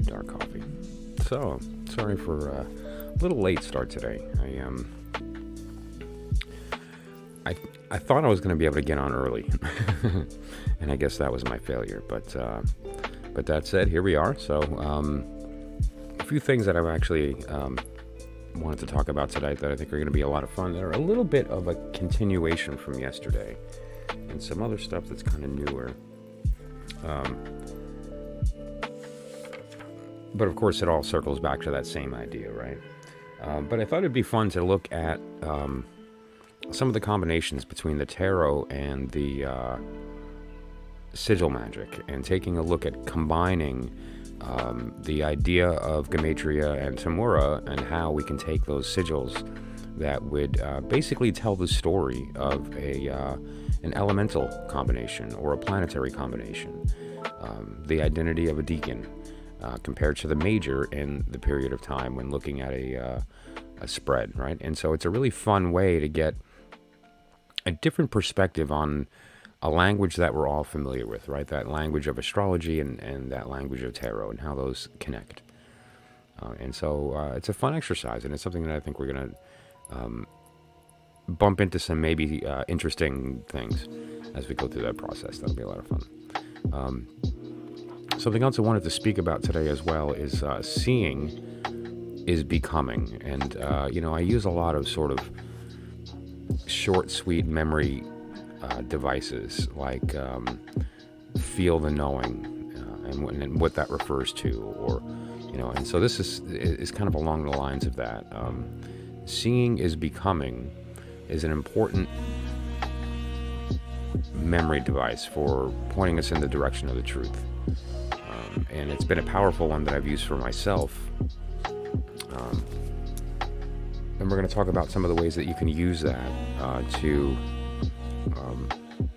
good dark coffee. So, sorry for a little late start today. I thought I was going to be able to get on early, and I guess that was my failure. But that said, here we are. So, a few things that I've actually wanted to talk about today that I think are going to be a lot of fun. That are a little bit of a continuation from yesterday, and some other stuff that's kind of newer. But of course, it all circles back to that same idea, right? But I thought it'd be fun to look at some of the combinations between the tarot and the Sigil Magick, and taking a look at combining the idea of Gematria and Tamura, and how we can take those sigils that would basically tell the story of an elemental combination or a planetary combination, the identity of a deacon compared to the major in the period of time when looking at a spread, right? And so it's a really fun way to get a different perspective on a language that we're all familiar with, right? That language of astrology and that language of tarot, and how those connect. And so it's a fun exercise, and it's something that I think we're going to bump into some maybe interesting things as we go through that process. That'll be a lot of fun. Something else I wanted to speak about today as well is seeing is becoming. And, I use a lot of sort of short, sweet memory devices, like feel the knowing, and what that refers to, or, and so this is kind of along the lines of that. Seeing is becoming is an important memory device for pointing us in the direction of the truth. And it's been a powerful one that I've used for myself. And we're going to talk about some of the ways that you can use that to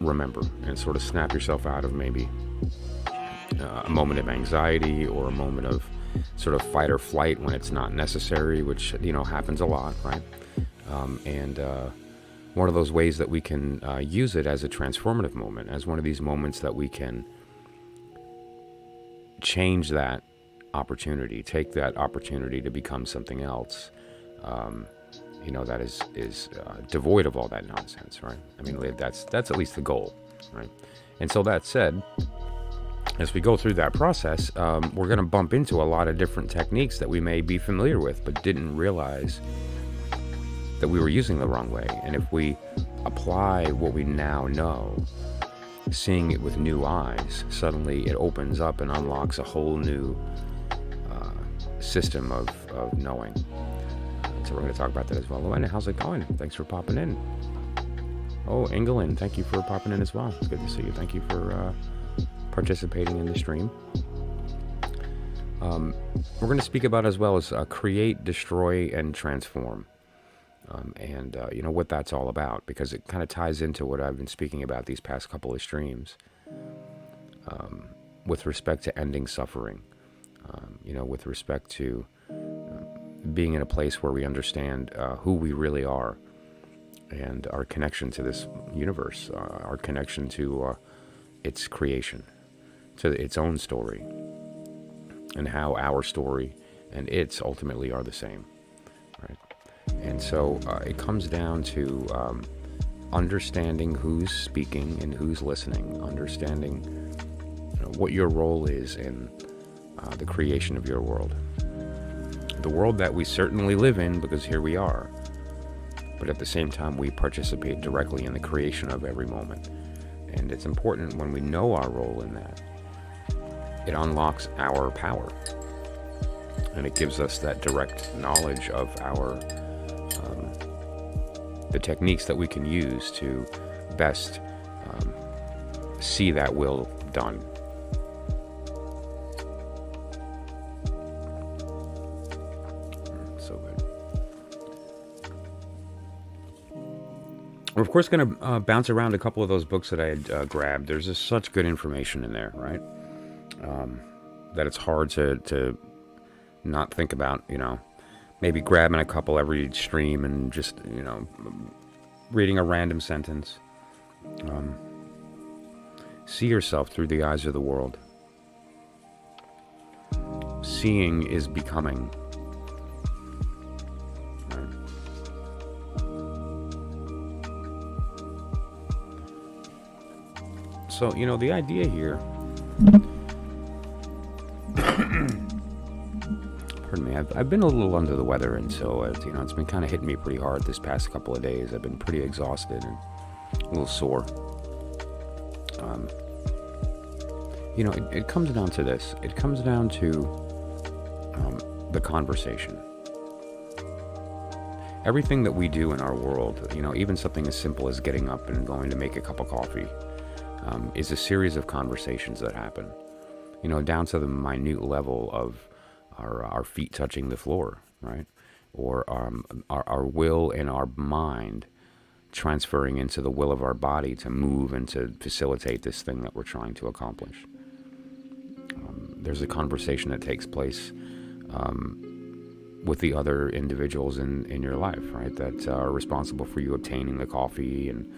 remember and sort of snap yourself out of maybe a moment of anxiety, or a moment of sort of fight or flight when it's not necessary, which, happens a lot, right? And one of those ways that we can use it as a transformative moment, as one of these moments that we can change that opportunity, take that opportunity to become something else, that is devoid of all that nonsense, right? I mean, that's at least the goal, right? And so that said, as we go through that process, we're going to bump into a lot of different techniques that we may be familiar with, but didn't realize that we were using the wrong way. And if we apply what we now know, seeing it with new eyes, suddenly it opens up and unlocks a whole new system of knowing. So we're going to talk about that as well. Luana, how's it going? Thanks for popping in. Oh, England, thank you for popping in as well. It's good to see you. Thank you for participating in the stream. We're going to speak about as well as create, destroy, and transform. And what that's all about, because it kind of ties into what I've been speaking about these past couple of streams, with respect to ending suffering, with respect to being in a place where we understand who we really are, and our connection to this universe, our connection to its creation, to its own story, and how our story and its ultimately are the same, right? And so it comes down to understanding who's speaking and who's listening, understanding what your role is in the creation of your world. The world that we certainly live in, because here we are. But at the same time, we participate directly in the creation of every moment. And it's important when we know our role in that. It unlocks our power. And it gives us that direct knowledge of our the techniques that we can use to best see that will done. So good. We're of course going to bounce around a couple of those books that I had grabbed. There's just such good information in there, right? That it's hard to not think about, maybe grabbing a couple every stream and just, reading a random sentence. See yourself through the eyes of the world. seeing is becoming. Right? So, the idea here, pardon me, I've been a little under the weather, and so, it's been kind of hitting me pretty hard this past couple of days. I've been pretty exhausted and a little sore. It comes down to this. It comes down to the conversation. Everything that we do in our world, even something as simple as getting up and going to make a cup of coffee, is a series of conversations that happen, down to the minute level of our feet touching the floor, right? Or our will and our mind transferring into the will of our body to move and to facilitate this thing that we're trying to accomplish. There's a conversation that takes place with the other individuals in your life, right, that are responsible for you obtaining the coffee and,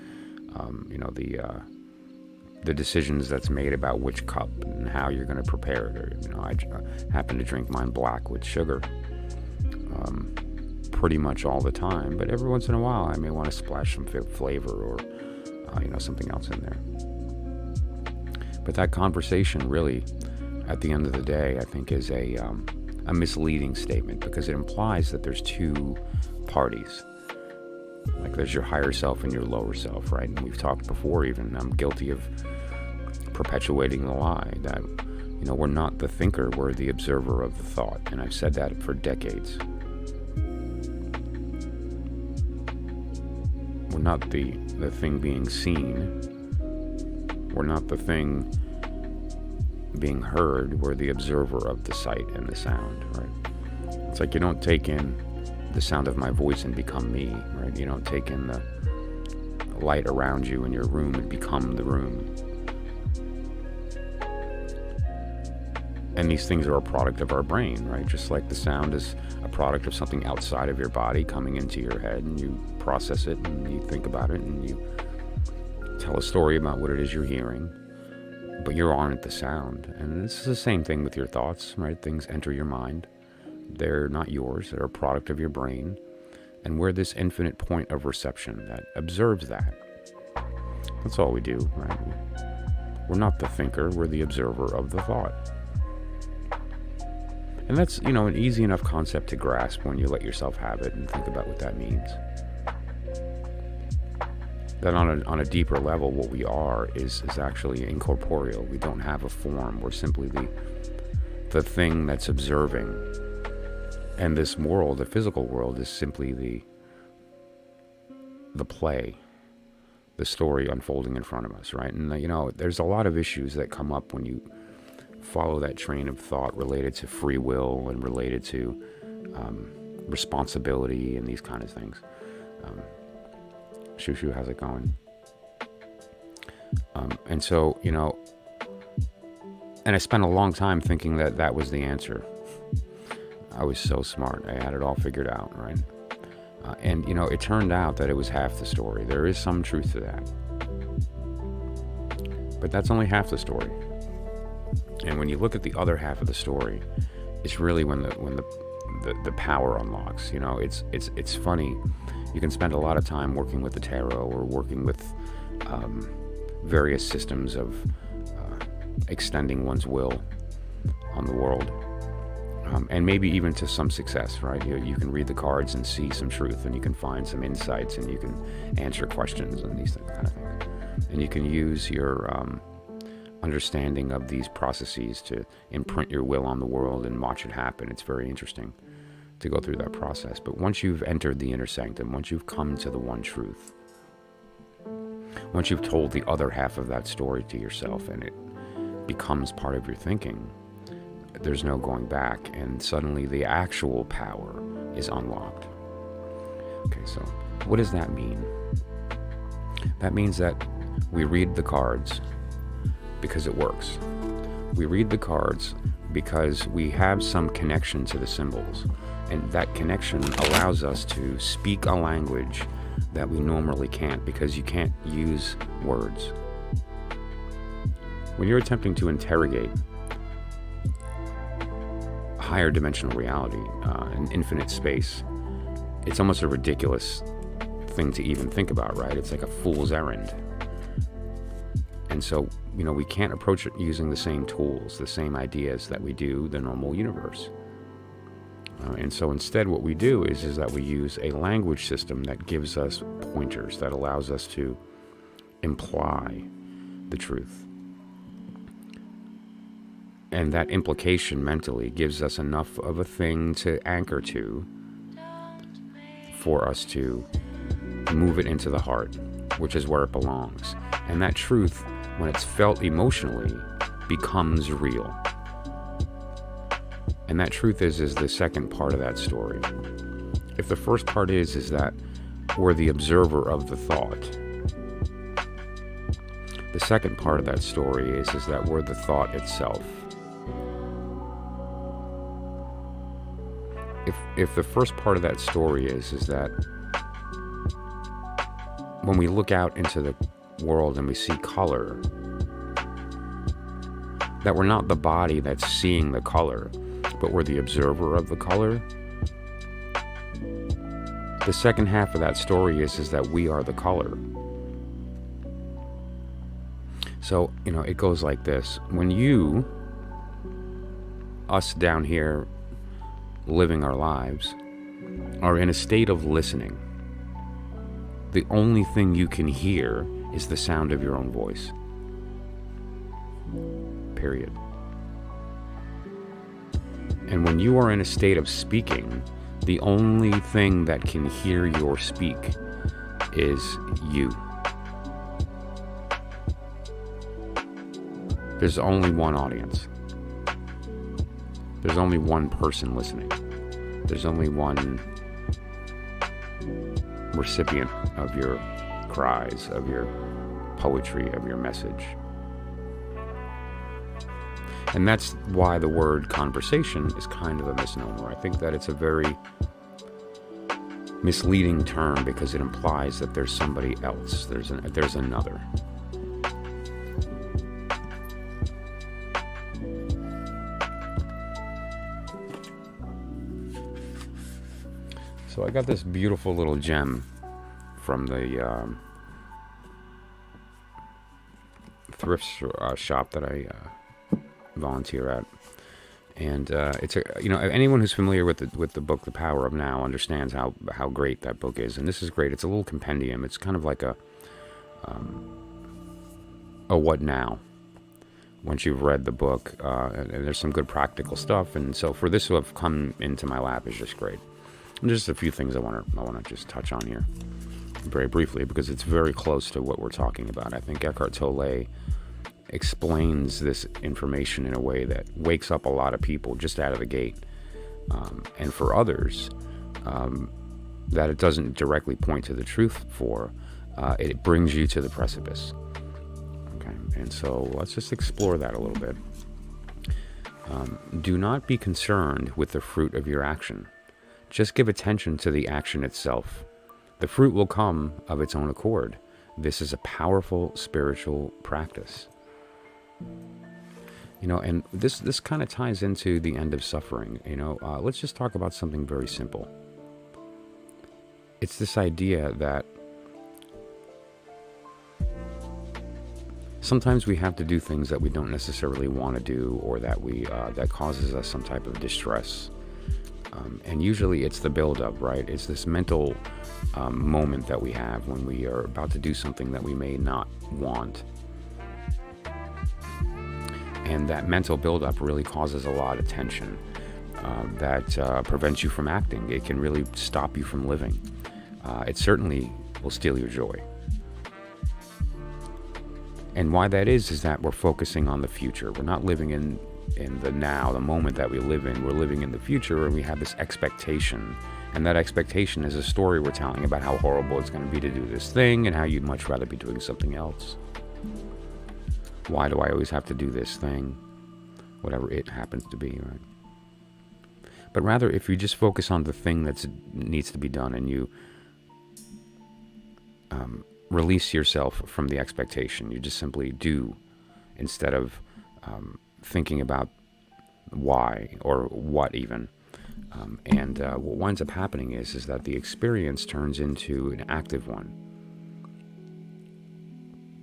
the decisions that's made about which cup and how you're going to prepare it. Or, I happen to drink mine black with sugar pretty much all the time, but every once in a while I may want to splash some flavor or, something else in there. But that conversation really, at the end of the day, I think is a misleading statement, because it implies that there's two parties. Like there's your higher self and your lower self, right? And we've talked before, even I'm guilty of perpetuating the lie that, we're not the thinker, we're the observer of the thought. And I've said that for decades. We're not the thing being seen. We're not the thing being heard. We're the observer of the sight and the sound, right? It's like you don't take in the sound of my voice and become me, right? You don't take in the light around you in your room and become the room. And these things are a product of our brain, right? Just like the sound is a product of something outside of your body coming into your head, and you process it and you think about it and you tell a story about what it is you're hearing, but you aren't the sound. And this is the same thing with your thoughts, right? Things enter your mind. They're not yours. They're a product of your brain. And we're this infinite point of reception that observes that. That's all we do, right? We're not the thinker. We're the observer of the thought. And that's, an easy enough concept to grasp when you let yourself have it and think about what that means. That on a deeper level, what we are is actually incorporeal. We don't have a form. We're simply the thing that's observing. And this world, the physical world, is simply the play, the story unfolding in front of us, right? And, there's a lot of issues that come up when you follow that train of thought related to free will and related to responsibility and these kind of things. Shushu, how's it going? And so, and I spent a long time thinking that was the answer. I was so smart. I had it all figured out, right? And, it turned out that it was half the story. There is some truth to that. But that's only half the story. And when you look at the other half of the story, it's really when the power unlocks. It's funny. You can spend a lot of time working with the tarot or working with various systems of extending one's will on the world. And maybe even to some success, right? You can read the cards and see some truth, and you can find some insights, and you can answer questions and these kind of things. And you can use your understanding of these processes to imprint your will on the world and watch it happen. It's very interesting to go through that process. But once you've entered the inner sanctum, once you've come to the one truth, once you've told the other half of that story to yourself and it becomes part of your thinking, there's no going back, and suddenly the actual power is unlocked. Okay, so what does that mean? That means that we read the cards because it works. We read the cards because we have some connection to the symbols, and that connection allows us to speak a language that we normally can't, because you can't use words. When you're attempting to interrogate higher dimensional reality, an infinite space, it's almost a ridiculous thing to even think about, right? It's like a fool's errand. And so, we can't approach it using the same tools, the same ideas that we do the normal universe. And so instead what we do is that we use a language system that gives us pointers, that allows us to imply the truth. And that implication mentally gives us enough of a thing to anchor to for us to move it into the heart, which is where it belongs. And that truth, when it's felt emotionally, becomes real. And that truth is the second part of that story. If the first part is that we're the observer of the thought, the second part of that story is that we're the thought itself. If the first part of that story is that when we look out into the world and we see color, that we're not the body that's seeing the color, but we're the observer of the color. The second half of that story is that we are the color. So, it goes like this. When us down here living our lives, are in a state of listening, the only thing you can hear is the sound of your own voice. Period. And when you are in a state of speaking, the only thing that can hear your speak is you. There's only one audience. There's only one person listening. There's only one recipient of your cries, of your poetry, of your message. And that's why the word conversation is kind of a misnomer. I think that it's a very misleading term because it implies that there's somebody else. There's another. So I got this beautiful little gem from the thrift shop that I volunteer at, and it's anyone who's familiar with the book The Power of Now understands how great that book is. And this is great. It's a little compendium. It's kind of like a what now, once you've read the book, and there's some good practical stuff. And so for this to have come into my lap is just great. And just a few things I want to just touch on here very briefly, because it's very close to what we're talking about. I think Eckhart Tolle explains this information in a way that wakes up a lot of people just out of the gate. And for others, that it doesn't directly point to the truth for, it brings you to the precipice. Okay, and so let's just explore that a little bit. Do not be concerned with the fruit of your action. Just give attention to the action itself. The fruit will come of its own accord. This is a powerful spiritual practice. And this kind of ties into the end of suffering. Let's just talk about something very simple. It's this idea that sometimes we have to do things that we don't necessarily want to do, or that that causes us some type of distress. And usually it's the buildup, right? It's this mental moment that we have when we are about to do something that we may not want. And that mental buildup really causes a lot of tension that prevents you from acting. It can really stop you from living. It certainly will steal your joy. And why that is that we're focusing on the future. We're not living in the now, the moment that we live in. We're living in the future, and we have this expectation. And that expectation is a story we're telling about how horrible it's going to be to do this thing, and how you'd much rather be doing something else. Why do I always have to do this thing? Whatever it happens to be, right? But rather, if you just focus on the thing that needs to be done, and you release yourself from the expectation, you just simply do, instead of thinking about why or what even. And what winds up happening is that the experience turns into an active one.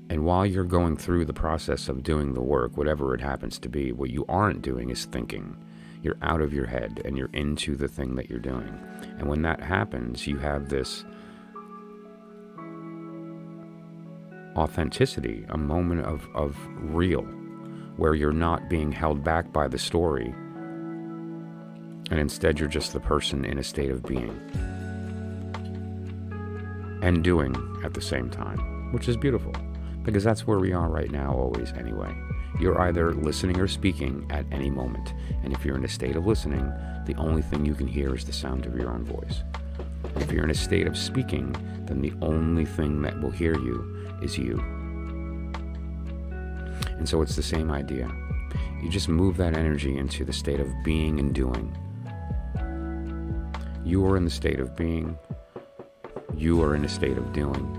And while you're going through the process of doing the work, whatever it happens to be, what you aren't doing is thinking. You're out of your head and you're into the thing that you're doing. And when that happens, you have this authenticity, a moment of real, where you're not being held back by the story, and instead you're just the person in a state of being and doing at the same time, which is beautiful, because that's where we are right now always anyway. You're either listening or speaking at any moment, and if you're in a state of listening, the only thing you can hear is the sound of your own voice. And if you're in a state of speaking, then the only thing that will hear you is you. And so it's the same idea. You just move that energy into the state of being and doing. You are in the state of being. You are in a state of doing.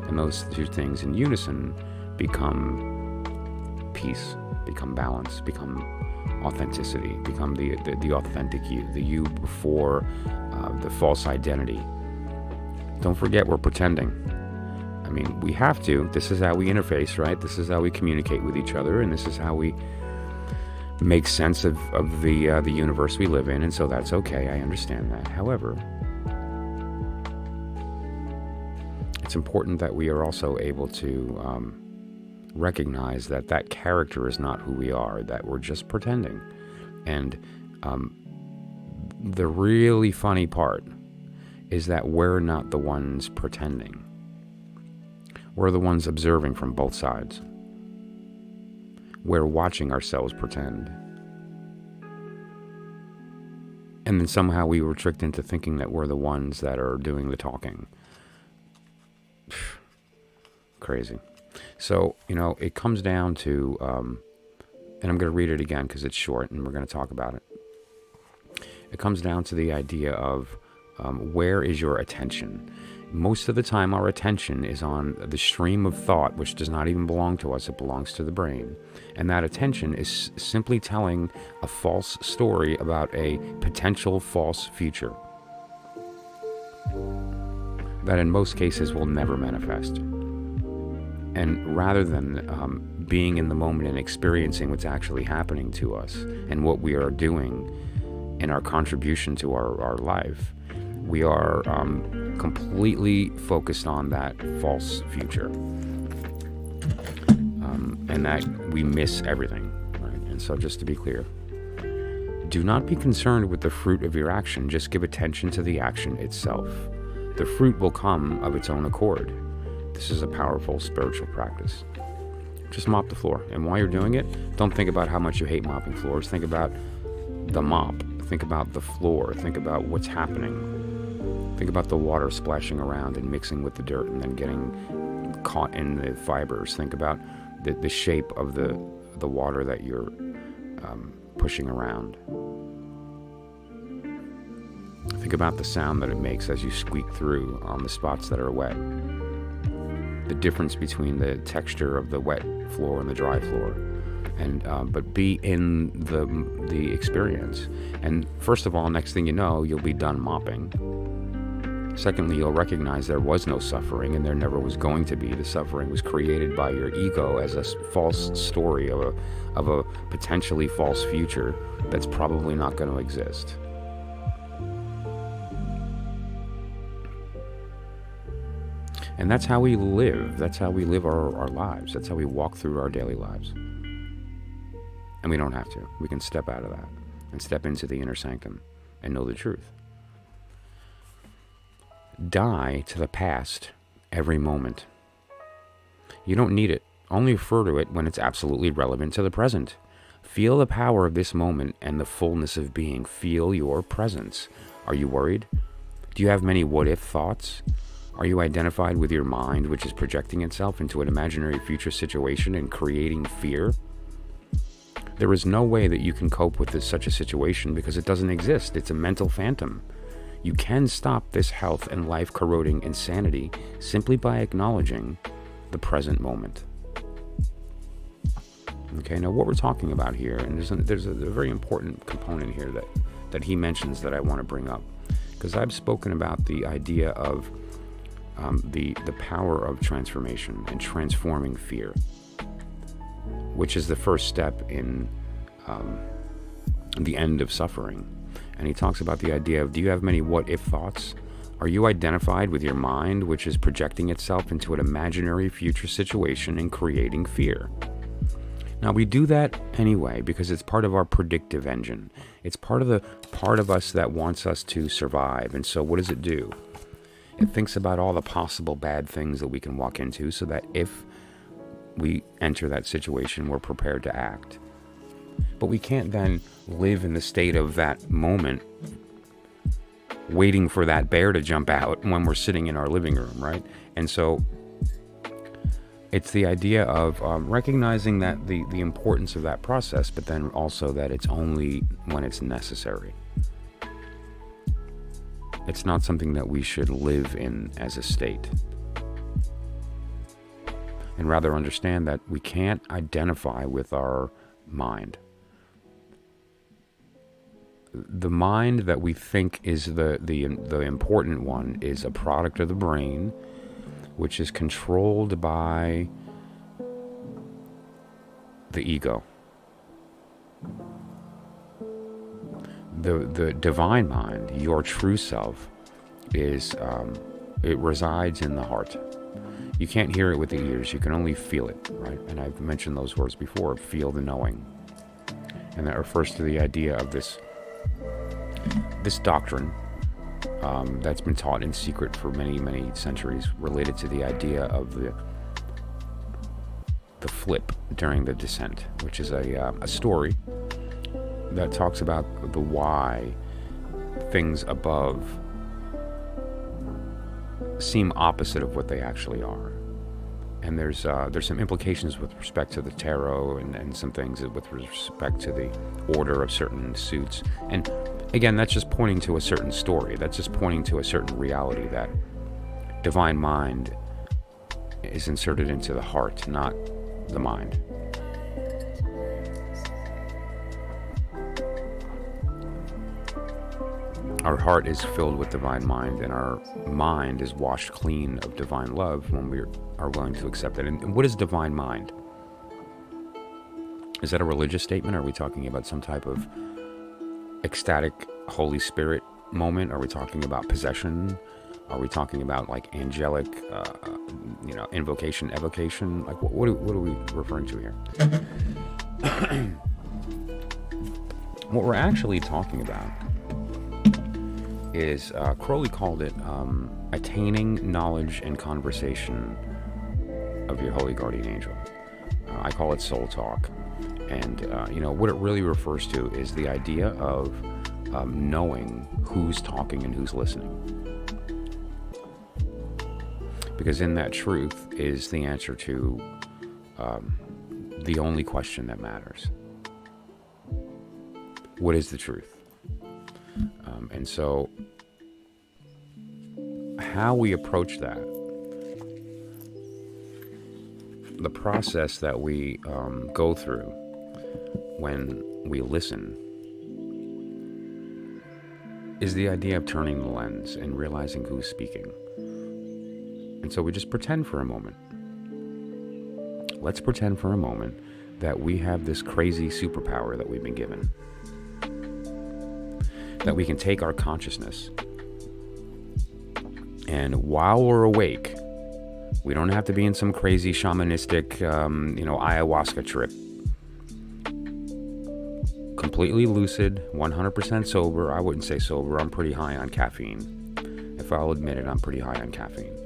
And those two things in unison become peace, become balance, become authenticity, become the authentic you, the you before the false identity. Don't forget, we're pretending. I mean, we have to. This is how we interface, right? This is how we communicate with each other, and this is how we make sense of the universe we live in, and so that's okay. I understand that. However, it's important that we are also able to recognize that that character is not who we are, that we're just pretending. And the really funny part is that we're not the ones pretending. We're the ones observing from both sides. We're watching ourselves pretend. And then somehow we were tricked into thinking that we're the ones that are doing the talking. Crazy. So, it comes down to, and I'm going to read it again because it's short and we're going to talk about it. It comes down to the idea of where is your attention? Most of the time our attention is on the stream of thought, which does not even belong to us, it belongs to the brain. And that attention is simply telling a false story about a potential false future that in most cases will never manifest. And rather than being in the moment and experiencing what's actually happening to us and what we are doing in our contribution to our life, we are completely focused on that false future, and that we miss everything, right? And so just to be clear, do not be concerned with the fruit of your action, just give attention to the action itself. The fruit will come of its own accord. This is a powerful spiritual practice. Just mop the floor, and while you're doing it, don't think about how much you hate mopping floors. Think about the mop. Think about the floor. Think about what's happening. Think about the water splashing around and mixing with the dirt and then getting caught in the fibers. Think about the shape of the water that you're pushing around. Think about the sound that it makes as you squeak through on the spots that are wet. The difference between the texture of the wet floor and the dry floor. And but be in the experience. And first of all, next thing you know, you'll be done mopping. Secondly, you'll recognize there was no suffering, and there never was going to be. The suffering was created by your ego as a false story of a potentially false future that's probably not going to exist. And that's how we live. That's how we live our lives. That's how we walk through our daily lives. And we don't have to. We can step out of that and step into the inner sanctum and know the truth. Die to the past every moment. You don't need it. Only refer to it when it's absolutely relevant to the present. Feel the power of this moment and the fullness of being. Feel your presence. Are you worried? Do you have many what-if thoughts? Are you identified with your mind, which is projecting itself into an imaginary future situation and creating fear? There is no way that you can cope with such a situation because it doesn't exist. It's a mental phantom. You can stop this health and life corroding insanity simply by acknowledging the present moment. Okay, now what we're talking about here, and there's a very important component here that he mentions that I want to bring up, because I've spoken about the idea of the power of transformation and transforming fear, which is the first step in the end of suffering. And he talks about the idea of, do you have many what-if thoughts? Are you identified with your mind, which is projecting itself into an imaginary future situation and creating fear? Now, we do that anyway because it's part of our predictive engine. It's part of us that wants us to survive. And so what does it do? It thinks about all the possible bad things that we can walk into so that if we enter that situation, we're prepared to act. But we can't then live in the state of that moment waiting for that bear to jump out when we're sitting in our living room, right? And so it's the idea of recognizing that the importance of that process, but then also that it's only when it's necessary. It's not something that we should live in as a state. And rather understand that we can't identify with our mind. The mind that we think is the important one is a product of the brain, which is controlled by the ego. The divine mind, your true self, is it resides in the heart. You can't hear it with the ears, you can only feel it, right? And I've mentioned those words before, feel the knowing. And that refers to the idea of this doctrine that's been taught in secret for many, many centuries, related to the idea of the flip during the descent, which is a story that talks about the why things above seem opposite of what they actually are. And there's some implications with respect to the tarot and some things with respect to the order of certain suits. And again, that's just pointing to a certain story. That's just pointing to a certain reality, that divine mind is inserted into the heart, not the mind. Our heart is filled with divine mind, and our mind is washed clean of divine love when we are willing to accept it. And what is divine mind? Is that a religious statement? Are we talking about some type of ecstatic Holy Spirit moment? Are we talking about possession? Are we talking about like angelic, invocation, evocation? Like what are we referring to here? What we're actually talking about is, Crowley called it attaining knowledge and conversation of your holy guardian angel. I call it soul talk. And, what it really refers to is the idea of knowing who's talking and who's listening. Because in that truth is the answer to the only question that matters. What is the truth? And so how we approach that, the process that we go through when we listen, is the idea of turning the lens and realizing who's speaking. And so we just pretend for a moment. Let's pretend for a moment that we have this crazy superpower that we've been given. That we can take our consciousness, and while we're awake, we don't have to be in some crazy shamanistic, ayahuasca trip. Completely lucid, 100% sober. I wouldn't say sober, I'm pretty high on caffeine. If I'll admit it, I'm pretty high on caffeine.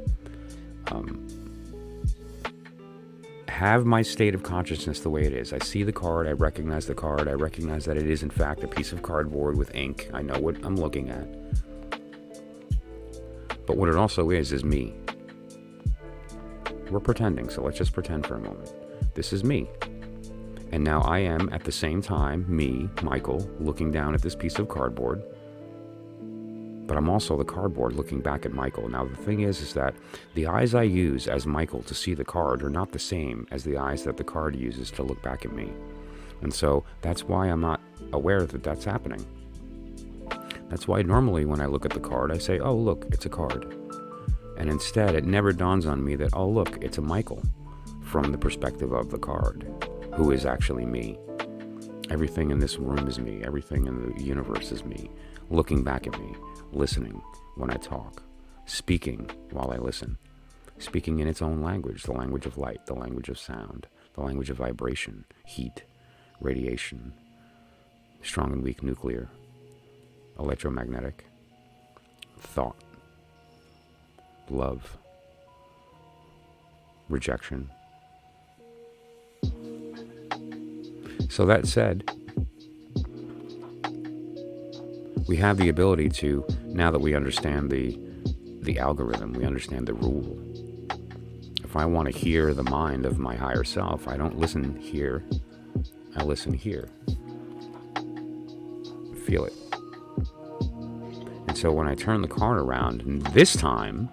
Have my state of consciousness the way it is. I see the card, I recognize the card, I recognize that it is in fact a piece of cardboard with ink. I know what I'm looking at. But what it also is me. We're pretending, so let's just pretend for a moment. This is me. And now I am, at the same time, me, Michael, looking down at this piece of cardboard. but I'm also the cardboard looking back at Michael. Now, the thing is that the eyes I use as Michael to see the card are not the same as the eyes that the card uses to look back at me. And so that's why I'm not aware that that's happening. That's why normally when I look at the card, I say, oh, look, it's a card. And instead, it never dawns on me that, oh, look, it's a Michael from the perspective of the card, who is actually me. Everything in this room is me. Everything in the universe is me. Looking back at me, listening when I talk, speaking while I listen, speaking in its own language, the language of light, the language of sound, the language of vibration, heat, radiation, strong and weak nuclear, electromagnetic, thought, love, rejection. So that said, we have the ability to, now that we understand the algorithm, we understand the rule. If I want to hear the mind of my higher self, I don't listen here, I listen here. Feel it. And so when I turn the card around, and this time,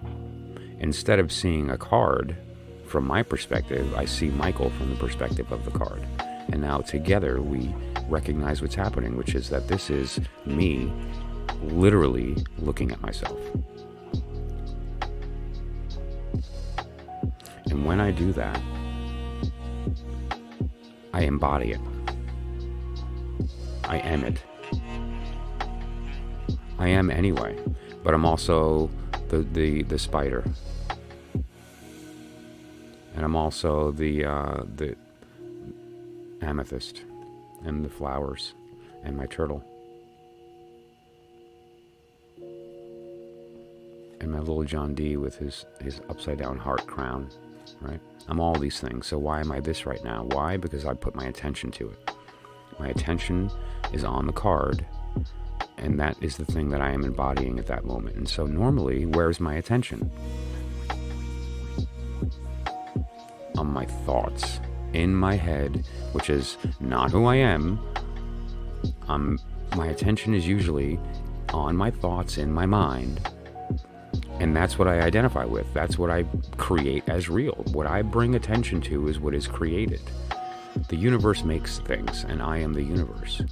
instead of seeing a card from my perspective, I see Michael from the perspective of the card. And now together we recognize what's happening, which is that this is me literally looking at myself. And when I do that, I embody it. I am it. I am anyway, but I'm also the spider. And I'm also the amethyst and the flowers and my turtle and my little John D with his upside down heart crown, right? I'm all these things. So why am I this right now? Why? Because I put my attention to it. My attention is on the card, and that is the thing that I am embodying at that moment. And so normally, where's my attention? On my thoughts, in my head, which is not who I am. My attention is usually on my thoughts in my mind, and that's what I identify with. That's what I create as real. What I bring attention to is what is created. The universe makes things, and I am the universe.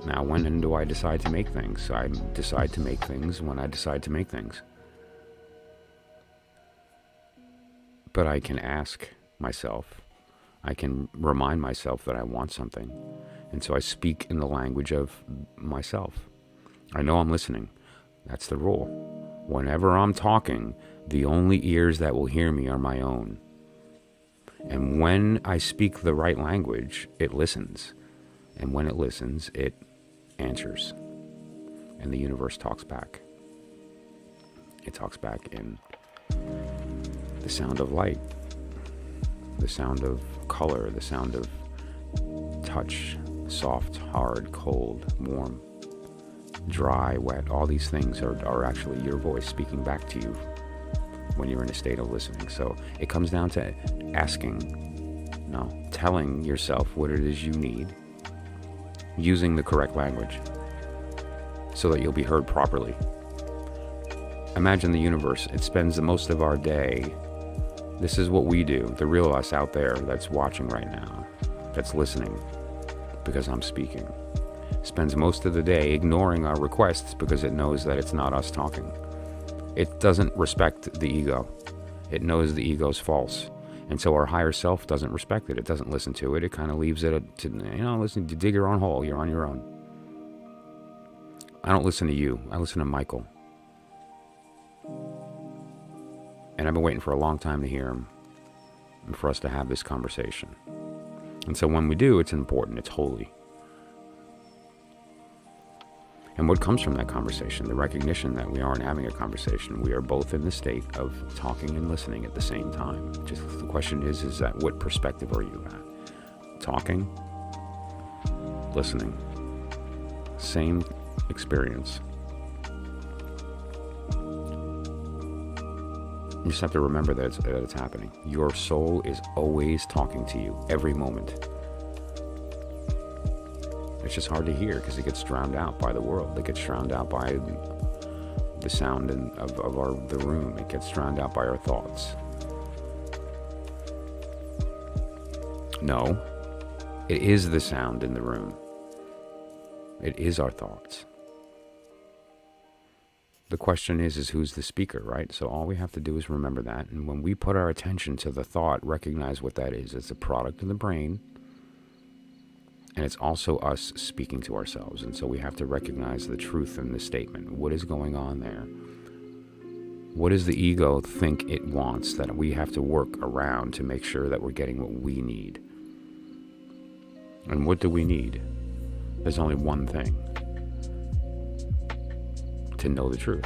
Now, when do I decide to make things? I decide to make things when I decide to make things. But I can ask myself, I can remind myself that I want something. And so I speak in the language of myself. I know I'm listening. That's the rule. Whenever I'm talking, the only ears that will hear me are my own. And when I speak the right language, it listens. And when it listens, it answers. And the universe talks back. It talks back in the sound of light, the sound of color, the sound of touch, soft, hard, cold, warm, dry, wet. All these things are actually your voice speaking back to you when you're in a state of listening. So it comes down to asking, telling yourself what it is you need, using the correct language so that you'll be heard properly. Imagine the universe. It spends the most of our day. This is what we do, the real us out there that's watching right now, that's listening because I'm speaking, spends most of the day ignoring our requests because it knows that it's not us talking. It doesn't respect the ego. It knows the ego's false. And so our higher self doesn't respect it. It doesn't listen to it. It kind of leaves it to, listen, to dig your own hole. You're on your own. I don't listen to you. I listen to Michael. And I've been waiting for a long time to hear him and for us to have this conversation. And so when we do, it's important. It's holy. And what comes from that conversation? The recognition that we aren't having a conversation. We are both in the state of talking and listening at the same time. Just the question is that what perspective are you at? Talking, listening. Same experience. You just have to remember that it's happening. Your soul is always talking to you every moment. It's just hard to hear because it gets drowned out by the world. It gets drowned out by the sound of the room. It gets drowned out by our thoughts. No, it is the sound in the room. It is our thoughts. The question is who's the speaker, right? So all we have to do is remember that. And when we put our attention to the thought, recognize what that is. It's a product of the brain. And it's also us speaking to ourselves. And so we have to recognize the truth in this statement. What is going on there? What does the ego think it wants that we have to work around to make sure that we're getting what we need? And what do we need? There's only one thing. To know the truth.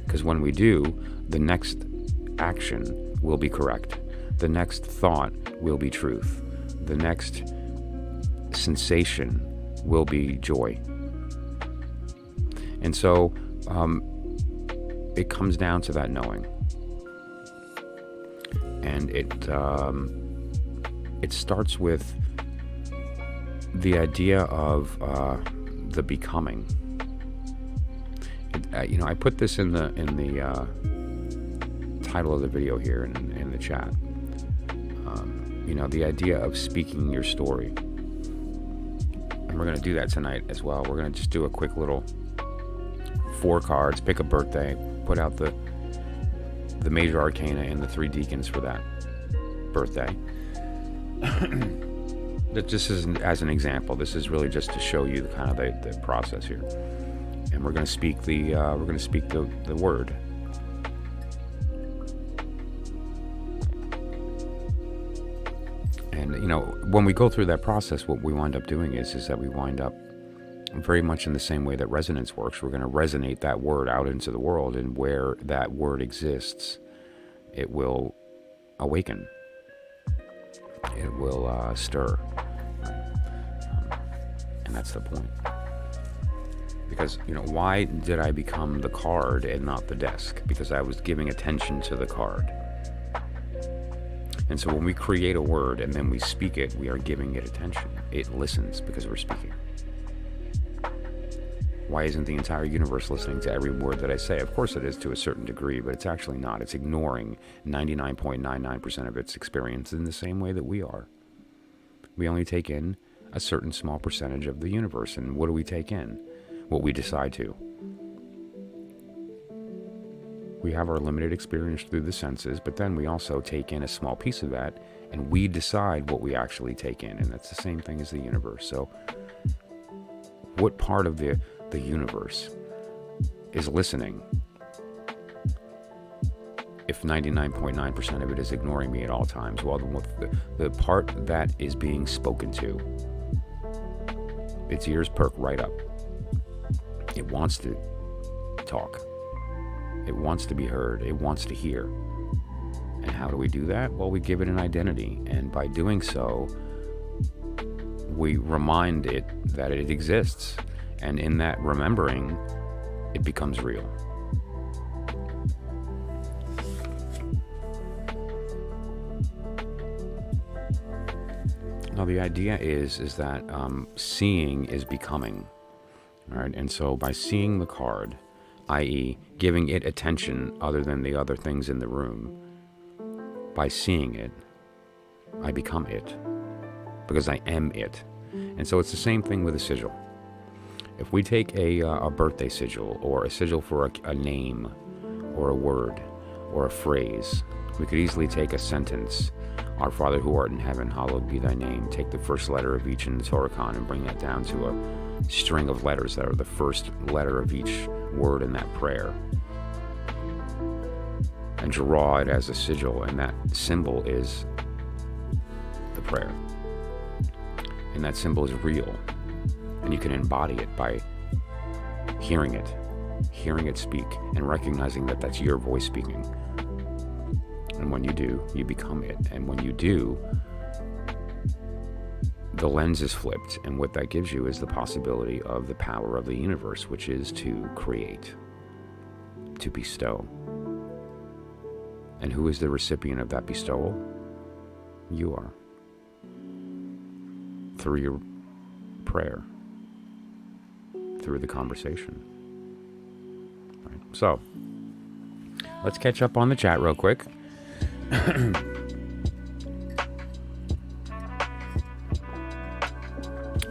Because when we do, the next action will be correct. The next thought will be truth. The next sensation will be joy. And so it comes down to that knowing. And it starts with the idea of the becoming. I put this in the title of the video here in the chat. The idea of speaking your story. And we're going to do that tonight as well. We're going to just do a quick little 4 cards, pick a birthday, put out the major arcana and the 3 deacons for that birthday. That just isn't as an example. This is really just to show you kind of the process here. And we're going to speak the word. And when we go through that process, what we wind up doing is that we wind up very much in the same way that resonance works. We're going to resonate that word out into the world, and where that word exists, it will awaken. It will stir. And that's the point. Because, why did I become the card and not the desk? Because I was giving attention to the card. And so when we create a word and then we speak it, we are giving it attention. It listens because we're speaking. Why isn't the entire universe listening to every word that I say? Of course it is to a certain degree, but it's actually not. It's ignoring 99.99% of its experience in the same way that we are. We only take in a certain small percentage of the universe. And what do we take in? What we decide to. We have our limited experience through the senses, but then we also take in a small piece of that, and we decide what we actually take in, and that's the same thing as the universe. So what part of the universe is listening if 99.9% of it is ignoring me at all times? Well, the part that is being spoken to, its ears perk right up. It wants to talk. It wants to be heard. It wants to hear. And how do we do that? Well, we give it an identity. And by doing so, we remind it that it exists. And in that remembering, it becomes real. Now, the idea is that seeing is becoming. All right? And so by seeing the card, i.e. giving it attention other than the other things in the room, by seeing it, I become it, because I am it. And so it's the same thing with a sigil. If we take a birthday sigil, or a sigil for a name, or a word, or a phrase, we could easily take a sentence. Our Father who art in heaven, hallowed be thy name. Take the first letter of each in the Torah and bring that down to a string of letters that are the first letter of each word in that prayer. And draw it as a sigil, and that symbol is the prayer. And that symbol is real. And you can embody it by hearing it speak, and recognizing that that's your voice speaking. And when you do, you become it. And when you do, the lens is flipped, and what that gives you is the possibility of the power of the universe, which is to create, to bestow. And who is the recipient of that bestowal? You are. Through your prayer, through the conversation. Right? So, let's catch up on the chat real quick.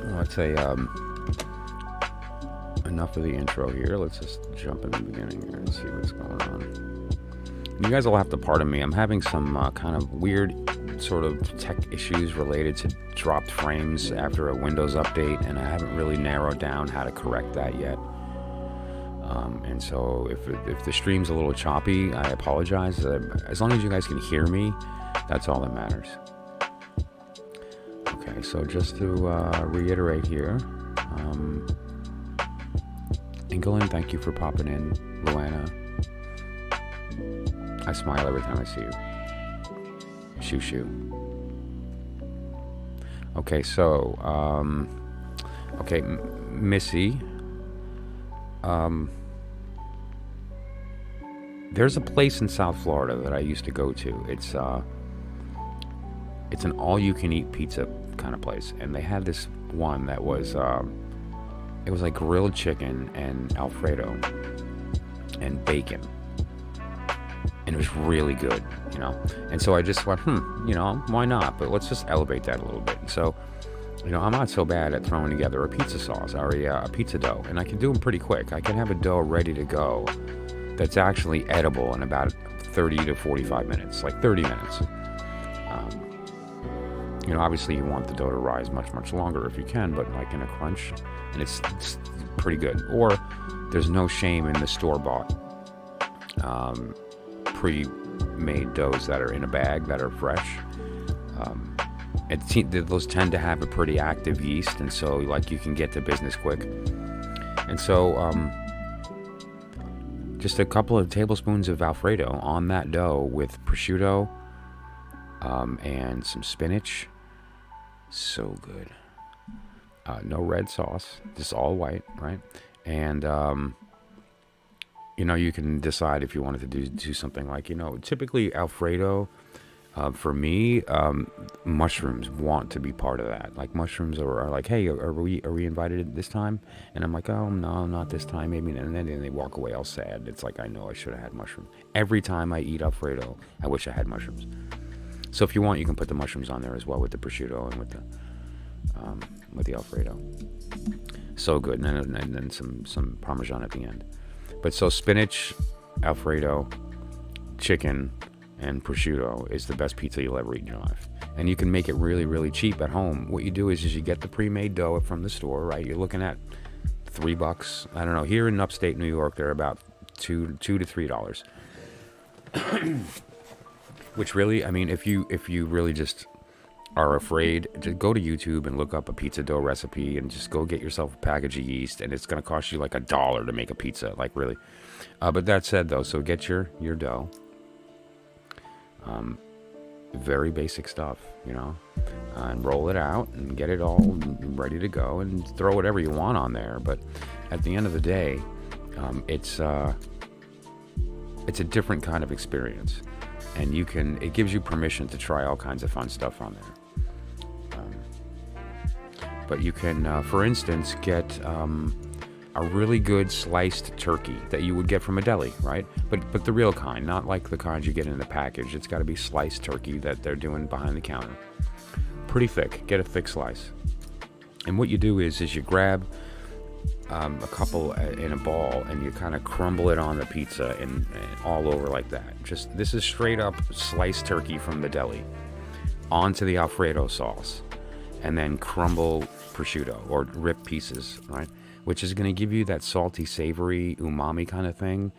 Let's say enough of the intro here. Let's just jump in the beginning here and see what's going on. You guys will have to pardon me. I'm having some kind of weird sort of tech issues related to dropped frames after a Windows update, and I haven't really narrowed down how to correct that yet. And so if the stream's a little choppy, I apologize. As long as you guys can hear me, that's all that matters. Okay, so just to reiterate here, England, thank you for popping in. Luana, I smile every time I see you. Shoo shoo. Okay, so, okay, Missy, there's a place in South Florida that I used to go to. It's an all-you-can-eat pizza kind of place, and they had this one that was, it was like grilled chicken and Alfredo and bacon, and it was really good, you know. And so I just went, you know, why not? But let's just elevate that a little bit. So, you know, I'm not so bad at throwing together a pizza sauce or a pizza dough, and I can do them pretty quick. I can have a dough ready to go that's actually edible in about 30 to 45 minutes, like 30 minutes. You know, obviously you want the dough to rise much, much longer if you can, but like in a crunch, and it's pretty good. Or there's no shame in the store-bought pre-made doughs that are in a bag that are fresh. Those tend to have a pretty active yeast, and so like you can get to business quick. And so just a couple of tablespoons of Alfredo on that dough with prosciutto and some spinach. So good. No red sauce, just all white, right? And you know, you can decide if you wanted to do something like, you know, typically Alfredo, for me, mushrooms want to be part of that. Like mushrooms are like, hey, are we invited this time? And I'm like, oh no, not this time, maybe. And then they walk away all sad. It's like, I know I should have had mushrooms. Every time I eat Alfredo, I wish I had mushrooms. So if you want, you can put the mushrooms on there as well with the prosciutto and with the Alfredo. So good, and then some Parmesan at the end. But so spinach, Alfredo, chicken, and prosciutto is the best pizza you'll ever eat in your life. And you can make it really, really cheap at home. What you do is you get the pre-made dough from the store, right? You're looking at $3. I don't know. Here in upstate New York, they're about $2 to $3. Which really, I mean, if you really just are afraid, just go to YouTube and look up a pizza dough recipe and just go get yourself a package of yeast, and it's going to cost you like $1 to make a pizza, like really. But that said, though, so get your dough. Very basic stuff, you know, and roll it out and get it all ready to go and throw whatever you want on there. But at the end of the day, it's a different kind of experience. And it gives you permission to try all kinds of fun stuff on there. But you can, for instance, get a really good sliced turkey that you would get from a deli, right? But the real kind, not like the kind you get in the package. It's got to be sliced turkey that they're doing behind the counter. Pretty thick. Get a thick slice. And what you do is you grab a couple in a ball and you kind of crumble it on the pizza and all over like that. This is straight up sliced turkey from the deli onto the Alfredo sauce, and then crumble prosciutto or rip pieces, right? Which is going to give you that salty, savory, umami kind of thing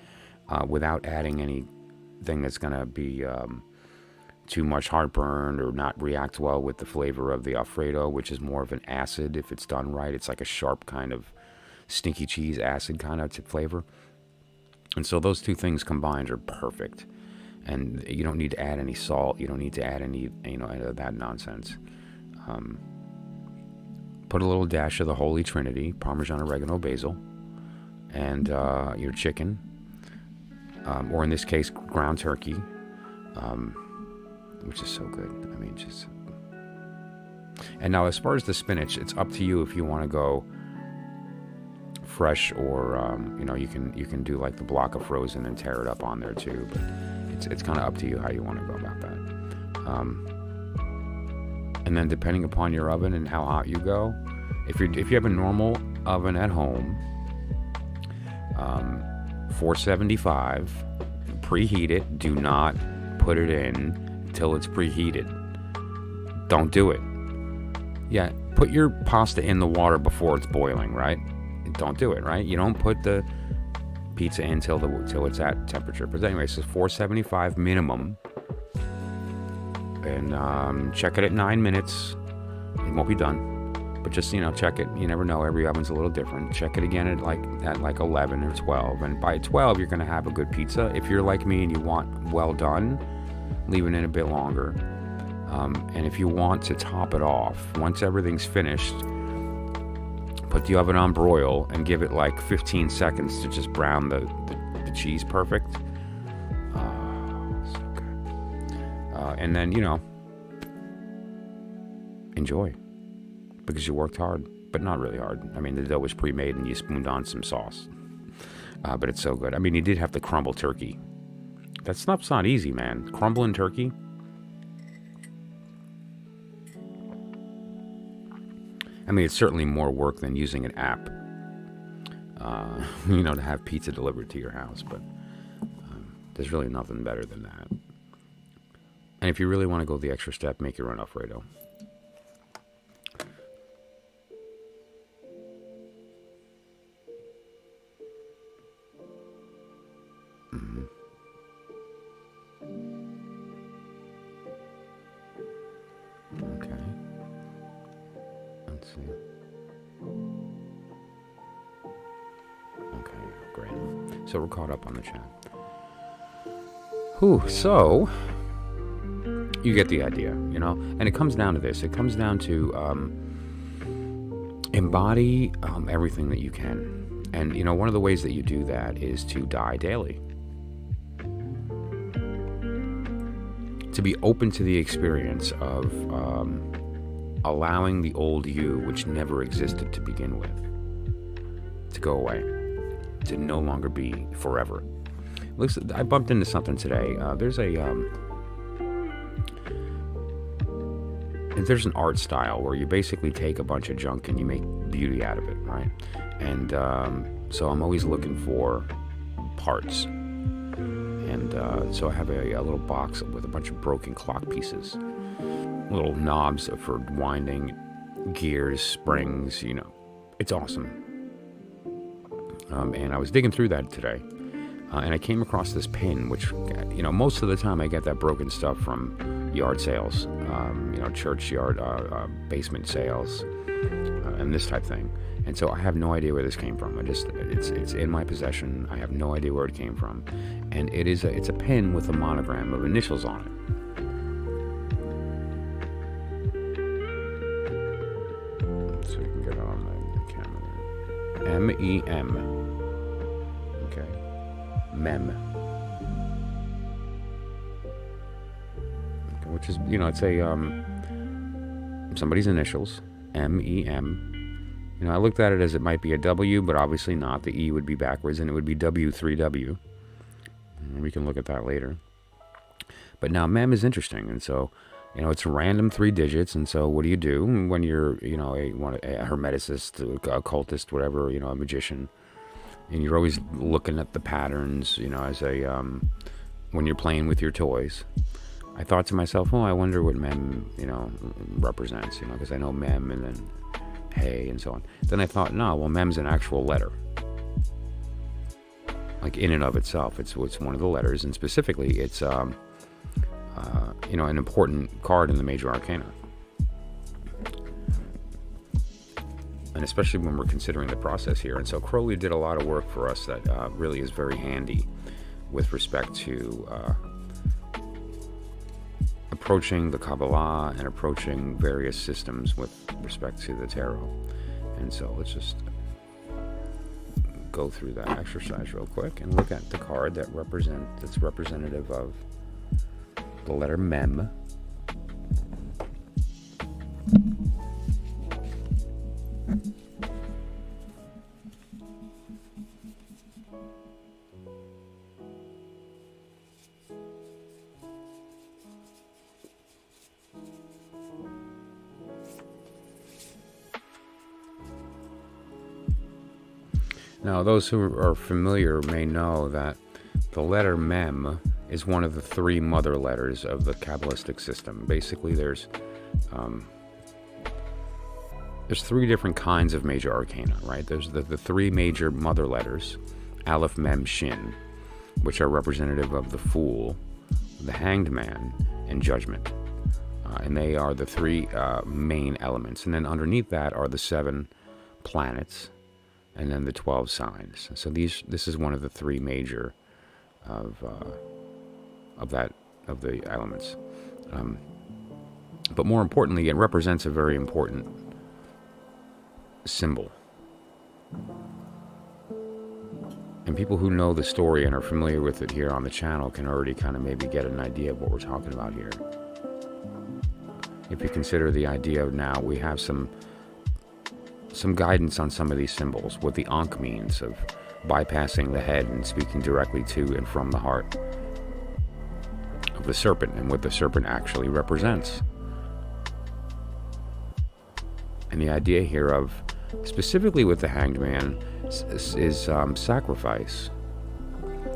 without adding anything that's going to be too much heartburn or not react well with the flavor of the Alfredo, which is more of an acid if it's done right. It's like a sharp kind of stinky cheese acid kind of flavor. And so those two things combined are perfect. And you don't need to add any salt. You don't need to add any of that nonsense. Put a little dash of the Holy Trinity, Parmesan, oregano, basil, and your chicken, or in this case, ground turkey, which is so good. I mean, just. And now, as far as the spinach, it's up to you if you want to go fresh, or you can do like the block of frozen and tear it up on there too. But it's kind of up to you how you want to go about that. And then depending upon your oven and how hot you go, if you have a normal oven at home, 475, preheat it. Do not put it in until it's preheated. Don't do it. Yeah, put your pasta in the water before it's boiling, right? Don't do it, right? You don't put the pizza in till it's at temperature. But anyway, so 475 minimum. And check it at 9 minutes. It won't be done. But just, check it. You never know. Every oven's a little different. Check it again at like 11 or 12. And by 12, you're going to have a good pizza. If you're like me and you want well done, leave it in a bit longer. And if you want to top it off, once everything's finished, put the oven on broil and give it like 15 seconds to just brown the cheese perfect. So good. And then, enjoy. Because you worked hard, but not really hard. I mean, the dough was pre-made and you spooned on some sauce. But it's so good. I mean, you did have to crumble turkey. That stuff's not easy, man. Crumbling turkey. I mean, it's certainly more work than using an app, to have pizza delivered to your house. But there's really nothing better than that. And if you really want to go the extra step, make your own Alfredo. Mm-hmm. Okay. Let's see. Okay, great. So we're caught up on the chat. Whew, so you get the idea, and it comes down to this. It comes down to embody everything that you can. And, one of the ways that you do that is to die daily. To be open to the experience of allowing the old you, which never existed to begin with, to go away, to no longer be forever. Listen, I bumped into something today. There's an art style where you basically take a bunch of junk and you make beauty out of it, right? And so I'm always looking for parts. And so I have a little box with a bunch of broken clock pieces, little knobs for winding, gears, springs, It's awesome. And I was digging through that today. And I came across this pin, which, most of the time I get that broken stuff from yard sales, churchyard, basement sales, and this type thing. And so I have no idea where this came from. It's in my possession. I have no idea where it came from. And it's a pin with a monogram of initials on it. So we can get it on the camera. M-E-M. Okay. Mem. Okay, which is, it's a somebody's initials. M-E-M. I looked at it as it might be a W, but obviously not. The E would be backwards, and it would be W3W. And we can look at that later. But now Mem is interesting, and so, it's random 3 digits, and so what do you do when you're, a hermeticist, a occultist, whatever, a magician, and you're always looking at the patterns, as when you're playing with your toys. I thought to myself, I wonder what Mem, represents, because I know Mem and then Hey and so on. Then I thought, Mem's an actual letter. Like in and of itself, it's one of the letters, and specifically, it's an important card in the major arcana. And especially when we're considering the process here. And so Crowley did a lot of work for us that really is very handy with respect to approaching the Kabbalah and approaching various systems with respect to the tarot. And so let's just go through that exercise real quick and look at the card that's representative of the letter Mem. Now, those who are familiar may know that the letter Mem is one of the three mother letters of the Kabbalistic system. Basically, there's three different kinds of major arcana, right? There's the three major mother letters, Aleph, Mem, Shin, which are representative of the Fool, the Hanged Man, and Judgment. And they are the three main elements. And then underneath that are the 7 planets, and then the 12 signs. So this is one of the three major of the elements. But more importantly, it represents a very important symbol. And people who know the story and are familiar with it here on the channel can already kind of maybe get an idea of what we're talking about here. If you consider the idea of now, we have some guidance on some of these symbols, what the Ankh means of bypassing the head and speaking directly to and from the heart of the serpent, and what the serpent actually represents. And the idea here of, specifically with the Hanged Man, is sacrifice.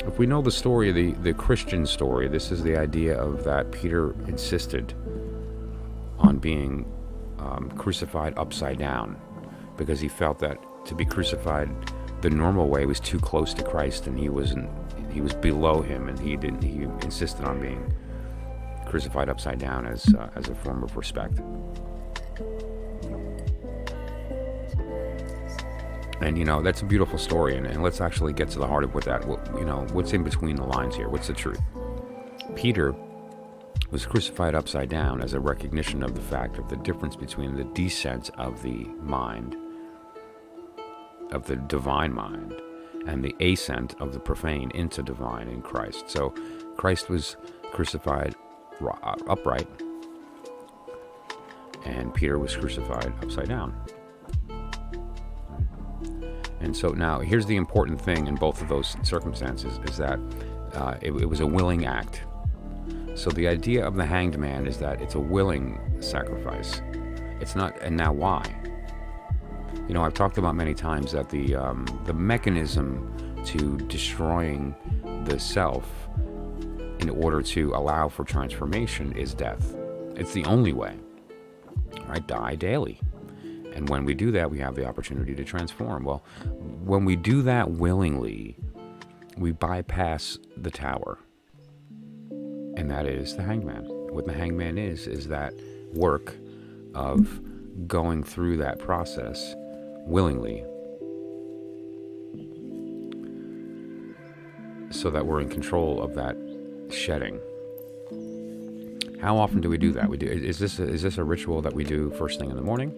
If we know the story, the Christian story, this is the idea of that Peter insisted on being crucified upside down, because he felt that to be crucified the normal way was too close to Christ, and he was below him, and he insisted on being crucified upside down as a form of respect. And that's a beautiful story, and let's actually get to the heart of what's in between the lines here. What's the truth? Peter was crucified upside down as a recognition of the fact of the difference between the descent of the mind, of the divine mind, and the ascent of the profane into divine in Christ. So Christ was crucified upright, and Peter was crucified upside down. And so now here's the important thing in both of those circumstances, is that it was a willing act. So the idea of the Hanged Man is that it's a willing sacrifice. It's not, and now why? I've talked about many times that the mechanism to destroying the self in order to allow for transformation is death. It's the only way, right? Die daily. And when we do that, we have the opportunity to transform. Well, when we do that willingly, we bypass the tower. And that is the Hanged Man. What the Hanged Man is that work of going through that process willingly, so that we're in control of that shedding. How often do we do that? Is this a ritual that we do first thing in the morning?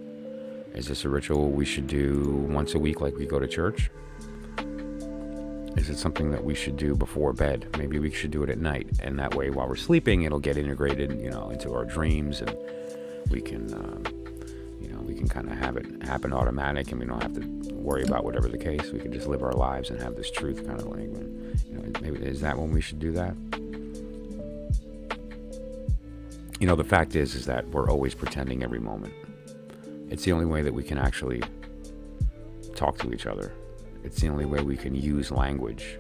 Is this a ritual we should do once a week like we go to church? Is it something that we should do before bed? Maybe we should do it at night, and that way while we're sleeping it'll get integrated into our dreams, and we can kind of have it happen automatic, and we don't have to worry about whatever the case. We can just live our lives and have this truth kind of like, maybe is that when we should do that? The fact is that we're always pretending every moment. It's the only way that we can actually talk to each other. It's the only way we can use language.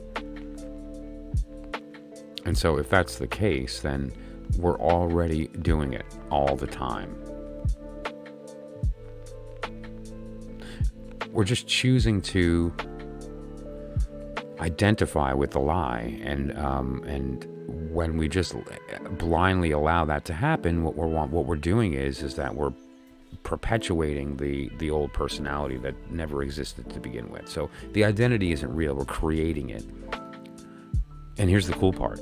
And so if that's the case, then we're already doing it all the time. We're just choosing to identify with the lie, and when we just blindly allow that to happen, what we're doing is that we're perpetuating the old personality that never existed to begin with. So the identity isn't real, we're creating it. And here's the cool part.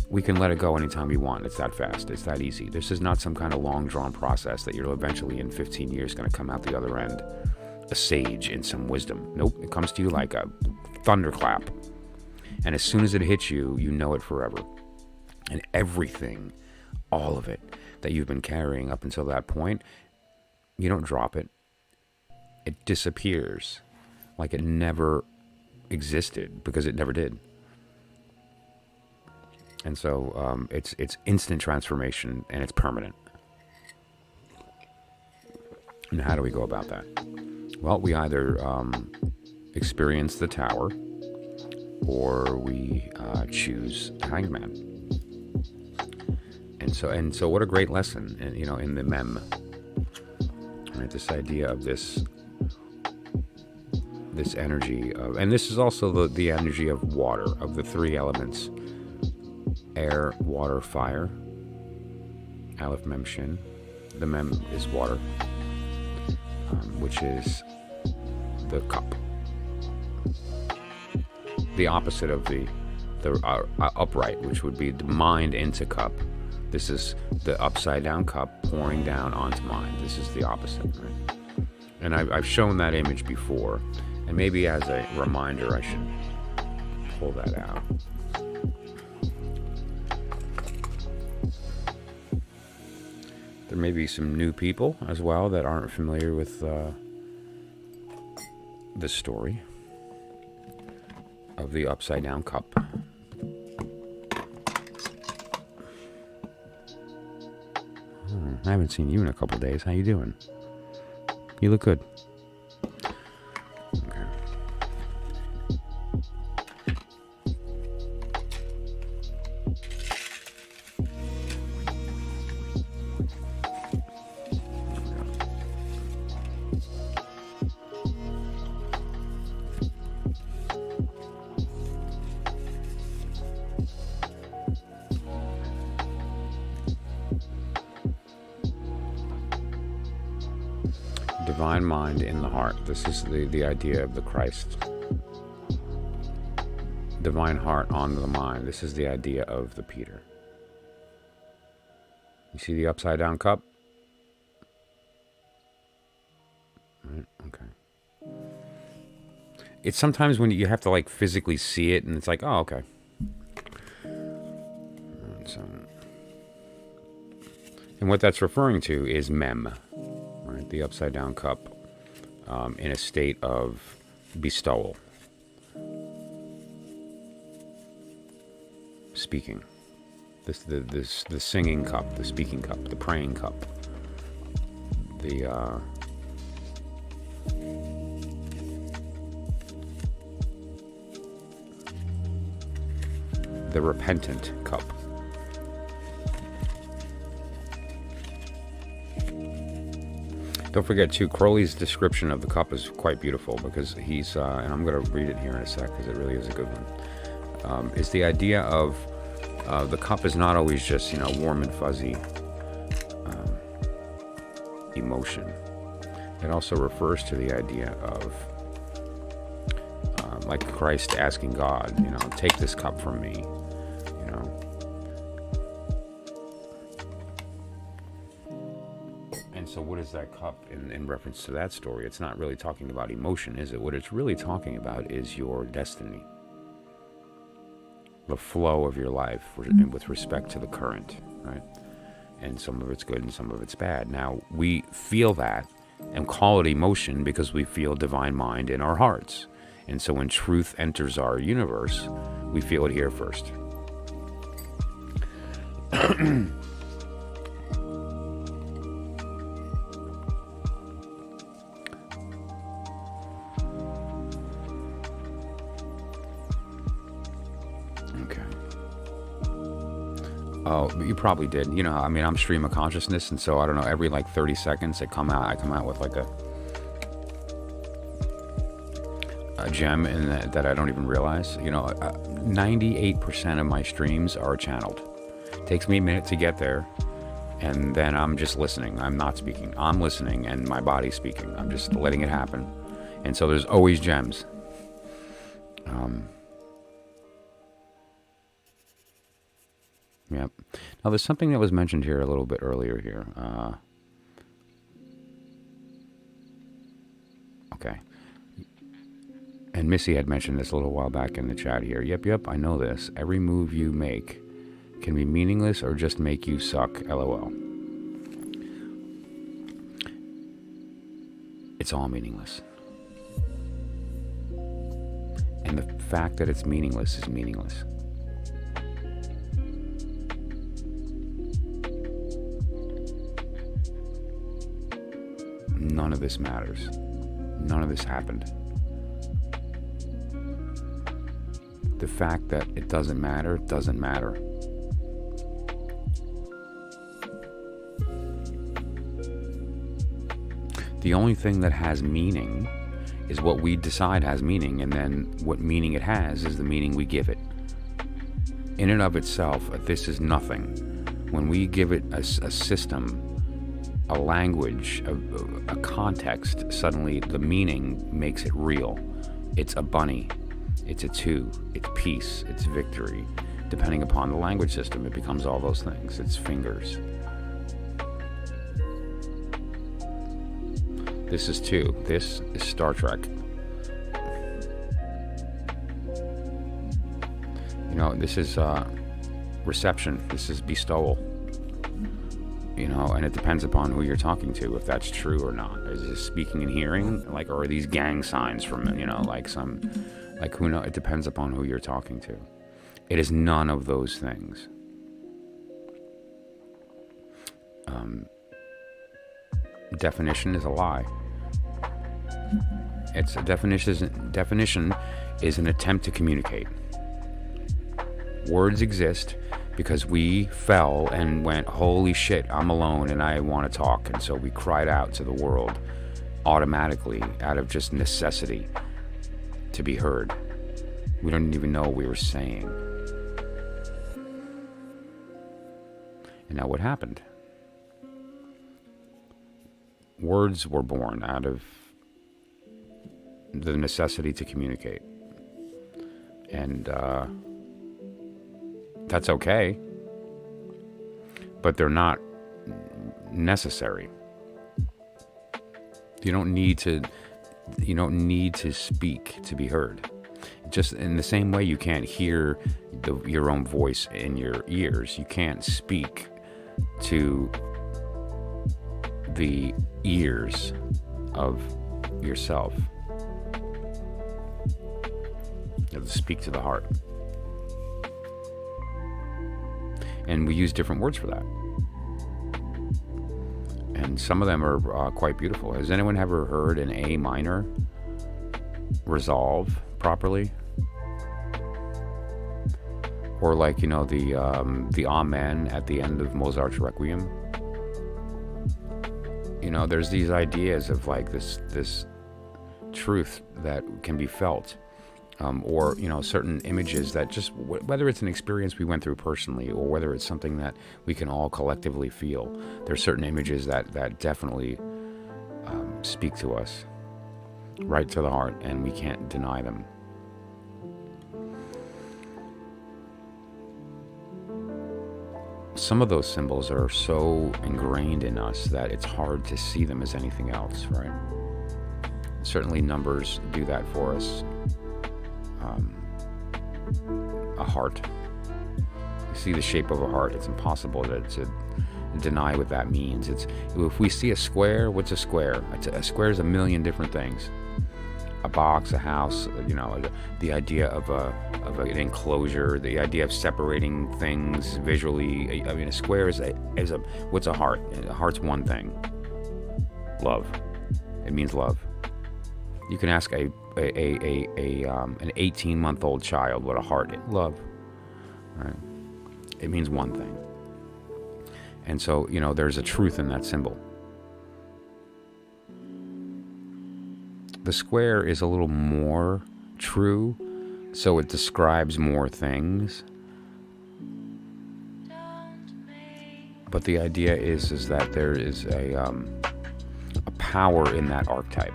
We can let it go anytime we want. It's that fast. It's that easy. This is not some kind of long drawn process that you're eventually in 15 years going to come out the other end a sage in some wisdom. Nope. It comes to you like a thunderclap. And as soon as it hits you, you know it forever. And everything, all of it that you've been carrying up until that point, you don't drop it. It disappears like it never existed, because it never did. And so it's instant transformation, and it's permanent. And how do we go about that? Well, we either experience the Tower, or we choose Hangman. And so, what a great lesson, in the mem. Right, this idea of this energy of, and this is also the energy of water, of the three elements: air, water, fire. Aleph Mem Shin. The mem is water, which is the cup. The opposite of the upright, which would be the mind into cup. This is the upside down cup pouring down onto mind. This is the opposite, right? And I've shown that image before, and maybe as a reminder, I should pull that out. There may be some new people as well that aren't familiar with this story of the upside down cup. I haven't seen you in a couple days. How you doing? You look good. Okay. Divine mind in the heart. This is the idea of the Christ. Divine heart on the mind. This is the idea of the Peter. You see the upside down cup? Right, okay. It's sometimes when you have to like physically see it, and it's like, oh, okay. And what that's referring to is mem. Right, the upside down cup, in a state of bestowal, speaking. The singing cup, the speaking cup, the praying cup, the repentant cup. Don't forget, too, Crowley's description of the cup is quite beautiful, because he's, and I'm going to read it here in a sec because it really is a good one, is the idea of the cup is not always just, warm and fuzzy emotion. It also refers to the idea of, like Christ asking God, take this cup from me, So what is that cup in reference to that story? It's not really talking about emotion, is it? What it's really talking about is your destiny. The flow of your life with respect to the current, right? And some of it's good and some of it's bad. Now, we feel that and call it emotion because we feel divine mind in our hearts. And so when truth enters our universe, we feel it here first. Oh, you probably did. I'm stream of consciousness, and so I don't know, every like 30 seconds I come out with like a gem in that I don't even realize. 98% of my streams are channeled. It takes me a minute to get there, and then I'm just listening. I'm not speaking. I'm listening, and my body's speaking. I'm just letting it happen. And so there's always gems. Yep. Now, there's something that was mentioned here a little bit earlier here. Okay. And Missy had mentioned this a little while back in the chat here. Yep, I know this. Every move you make can be meaningless or just make you suck, LOL. It's all meaningless. And the fact that it's meaningless is meaningless. None of this matters. None of this happened. the fact that it doesn't matter doesn't matter. The only thing that has meaning is what we decide has meaning, and then what meaning it has is the meaning we give it. In and of itself, this is nothing. When we give it a system, a language, a context, suddenly the meaning makes it real. It's a bunny, it's a two, it's peace, it's victory. Depending upon the language system, it becomes all those things. It's fingers. This is two. This is Star Trek. You know, this is reception. This is bestowal. You know, and it depends upon who you're talking to, if that's true or not. Is this speaking and hearing, like, or are these gang signs from, you know, like some, like, who knows? It depends upon who you're talking to. It is none of those things. Definition is a lie. It's a definition is an attempt to communicate. Words exist because we fell and went, holy shit, I'm alone and I want to talk. And so we cried out to the world automatically out of just necessity to be heard. We don't even know what we were saying. And now what happened? Words were born out of the necessity to communicate. And that's okay. But they're not necessary. You don't need to speak to be heard. Just in the same way you can't hear your own voice in your ears, you can't speak to the ears of yourself. You have to speak to the heart. And we use different words for that. And some of them are quite beautiful. Has anyone ever heard an A minor resolve properly? Or like, you know, the Amen at the end of Mozart's Requiem? You know, there's these ideas of like this truth that can be felt. Or, you know, certain images that just, whether it's an experience we went through personally or whether it's something that we can all collectively feel, there's certain images that definitely speak to us right to the heart, and we can't deny them. Some of those symbols are so ingrained in us that it's hard to see them as anything else, right? Certainly numbers do that for us. A heart. You see the shape of a heart. It's impossible to deny what that means. If we see a square, what's a square? A square is a million different things. A box, a house, you know, the idea of an enclosure, the idea of separating things visually. I mean, a square is what's a heart? A heart's one thing. Love. It means love. You can ask an 18-month-old child what a heart is. Love. Right? It means one thing. And so, you know, there's a truth in that symbol. The square is a little more true, so it describes more things. But the idea is that there is a power in that archetype.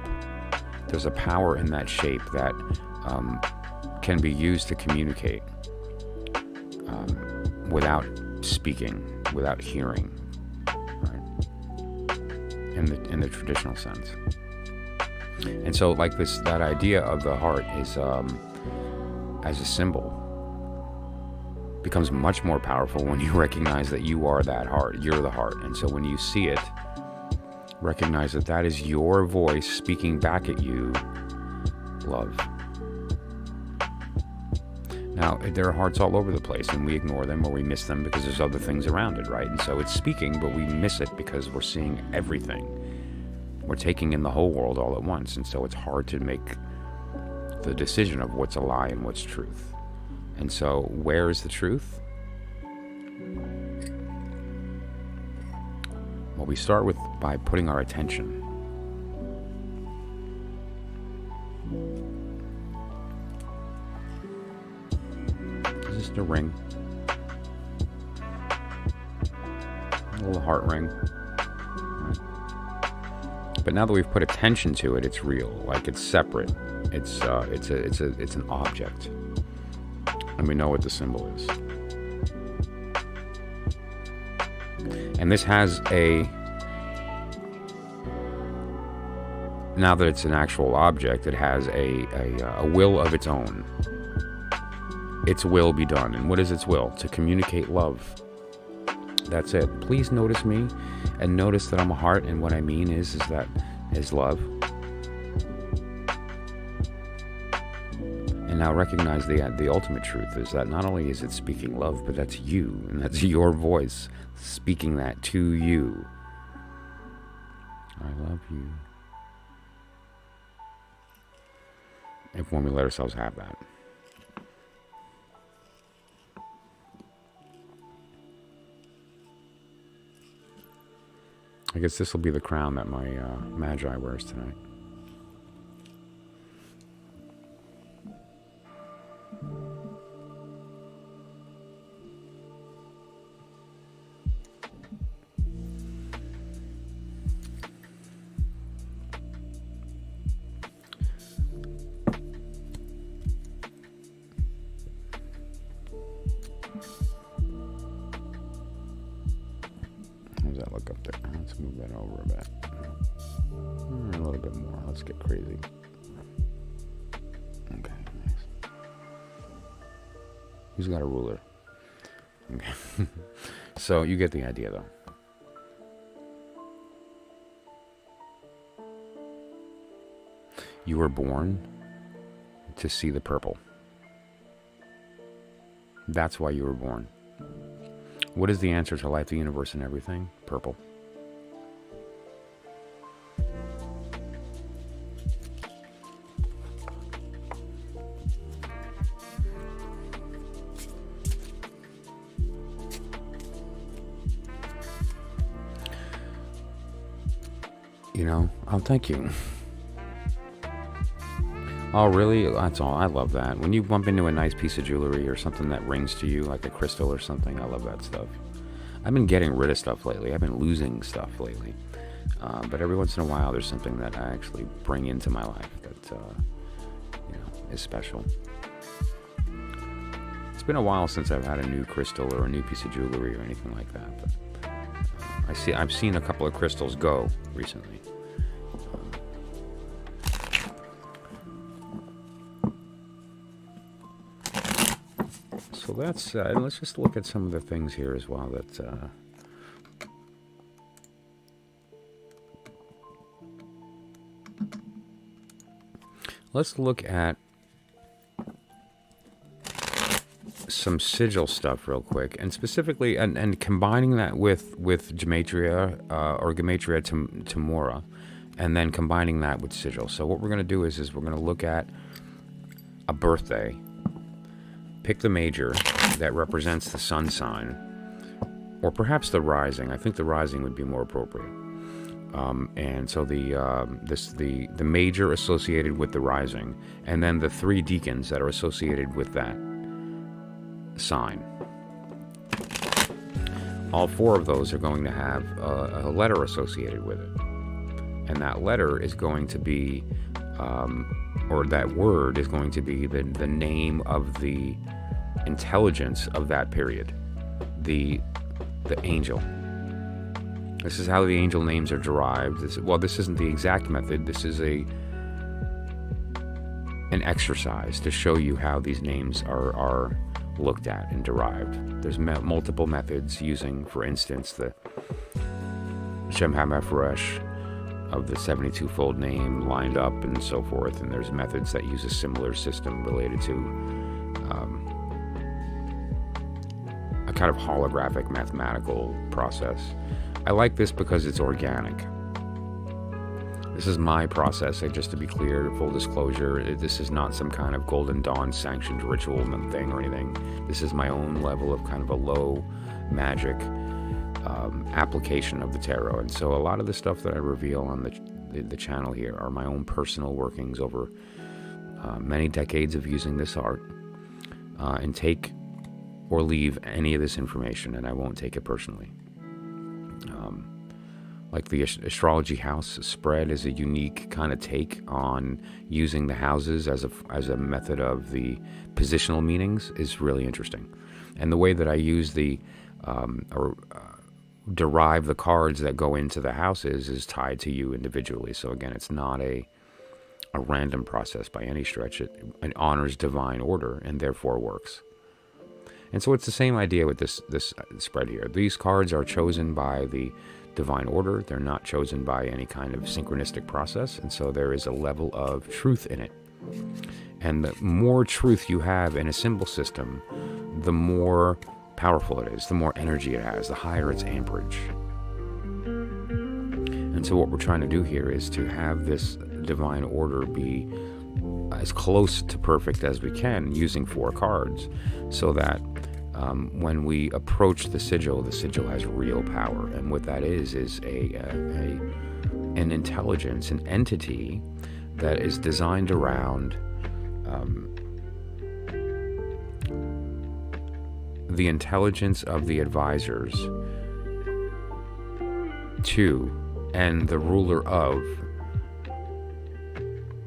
There's a power in that shape that can be used to communicate without speaking, without hearing, right? In the traditional sense. And so, like that idea of the heart is as a symbol becomes much more powerful when you recognize that you are that heart. You're the heart, and so when you see it, recognize that that is your voice speaking back at you, love. Now, there are hearts all over the place, and we ignore them or we miss them because there's other things around it, right? And so it's speaking, but we miss it because we're seeing everything. We're taking in the whole world all at once, and so it's hard to make the decision of what's a lie and what's truth. And so, where is the truth? Well, we start with by putting our attention. This is the ring. A little heart ring. Right. But now that we've put attention to it, it's real. Like, it's separate. It's an object. And we know what the symbol is. And this has now that it's an actual object, it has a will of its own. Its will be done. And what is its will? To communicate love. That's it. Please notice me and notice that I'm a heart, and what I mean is love. And now recognize the ultimate truth is that not only is it speaking love, but that's you, and that's your voice speaking that to you. I love you. If when we let ourselves have that. I guess this will be the crown that my Magi wears tonight. How does that look up there? Let's move that over a bit. A little bit more. Let's get crazy. Okay, nice. Who's got a ruler? Okay. So you get the idea, though. You were born to see the purple. That's why you were born. What is the answer to life, the universe, and everything? Purple. You know, oh, thank you. Oh, really? That's all. I love that. When you bump into a nice piece of jewelry or something that rings to you, like a crystal or something, I love that stuff. I've been getting rid of stuff lately. I've been losing stuff lately. But every once in a while, there's something that I actually bring into my life that, is special. It's been a while since I've had a new crystal or a new piece of jewelry or anything like that. But I've seen a couple of crystals go recently. So that's, let's just look at some of the things here as well that, let's look at some sigil stuff real quick, and specifically, and combining that with gematria, or gematria Temora, and then combining that with sigil. So what we're going to do is we're going to look at a birthday. Pick the major that represents the sun sign, or perhaps the rising. I think the rising would be more appropriate. And so the major associated with the rising, and then the three deacons that are associated with that sign. All four of those are going to have a letter associated with it, and that letter is going to be, or that word is going to be the name of the intelligence of that period, the angel. This is how the angel names are derived. This isn't the exact method. This is an exercise to show you how these names are looked at and derived. There's multiple methods using, for instance, the Shem HaMephoresh of the 72-fold name lined up and so forth, and there's methods that use a similar system related to a kind of holographic mathematical process. I like this because it's organic. This is my process, just to be clear, full disclosure. This is not some kind of Golden Dawn sanctioned ritual thing or anything. This is my own level of kind of a low magic application of the tarot. And so a lot of the stuff that I reveal on the channel here are my own personal workings over many decades of using this art. And take or leave any of this information, and I won't take it personally. Like the astrology house spread is a unique kind of take on using the houses as a method of the positional meanings is really interesting. And the way that I use derive the cards that go into the houses is tied to you individually. So again, it's not a random process by any stretch. It honors divine order and therefore works. And so it's the same idea with this spread here. These cards are chosen by the divine order. They're not chosen by any kind of synchronistic process. And so there is a level of truth in it. And the more truth you have in a symbol system, the more powerful it is, the more energy it has, the higher its amperage. And so what we're trying to do here is to have this divine order be as close to perfect as we can using 4 cards, so that when we approach the sigil has real power. And what that is an intelligence, an entity that is designed around the intelligence of the advisors to, and the ruler of,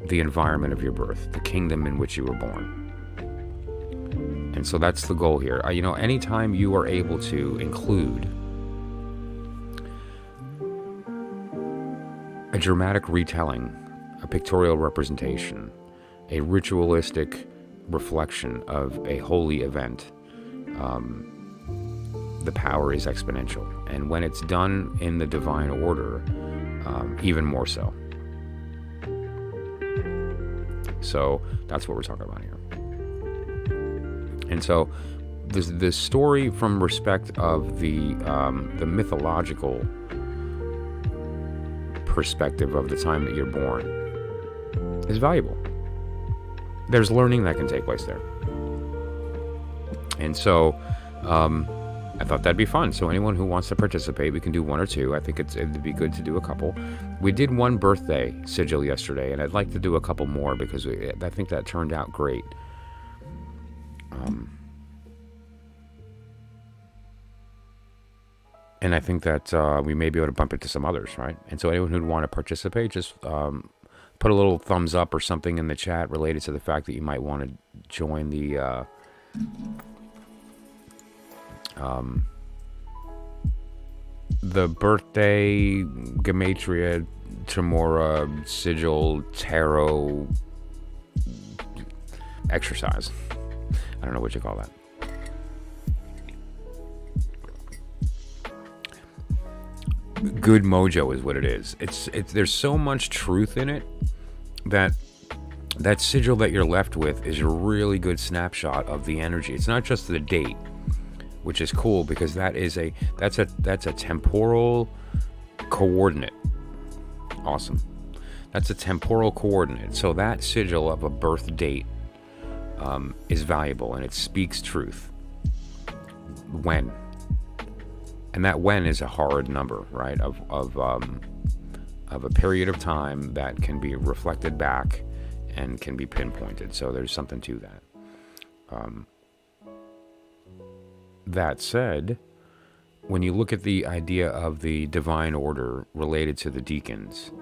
the environment of your birth, the kingdom in which you were born. And so that's the goal here. Anytime you are able to include a dramatic retelling, a pictorial representation, a ritualistic reflection of a holy event, the power is exponential. And when it's done in the divine order, even more so. So that's what we're talking about here. And so the story from respect of the mythological perspective of the time that you're born is valuable. There's learning that can take place there. And so I thought that'd be fun. So anyone who wants to participate, we can do 1 or 2. I think it'd be good to do a couple. We did 1 birthday sigil yesterday, and I'd like to do a couple more because I think that turned out great. And I think that we may be able to bump it to some others, right? And so anyone who'd want to participate, just put a little thumbs up or something in the chat related to the fact that you might want to join the birthday Gematria Tremora Sigil Tarot exercise. I don't know what you call that. Good mojo is what it is. It's there's so much truth in it that sigil that you're left with is a really good snapshot of the energy. It's not just the date, which is cool because that's a temporal coordinate. Awesome. That's a temporal coordinate. So that sigil of a birth date is valuable, and it speaks truth. When. And that when is a hard number, right? Of a period of time that can be reflected back and can be pinpointed. So there's something to that. That said, when you look at the idea of the divine order related to the deacons,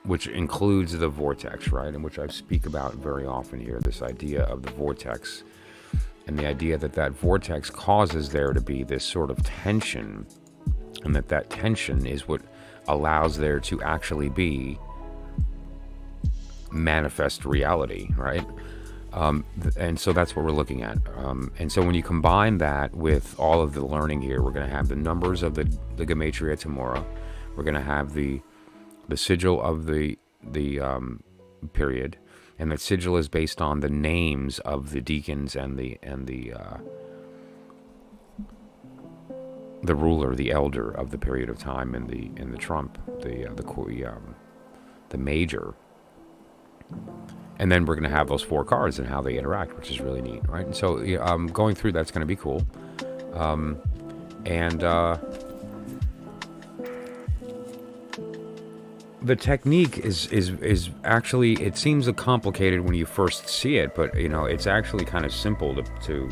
which includes the vortex, right? And which I speak about very often here, this idea of the vortex. And the idea that vortex causes there to be this sort of tension, and that tension is what allows there to actually be manifest reality, right? And so that's what we're looking at. And so when you combine that with all of the learning here, we're going to have the numbers of the Gematria Temora. We're going to have the sigil of the period. And that sigil is based on the names of the deacons and the the ruler, the elder of the period of time in the trump, the major. And then we're going to have those 4 cards and how they interact, which is really neat, right? And so going through that's going to be cool. And the technique is actually, it seems complicated when you first see it, but it's actually kind of simple to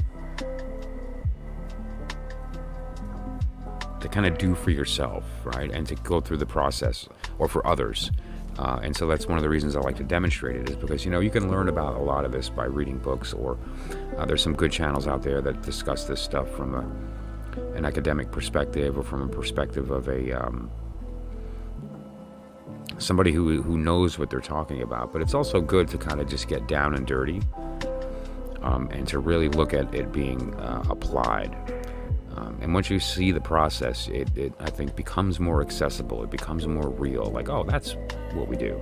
kind of do for yourself, right? And to go through the process, or for others. And so that's one of the reasons I like to demonstrate it, is because, you can learn about a lot of this by reading books, or there's some good channels out there that discuss this stuff from an academic perspective, or from a perspective of somebody who knows what they're talking about. But it's also good to kind of just get down and dirty, and to really look at it being applied. And once you see the process, it I think becomes more accessible. It becomes more real. Like, oh, that's what we do.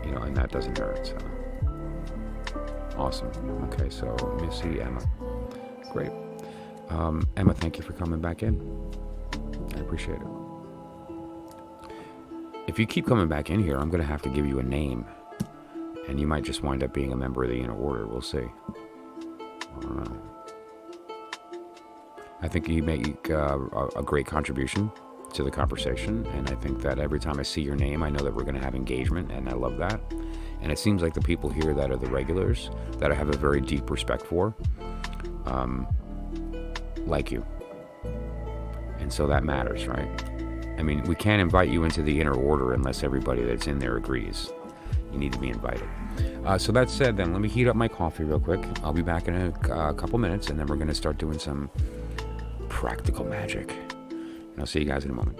And that doesn't hurt. So awesome. Okay, so Missy, Emma, great. Emma, thank you for coming back in. I appreciate it. If you keep coming back in here, I'm going to have to give you a name, and you might just wind up being a member of the Inner Order. We'll see. I don't know. I think you make a great contribution to the conversation, and I think that every time I see your name, I know that we're going to have engagement, and I love that. And it seems like the people here that are the regulars, that I have a very deep respect for, like you. And so that matters, right? I mean, we can't invite you into the Inner Order unless everybody that's in there agrees. You need to be invited. So that said, then, let me heat up my coffee real quick. I'll be back in a couple minutes, and then we're going to start doing some practical magic. And I'll see you guys in a moment.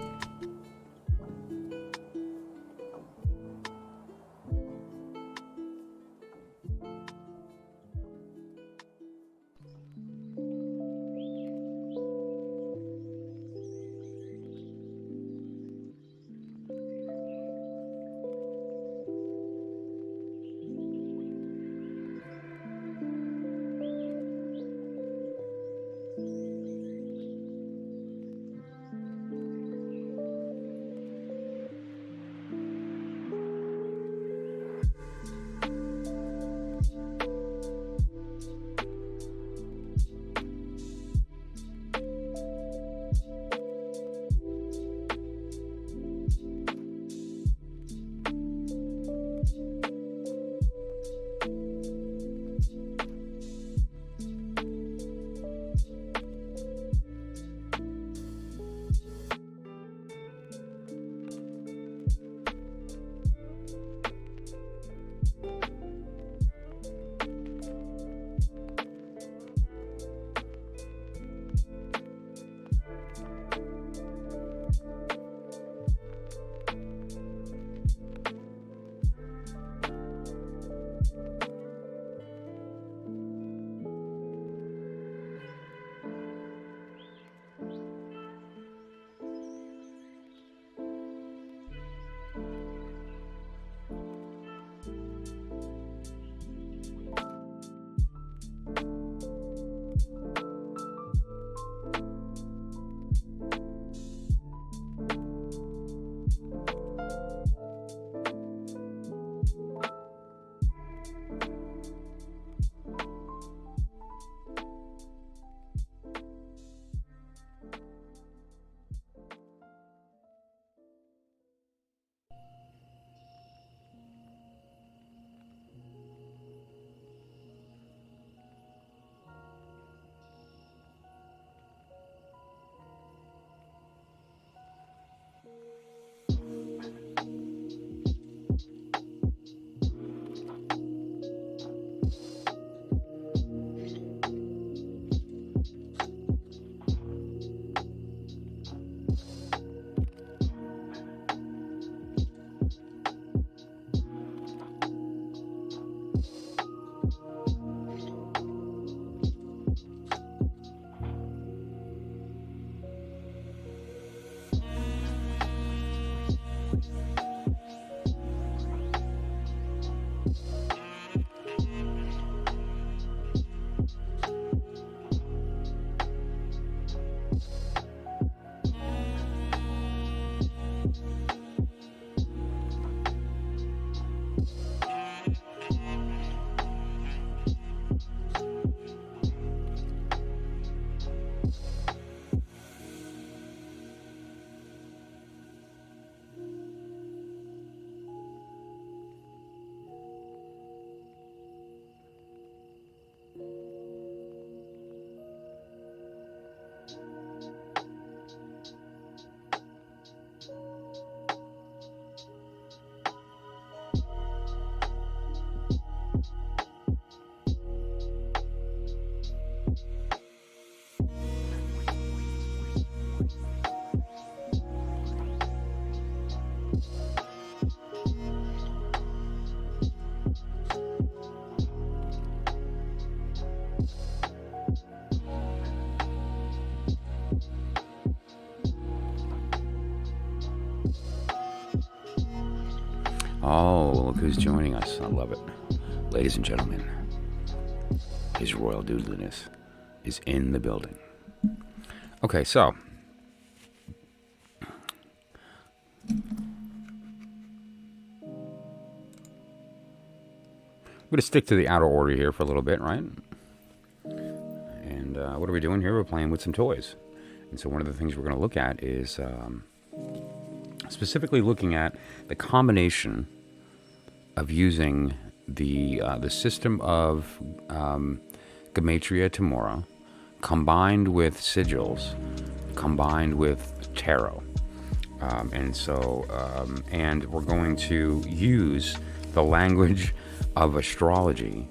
Oh, look who's joining us. I love it. Ladies and gentlemen, His Royal Doodliness is in the building. Okay, so I'm going to stick to the outer order here for a little bit, right? And what are we doing here? We're playing with some toys. And so one of the things we're going to look at is specifically looking at the combination of using the system of Gematria Timora combined with sigils, combined with tarot. And we're going to use the language of astrology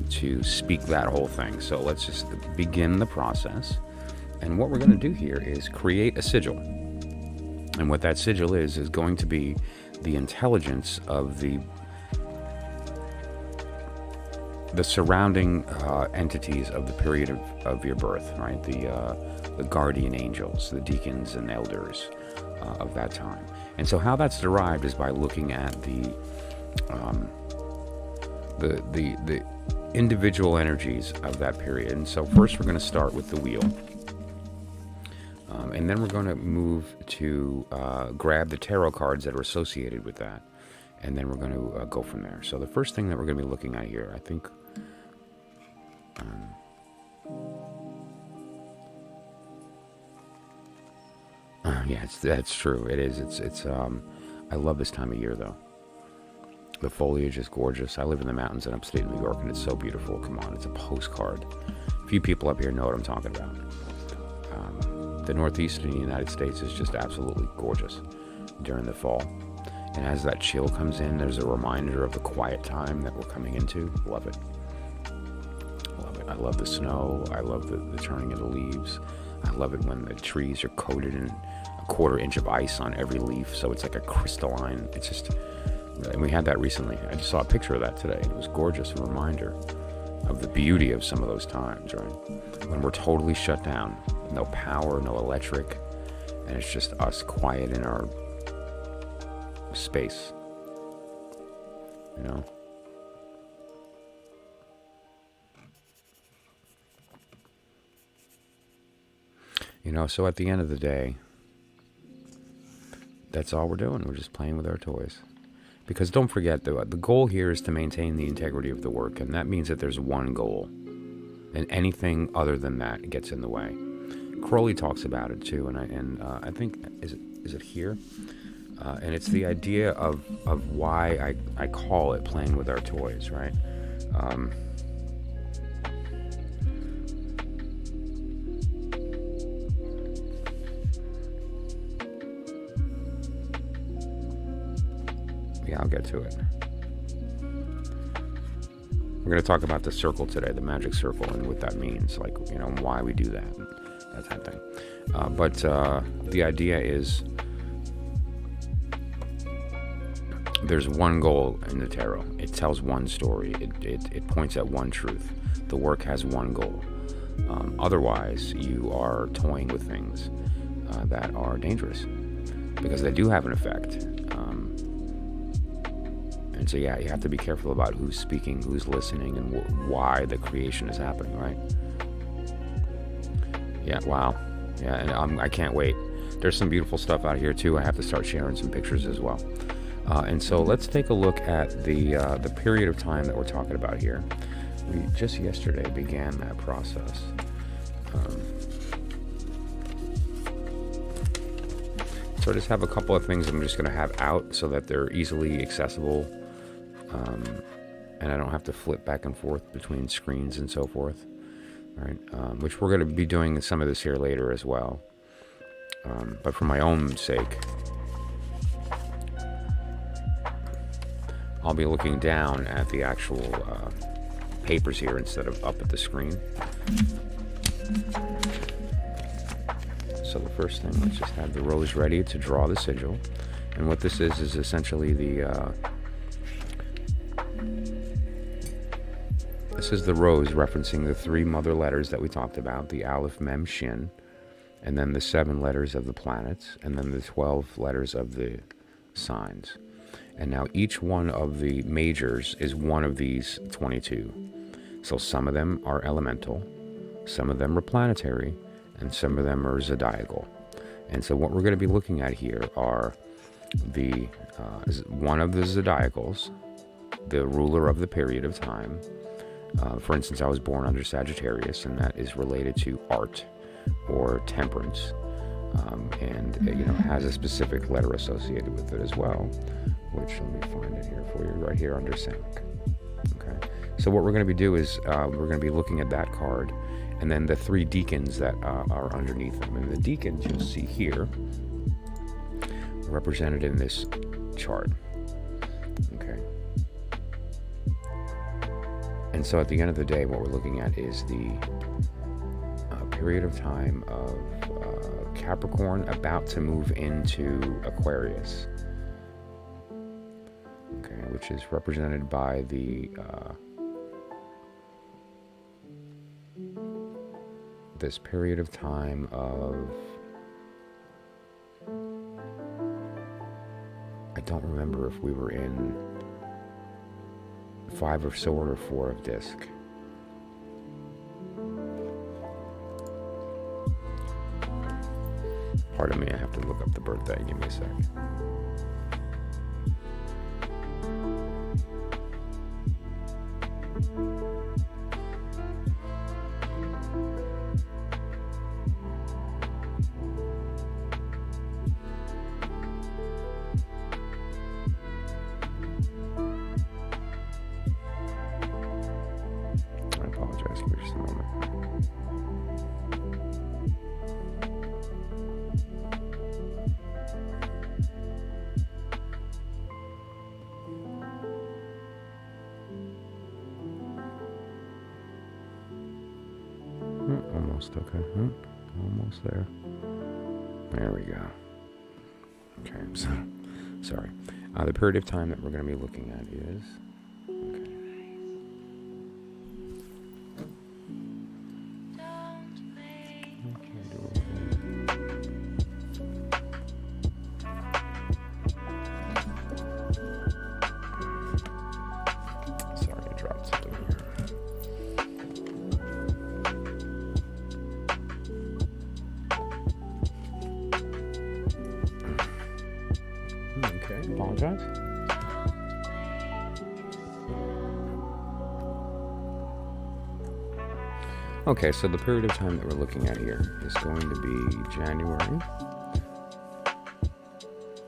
to speak that whole thing. So let's just begin the process. And what we're going to do here is create a sigil. And what that sigil is going to be the intelligence of the surrounding entities of the period of your birth, right? The guardian angels, the deacons and elders of that time. And so how that's derived is by looking at the individual energies of that period. And so first we're going to start with the wheel. And then we're going to move to grab the tarot cards that are associated with that. And then we're going to go from there. So the first thing that we're going to be looking at here, I think... yeah, that's true. It is. It's. I love this time of year, though. The foliage is gorgeous. I live in the mountains in upstate New York, and it's so beautiful. Come on, it's a postcard. A few people up here know what I'm talking about. The Northeast in the United States is just absolutely gorgeous during the fall. And as that chill comes in, there's a reminder of the quiet time that we're coming into. Love it. Love it. I love the snow. I love the turning of the leaves. I love it when the trees are coated in a 1/4 inch of ice on every leaf, so it's like a crystalline. It's just, and we had that recently. I just saw a picture of that today. It was gorgeous, a reminder of the beauty of some of those times, right? When we're totally shut down, no power, no electric, and it's just us quiet in our space, you know? You know, so at the end of the day, that's all we're doing. We're just playing with our toys. Because don't forget, the goal here is to maintain the integrity of the work, and that means that there's one goal. And anything other than that gets in the way. Crowley talks about it too, and I think, is it here? And it's the idea of why I call it playing with our toys, right? Yeah, I'll get to it. We're going to talk about the circle today, the magic circle, and what that means, like, you know, why we do that, that type of thing. But the idea is there's one goal in the tarot. It tells one story. It points at one truth. The work has one goal. Otherwise, you are toying with things that are dangerous because they do have an effect. And so, yeah, you have to be careful about who's speaking, who's listening, and why the creation is happening, right? Yeah, wow. Yeah, and I can't wait. There's some beautiful stuff out here, too. I have to start sharing some pictures as well. And so let's take a look at the period of time that we're talking about here. We just yesterday began that process. So I just have a couple of things I'm just going to have out so that they're easily accessible. And I don't have to flip back and forth between screens and so forth. All right, which we're going to be doing some of this here later as well. But for my own sake, I'll be looking down at the actual papers here instead of up at the screen. So the first thing, let's just have the rose ready to draw the sigil. And what this is essentially this is the rose referencing the 3 mother letters that we talked about, the Aleph, Mem, Shin, and then the 7 letters of the planets, and then the 12 letters of the signs. And now each one of the majors is one of these 22. So some of them are elemental, some of them are planetary, and some of them are zodiacal. And so what we're going to be looking at here are the one of the zodiacals, the ruler of the period of time. For instance, I was born under Sagittarius, and that is related to art or temperance, and has a specific letter associated with it as well, which, let me find it here for you, right here under Sank. Okay, so what we're going to be doing is we're going to be looking at that card, and then the 3 deacons that are underneath them. And the deacons you'll see here represented in this chart. Okay. And so at the end of the day, what we're looking at is the period of time of Capricorn about to move into Aquarius. Okay, which is represented by the this period of time of, I don't remember if we were in 5 of Sword or 4 of Disc. Pardon me, I have to look up the birthday. Give me a sec. I apologize. Give me just a moment. Almost okay. Almost there. There we go. Okay, so sorry. The period of time that we're going to be looking at is. Apologize. Okay, so the period of time that we're looking at here is going to be January.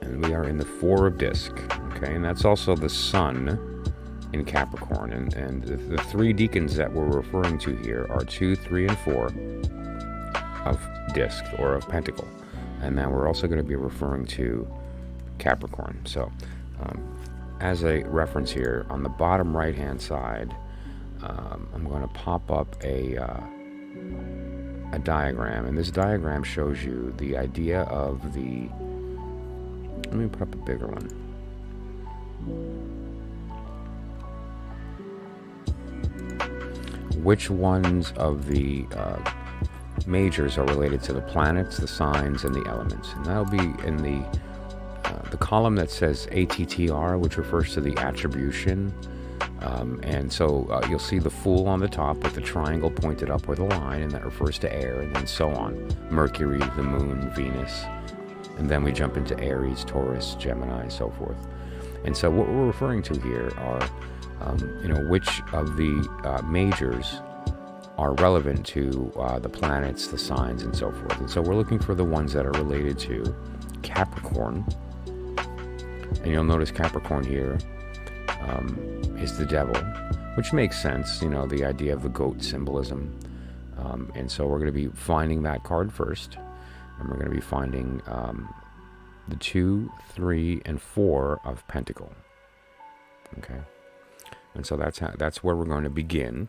And we are in the 4 of Disc. Okay, and that's also the sun in Capricorn. And the 3 deacons that we're referring to here are 2, 3, and 4 of Disc, or of Pentacle. And then we're also going to be referring to Capricorn. So as a reference here, on the bottom right hand side, I'm going to pop up a diagram, and this diagram shows you the idea of the, let me put up a bigger one. Which ones of the majors are related to the planets, the signs, and the elements? And that'll be in the column that says ATTR, which refers to the attribution. And so you'll see the Fool on the top with the triangle pointed up with a line, and that refers to air, and then so on. Mercury, the moon, Venus. And then we jump into Aries, Taurus, Gemini, so forth. And so what we're referring to here are, which of the majors are relevant to the planets, the signs, and so forth. And so we're looking for the ones that are related to Capricorn. And you'll notice Capricorn here is the devil, which makes sense, the idea of the goat symbolism. And so we're going to be finding that card first. And we're going to be finding the 2, 3, and 4 of Pentacle. Okay. And so that's where we're going to begin.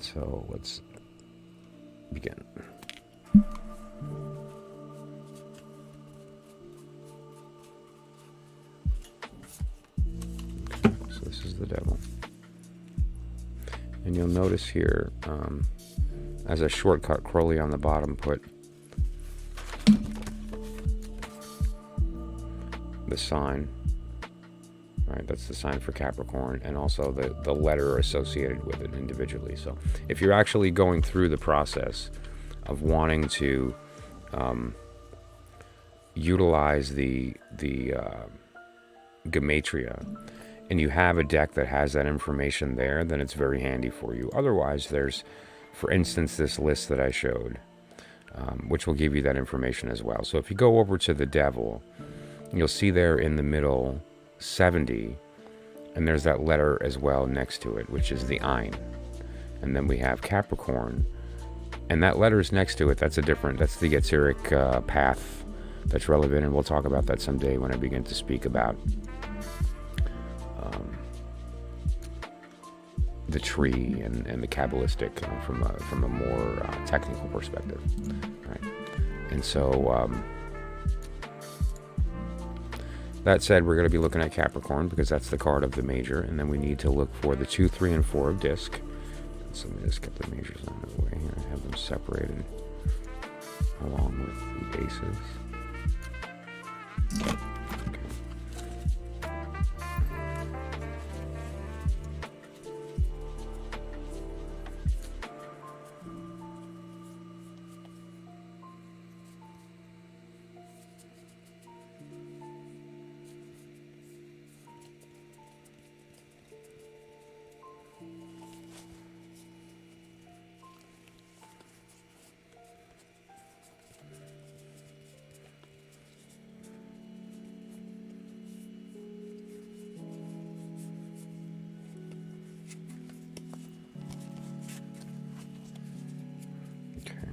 And so let's begin. Okay, so this is the devil. And you'll notice here, as a shortcut, Crowley on the bottom put the sign, right? That's the sign for Capricorn, and also the letter associated with it individually. So if you're actually going through the process of wanting to utilize the gematria, and you have a deck that has that information there, then it's very handy for you. Otherwise, there's, for instance, this list that I showed, which will give you that information as well. So if you go over to the devil, you'll see there in the middle 70, and there's that letter as well next to it, which is the Ein. And then we have Capricorn, and that letter is next to it. That's the Yetziric path that's relevant, and we'll talk about that someday when I begin to speak about the tree and the Kabbalistic from a more technical perspective, right? And so that said, we're going to be looking at Capricorn because that's the card of the major, and then we need to look for the 2, 3, and 4 of disc. So let me just get the majors out of the way here and have them separated along with the aces. Okay.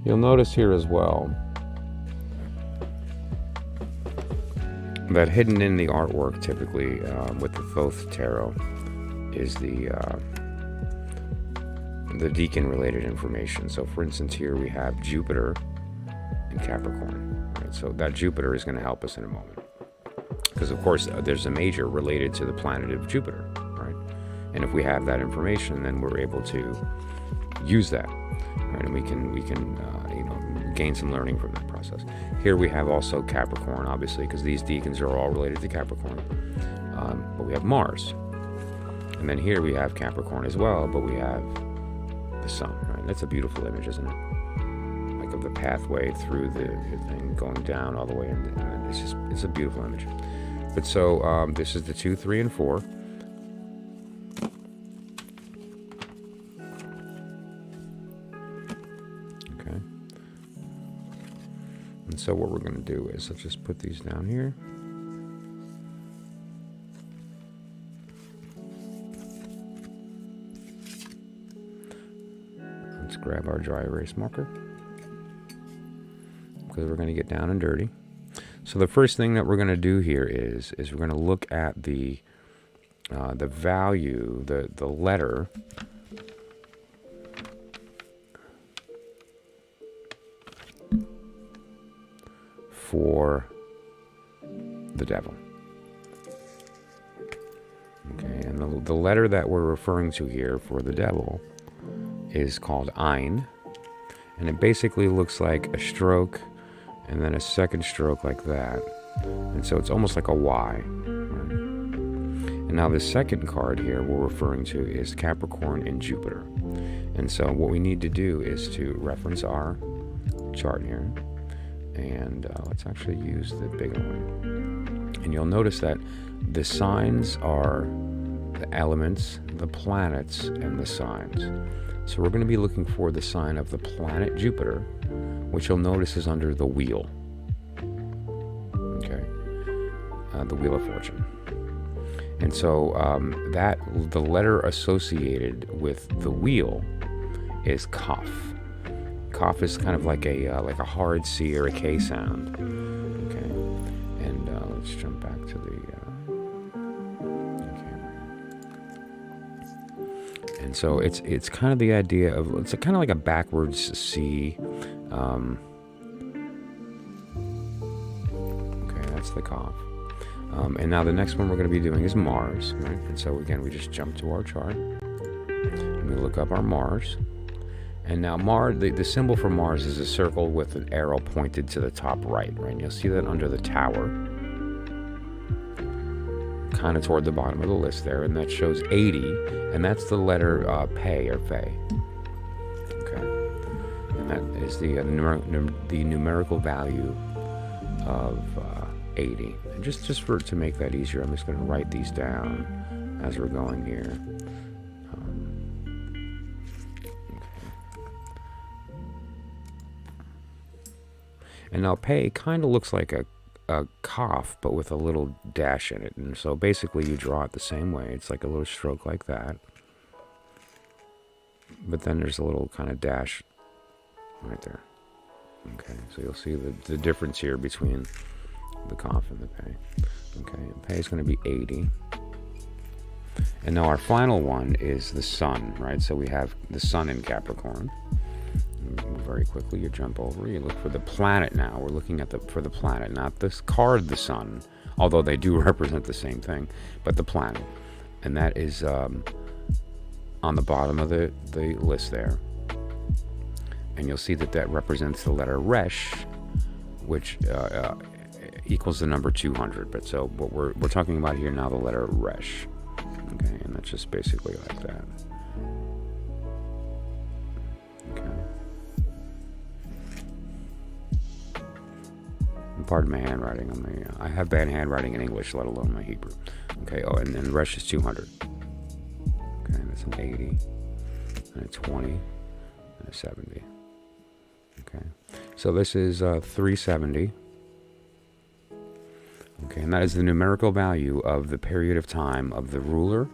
You'll notice here as well that hidden in the artwork, typically with the Thoth Tarot, is the deacon-related information. So, for instance, here we have Jupiter and Capricorn. Right? So that Jupiter is going to help us in a moment, because of course there's a major related to the planet of Jupiter, right? And if we have that information, then we're able to use that. Right, and we can gain some learning from that process. Here we have also Capricorn, obviously, because these deacons are all related to Capricorn. But we have Mars, and then here we have Capricorn as well. But we have the Sun. Right, that's a beautiful image, isn't it? Like of the pathway through the thing going down all the way, and it's a beautiful image. But so this is the 2, 3, and 4. And so what we're going to do is, let's just put these down here. Let's grab our dry erase marker, because we're going to get down and dirty. So the first thing that we're going to do here is we're going to look at the value, the letter for the devil. Okay, and the letter that we're referring to here for the devil is called Ein, and it basically looks like a stroke and then a second stroke like that, and so it's almost like a Y. Right? And now the second card here we're referring to is Capricorn and Jupiter, and so what we need to do is to reference our chart here. And let's actually use the bigger one. And you'll notice that the signs are the elements, the planets, and the signs. So we're going to be looking for the sign of the planet Jupiter, which you'll notice is under the wheel. Okay, the Wheel of Fortune. And so that the letter associated with the wheel is Kaf. Kaf is kind of like a hard C or a K sound. Okay, and let's jump back to the camera. And so it's kind of the idea of, it's kind of like a backwards C. Okay, that's the Kaf. And now the next one we're going to be doing is Mars, right? And so again, we just jump to our chart and we look up our Mars. And now Mars, the symbol for Mars is a circle with an arrow pointed to the top right, right? And you'll see that under the tower, kind of toward the bottom of the list there, and that shows 80, and that's the letter Pe or Fe. Okay, and that is the numerical value of 80. And just to make that easier, I'm just going to write these down as we're going here. And now Pe kind of looks like a Kaf, but with a little dash in it. And so basically you draw it the same way. It's like a little stroke like that. But then there's a little kind of dash right there. Okay, so you'll see the difference here between the Kaf and the Pe. Okay, and Pe is going to be 80. And now our final one is the Sun, right? So we have the Sun in Capricorn. Very quickly, you jump over, you look for the planet now. We're looking at for the planet, not this card, the Sun, although they do represent the same thing, but the planet. And that is on the bottom of the list there. And you'll see that represents the letter Resh, which equals the number 200. But so what we're talking about here now, the letter Resh. Okay, and that's just basically like that. Okay. Pardon my handwriting. I have bad handwriting in English, let alone my Hebrew. Okay, oh, and then Resh is 200. Okay, that's an 80, and a 20, and a 70. Okay, so this is 370. Okay, and that is the numerical value of the period of time of the ruler,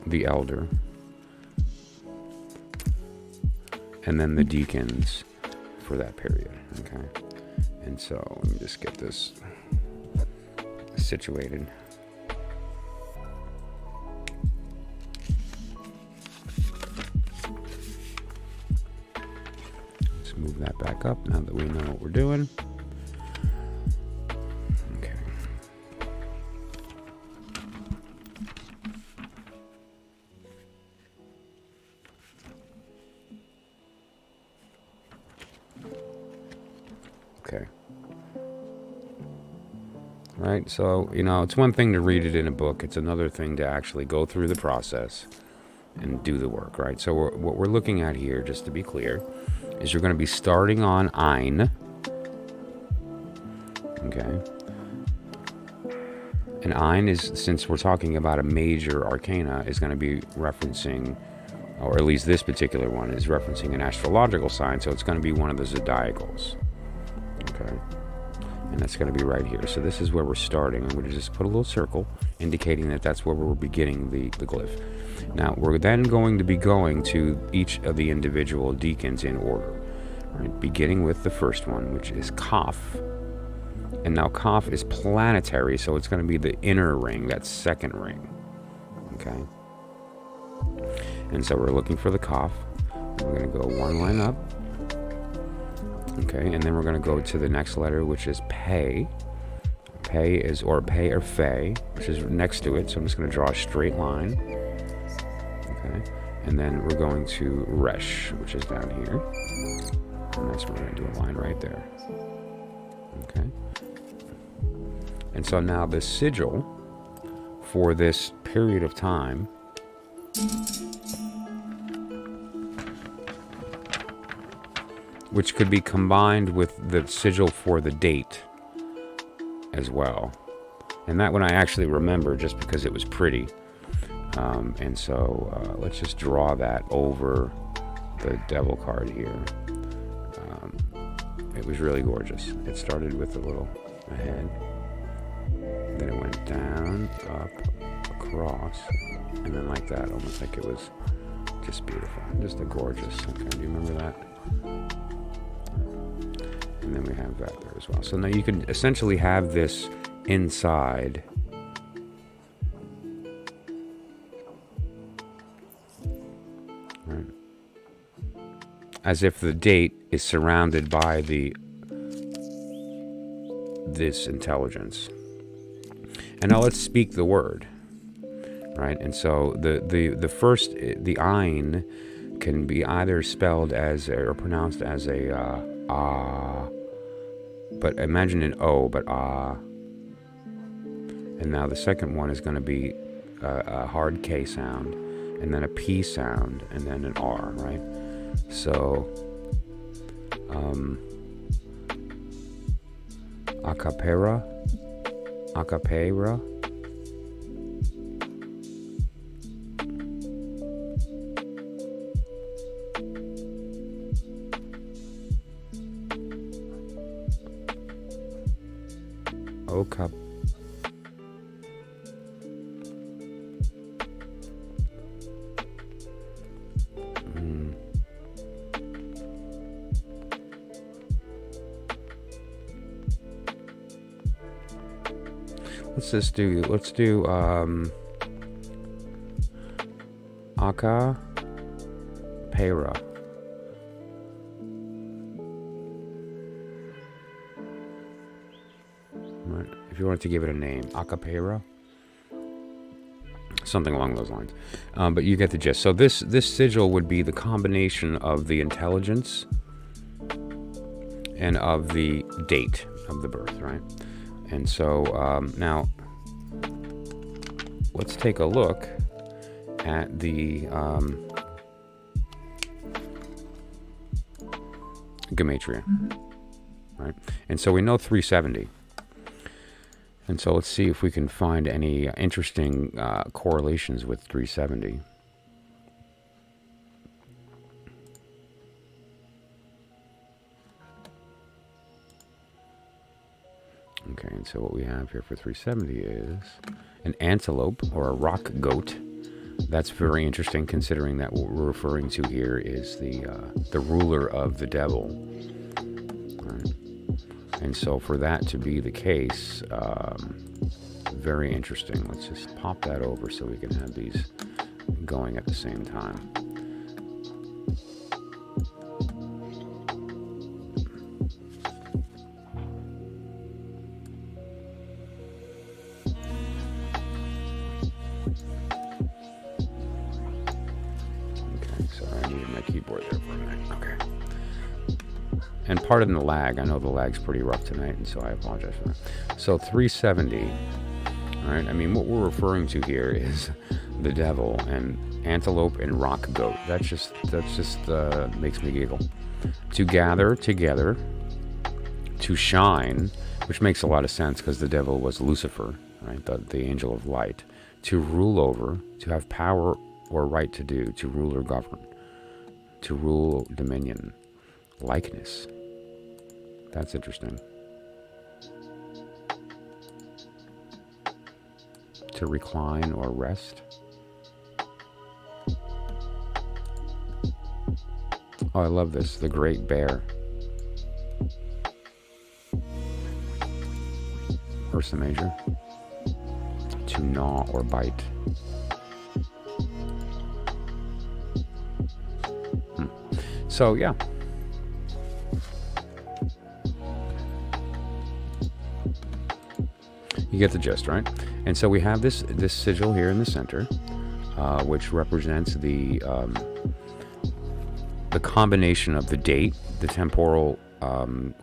the elder, and then the deacons for that period. Okay, and so let me just get this situated. Let's move that back up now that we know what we're doing. Okay. Okay. Right, so, it's one thing to read it in a book. It's another thing to actually go through the process and do the work, right? So what we're looking at here, just to be clear, is you're going to be starting on Ein. Okay. And Ein is, since we're talking about a major arcana, is going to be referencing, or at least this particular one is referencing an astrological sign, so it's going to be one of the zodiacals. Okay. And that's going to be right here. So this is where we're starting. I'm going to just put a little circle indicating that that's where we're beginning the glyph. Now, we're then going to be going to each of the individual deacons in order. Right? Beginning with the first one, which is Kaf. And now Kaf is planetary, so it's going to be the inner ring, that second ring. Okay? And so we're looking for the Kaf. We're going to go one line up. Okay, and then we're going to go to the next letter, which is Pe. Pe is, or Pe or Fe, which is next to it. So I'm just going to draw a straight line. Okay, and then we're going to Resh, which is down here. And that's where we're going to do a line right there. Okay. And so now the sigil for this period of time which could be combined with the sigil for the date as well, And that one I actually remember just because it was pretty. And so let's just draw that over the devil card here. It was really gorgeous. It started with a little ahead, then it went down, up, across, and then like that, almost like it was just beautiful. Just a gorgeous. Okay, do you remember that? And then we have that there as well. So now you can essentially have this inside. Right? As if the date is surrounded by this intelligence. And now let's speak the word. Right? And so the first, the ein, can be either spelled as or pronounced as a ah, but imagine an O, but ah. And now the second one is going to be a hard K sound, and then a P sound, and then an R, right? So, acapera. Let's do acapera. Right. If you wanted to give it a name, acapera, something along those lines. But you get the gist. So this sigil would be the combination of the intelligence and of the date of the birth, right? And so now let's take a look at the gematria, right? And so we know 370. And so let's see if we can find any interesting correlations with 370. Okay, and so what we have here for 370 is an antelope or a rock goat. That's very interesting, considering that what we're referring to here is the ruler of the devil. Right. And so for that to be the case, very interesting. Let's just pop that over so we can have these going at the same time. And pardon the lag. I know the lag's pretty rough tonight, and so I apologize for that. So 370, all right? I mean, what we're referring to here is the devil and antelope and rock goat. That's just makes me giggle. To gather together, to shine, which makes a lot of sense because the devil was Lucifer, right? The angel of light. To rule over, to have power or right to do, to rule or govern, to rule dominion, likeness. That's interesting. To recline or rest. Oh, I love this. The great bear. Ursa Major. To gnaw or bite. So, yeah. You get the gist, right? And so we have this sigil here in the center, which represents the combination of the date, the temporal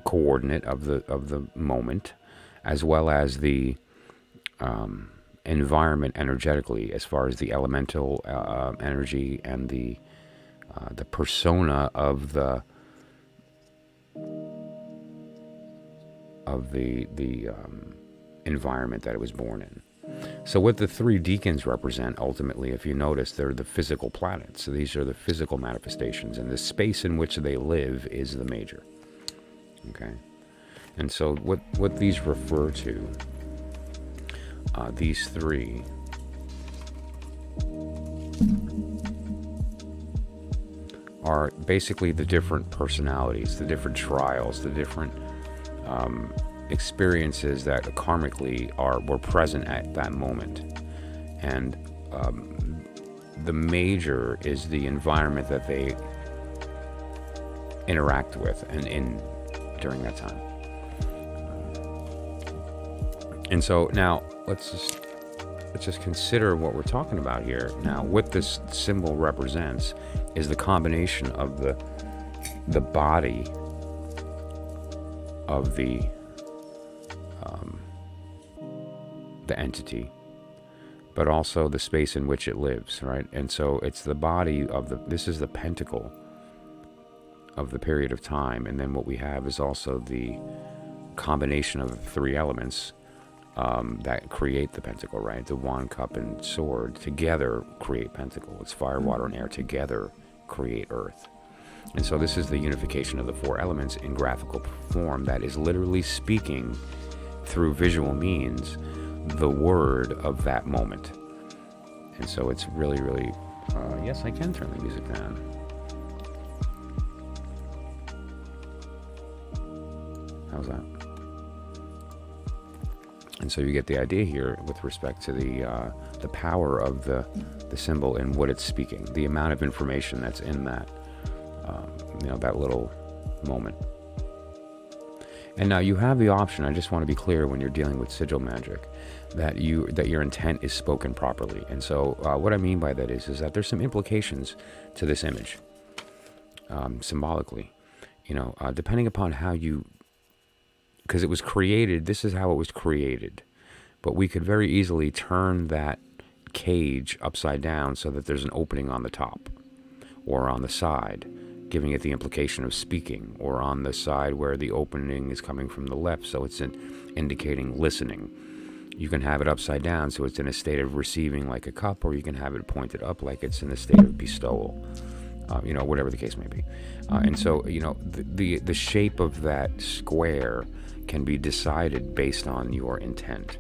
coordinate of the moment, as well as the environment energetically, as far as the elemental energy and the persona of the environment that it was born in. So what the three deacons represent, ultimately, if you notice, they're the physical planets. So these are the physical manifestations, and the space in which they live is the major. Okay? And so what these refer to, these three, are basically the different personalities, the different trials, the different experiences that karmically were present at that moment. And the major is the environment that they interact with and in during that time. And so now let's just consider what we're talking about here. Now, what this symbol represents is the combination of the body of the entity, but also the space in which it lives, right? And so it's the body of this is the pentacle of the period of time, and then what we have is also the combination of the three elements that create the pentacle, right? The wand, cup, and sword together create pentacle. It's fire, water, and air together create earth. And so this is the unification of the four elements in graphical form that is literally speaking through visual means the word of that moment. And so it's really, really, yes, I can turn the music down. How's that? And so you get the idea here with respect to the power of the symbol and what it's speaking, the amount of information that's in that, that little moment. And now you have the option, I just want to be clear when you're dealing with Sigil Magick, that your intent is spoken properly. And so what I mean by that is that there's some implications to this image, symbolically, depending upon how you, because it was created, this is how it was created, but we could very easily turn that cage upside down so that there's an opening on the top or on the side, giving it the implication of speaking, or on the side where the opening is coming from the left, so it's indicating listening. You can have it upside down so it's in a state of receiving like a cup, or you can have it pointed up like it's in a state of bestowal, whatever the case may be. And so, the shape of that square can be decided based on your intent.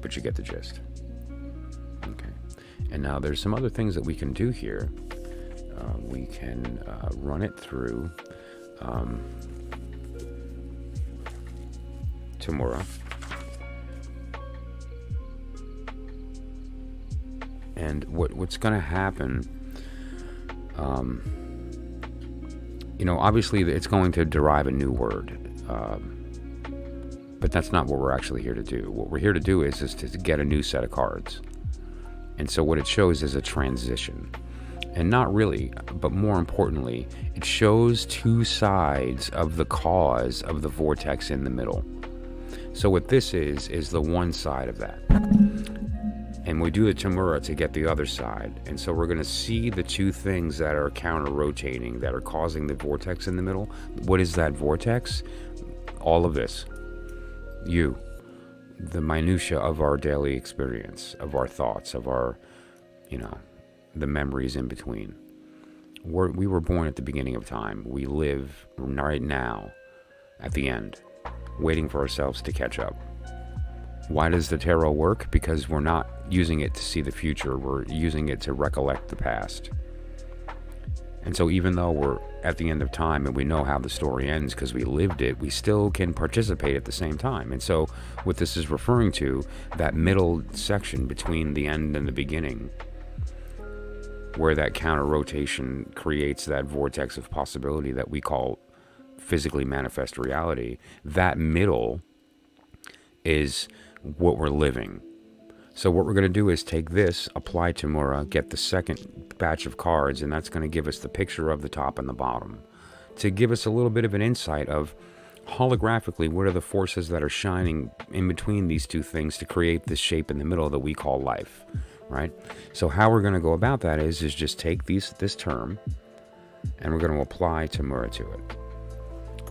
But you get the gist. Okay. And now there's some other things that we can do here. We can run it through Tamura. And what's going to happen, obviously it's going to derive a new word. But that's not what we're actually here to do. What we're here to do is to get a new set of cards. And so what it shows is a transition. And not really, but more importantly, it shows two sides of the cause of the vortex in the middle. So what this is the one side of that. And we do the Tamura to get the other side. And so we're going to see the two things that are counter-rotating, that are causing the vortex in the middle. What is that vortex? All of this. You. The minutia of our daily experience, of our thoughts, of our, the memories in between. We were born at the beginning of time. We live right now at the end, waiting for ourselves to catch up. Why does the tarot work? Because we're not using it to see the future. We're using it to recollect the past. And so even though we're at the end of time and we know how the story ends because we lived it, we still can participate at the same time. And so what this is referring to, that middle section between the end and the beginning, where that counter-rotation creates that vortex of possibility that we call physically manifest reality, that middle is what we're living. So what we're going to do is take this, apply Tamura, get the second batch of cards, and that's going to give us the picture of the top and the bottom, to give us a little bit of an insight of holographically what are the forces that are shining in between these two things to create this shape in the middle that we call life, right? So how we're going to go about that is just take this term, and we're going to apply Tamura to it.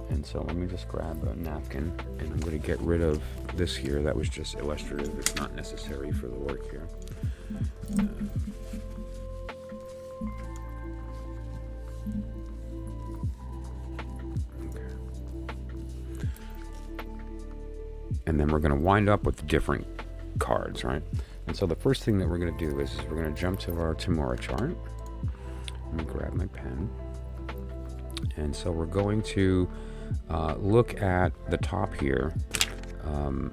And so let me just grab a napkin, and I'm going to get rid of this here. That was just illustrative. It's not necessary for the work here. And then we're going to wind up with different cards, right? And so the first thing that we're going to do is we're going to jump to our Tamura chart. Let me grab my pen. And so we're going to look at the top here on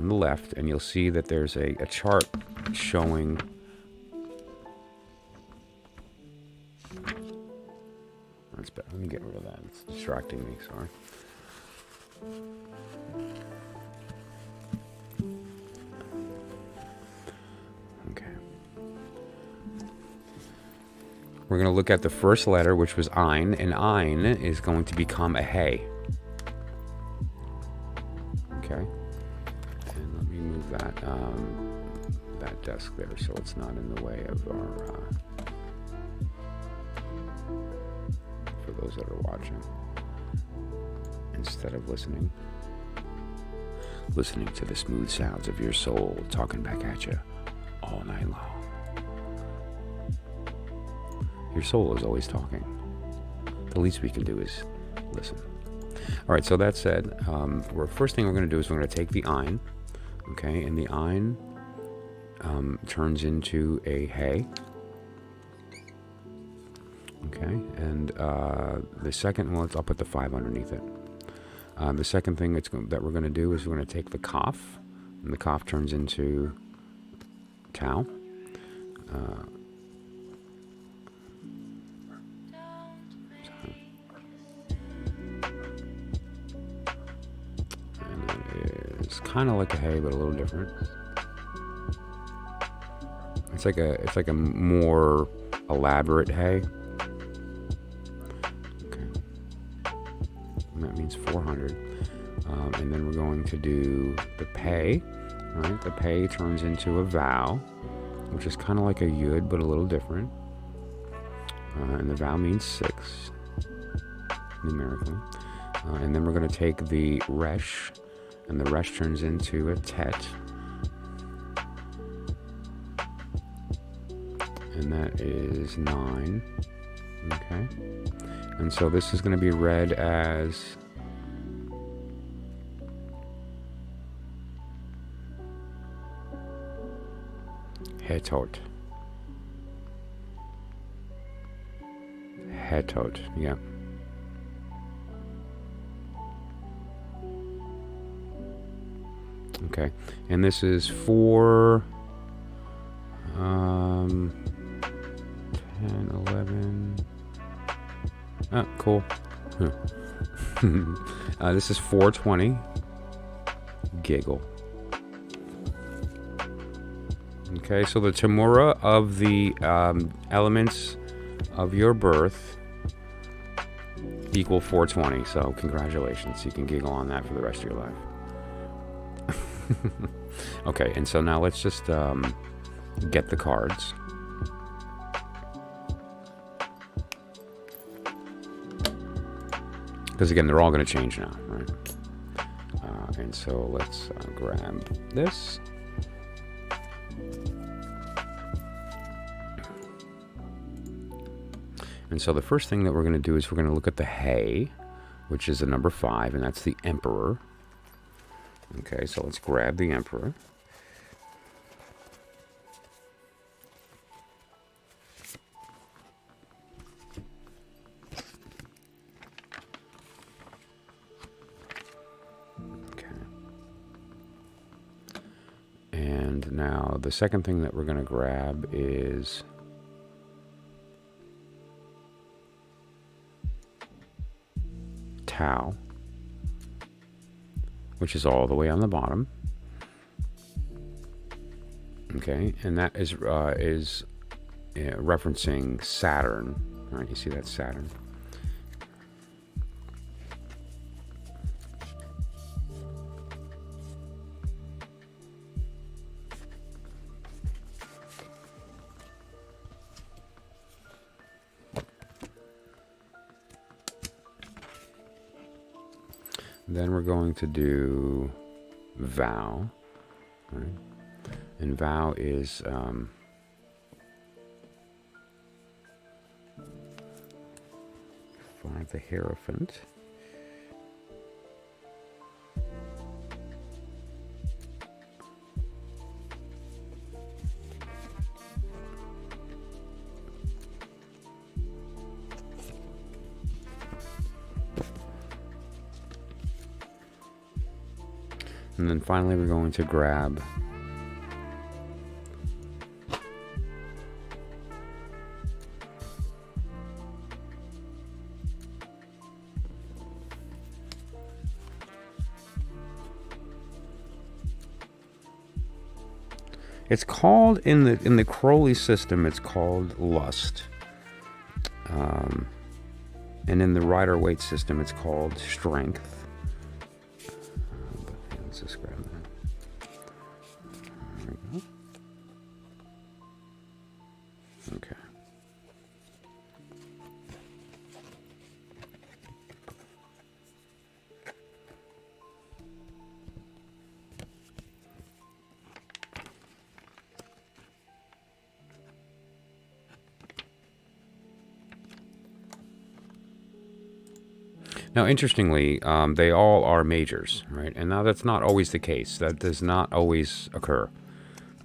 the left, and you'll see that there's a chart showing that's better. Let me get rid of that. It's distracting me, sorry. We're going to look at the first letter, which was Ein, and Ein is going to become a Hey. Okay. And let me move that desk there so it's not in the way of our, for those that are watching, instead of listening to the smooth sounds of your soul talking back at you all night long. Your soul is always talking. The least we can do is listen. All right, so that said, first thing we're going to do is we're going to take the Ein, okay, and the Ein turns into a Hey, okay, and the second one, I'll put the 5 underneath it. The second thing that we're going to do is we're going to take the Kaf, and the Kaf turns into Tau. It's kind of like a Hey, but a little different. It's like a more elaborate Hey. Okay, and that means 400. And then we're going to do the Pei. Right, the Pei turns into a Vowel, which is kind of like a Yud, but a little different. And the Vowel means 6 numerically. And then we're going to take the Resh. And the Resh turns into a Tet. And that is 9. Okay. And so this is going to be read as Hetot. Hetot, yeah. Okay, and this is for 10, 11. Oh, cool. This is 420. Giggle. Okay, so the Tamura of the elements of your birth equal 420. So congratulations. You can giggle on that for the rest of your life. Okay, and so now let's just get the cards. Because again, they're all going to change now, right? And so let's grab this. And so the first thing that we're going to do is we're going to look at the Hey, which is the number 5, and that's the Emperor. Okay, so let's grab the Emperor. Okay. And now the second thing that we're going to grab is Tau, which is all the way on the bottom. Okay, and that is referencing Saturn. All right, you see that Saturn. Then we're going to do vow. Right? And vow is find the Hierophant. And then finally we're going to grab it's called in the Crowley system, it's called lust. And in the Rider-Waite system, it's called strength. Let's just grab that. There we go. Okay. Now, interestingly, they all are majors, right? And now that's not always the case. That does not always occur.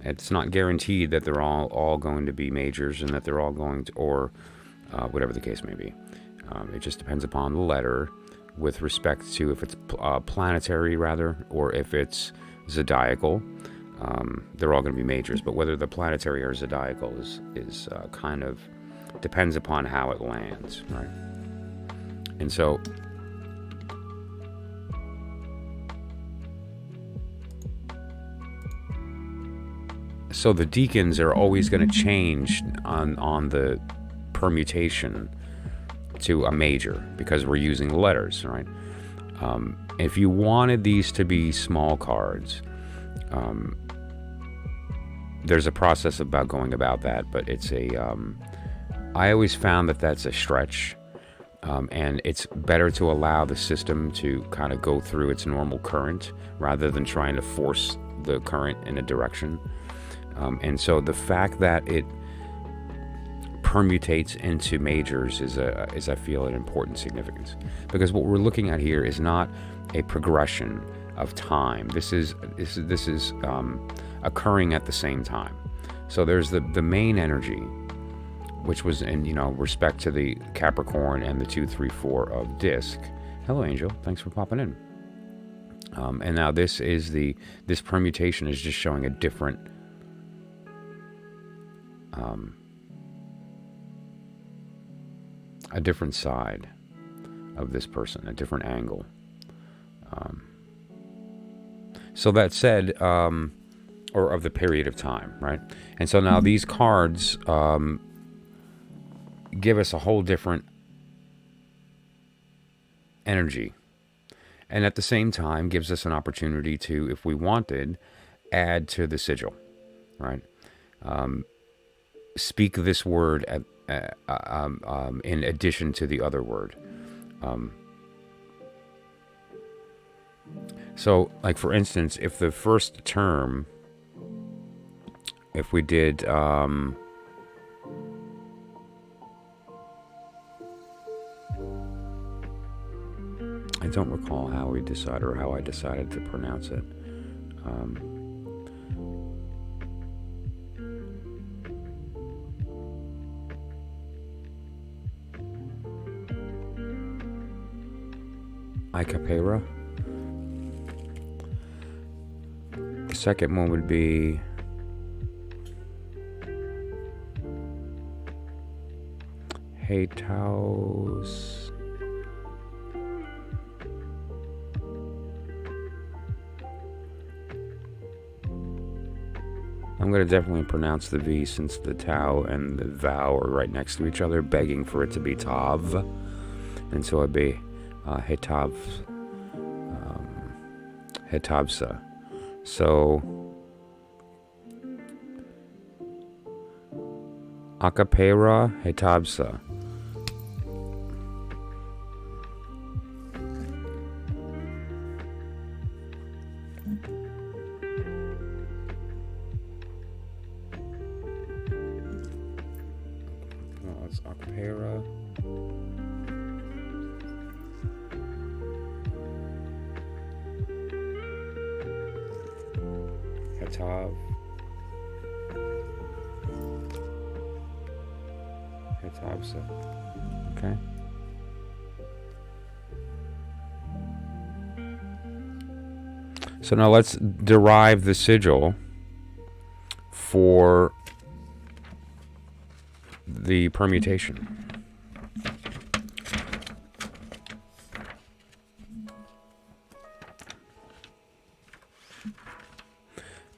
It's not guaranteed that they're all going to be majors and that they're all going to, or whatever the case may be. It just depends upon the letter with respect to if it's planetary, rather, or if it's zodiacal. They're all going to be majors. But whether they're planetary or zodiacal is kind of depends upon how it lands, right? And so the deacons are always going to change on the permutation to a major because we're using letters, right? If you wanted these to be small cards, there's a process about going about that, but it's I always found that that's a stretch, and it's better to allow the system to kind of go through its normal current rather than trying to force the current in a direction. And so the fact that it permutates into majors is I feel an important significance, because what we're looking at here is not a progression of time. This is occurring at the same time. So there's the main energy, which was in respect to the Capricorn and the 2, 3, 4 of disc. Hello, Angel. Thanks for popping in. And now this permutation is just showing a different side of this person, a different angle. So that said, or of the period of time, right? And so now these cards give us a whole different energy, and at the same time gives us an opportunity to, if we wanted, add to the sigil, right? Speak this word in addition to the other word. So, like for instance, if the first term, if we did I don't recall how we decided or how I decided to pronounce it. Icapera. The second one would be Hetaus. I'm going to definitely pronounce the V since the Tau and the Vow are right next to each other, begging for it to be Tav. And so it'd be Hetavsa. So Acapera Hetavsa. Well, it's Akpera. Hetav. Hetavsa. Okay. So now let's derive the sigil for the permutation.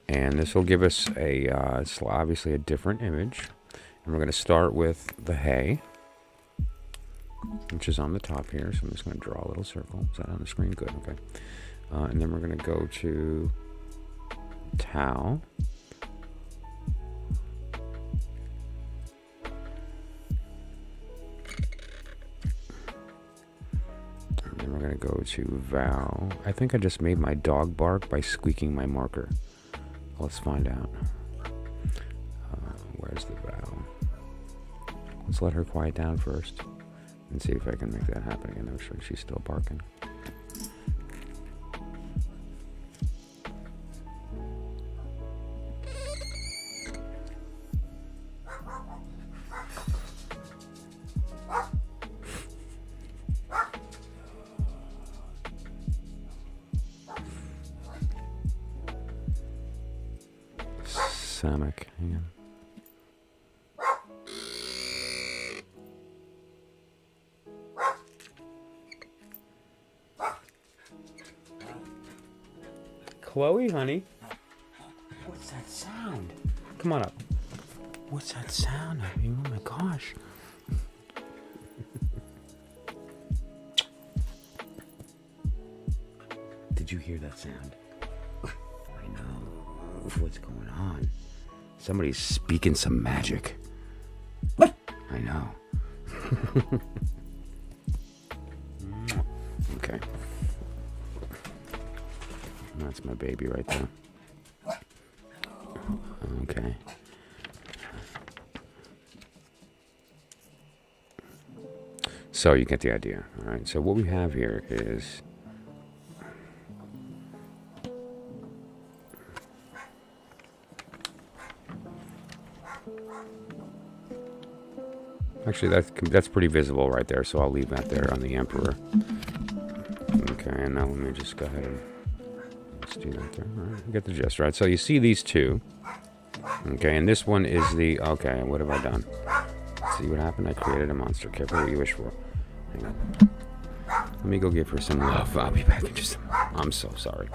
And this will give us it's obviously a different image. And we're going to start with the hay, which is on the top here. So I'm just going to draw a little circle. Is that on the screen? Good. Okay. And then we're going to go to Tau. And then we're going to go to Vow. I think I just made my dog bark by squeaking my marker. Let's find out. Where's the Vow? Let's let her quiet down first and see if I can make that happen again. I'm sure she's still barking. Samak, hang on. Chloe, honey. What's that sound? Come on up. What's that sound? Oh my gosh. Did you hear that sound? I know. What's going on? Somebody's speaking some magic. What? I know. Okay. That's my baby right there. Okay. So you get the idea. All right. So what we have here is actually that's pretty visible right there. So I'll leave that there on the Emperor. Okay. And now let me just go ahead and let's do that there. All right. You get the gist, right? So you see these two. Okay. And this one is the okay. What have I done? See what happened? I created a monster. Careful what you wish for. Hang on. Let me go give her some love. I'll be back in just a moment. I'm so sorry.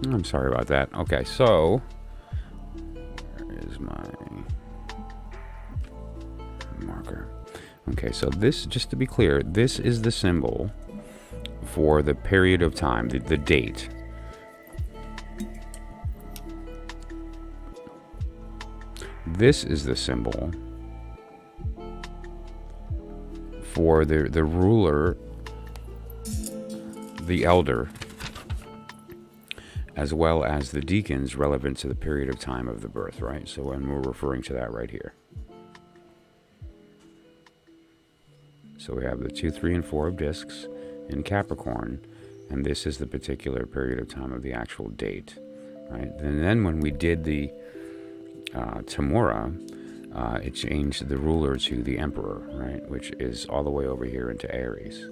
I'm sorry about that. Okay, so where is my marker? Okay, so this, just to be clear, this is the symbol for the period of time, the date. This is the symbol for the ruler, the elder, as well as the deacons relevant to the period of time of the birth, right? So when we're referring to that right here. So we have the 2, 3, and 4 of discs in Capricorn, And this is the particular period of time of the actual date, right? And then when we did the Tamura, it changed the ruler to the emperor, right? Which is all the way over here into Aries.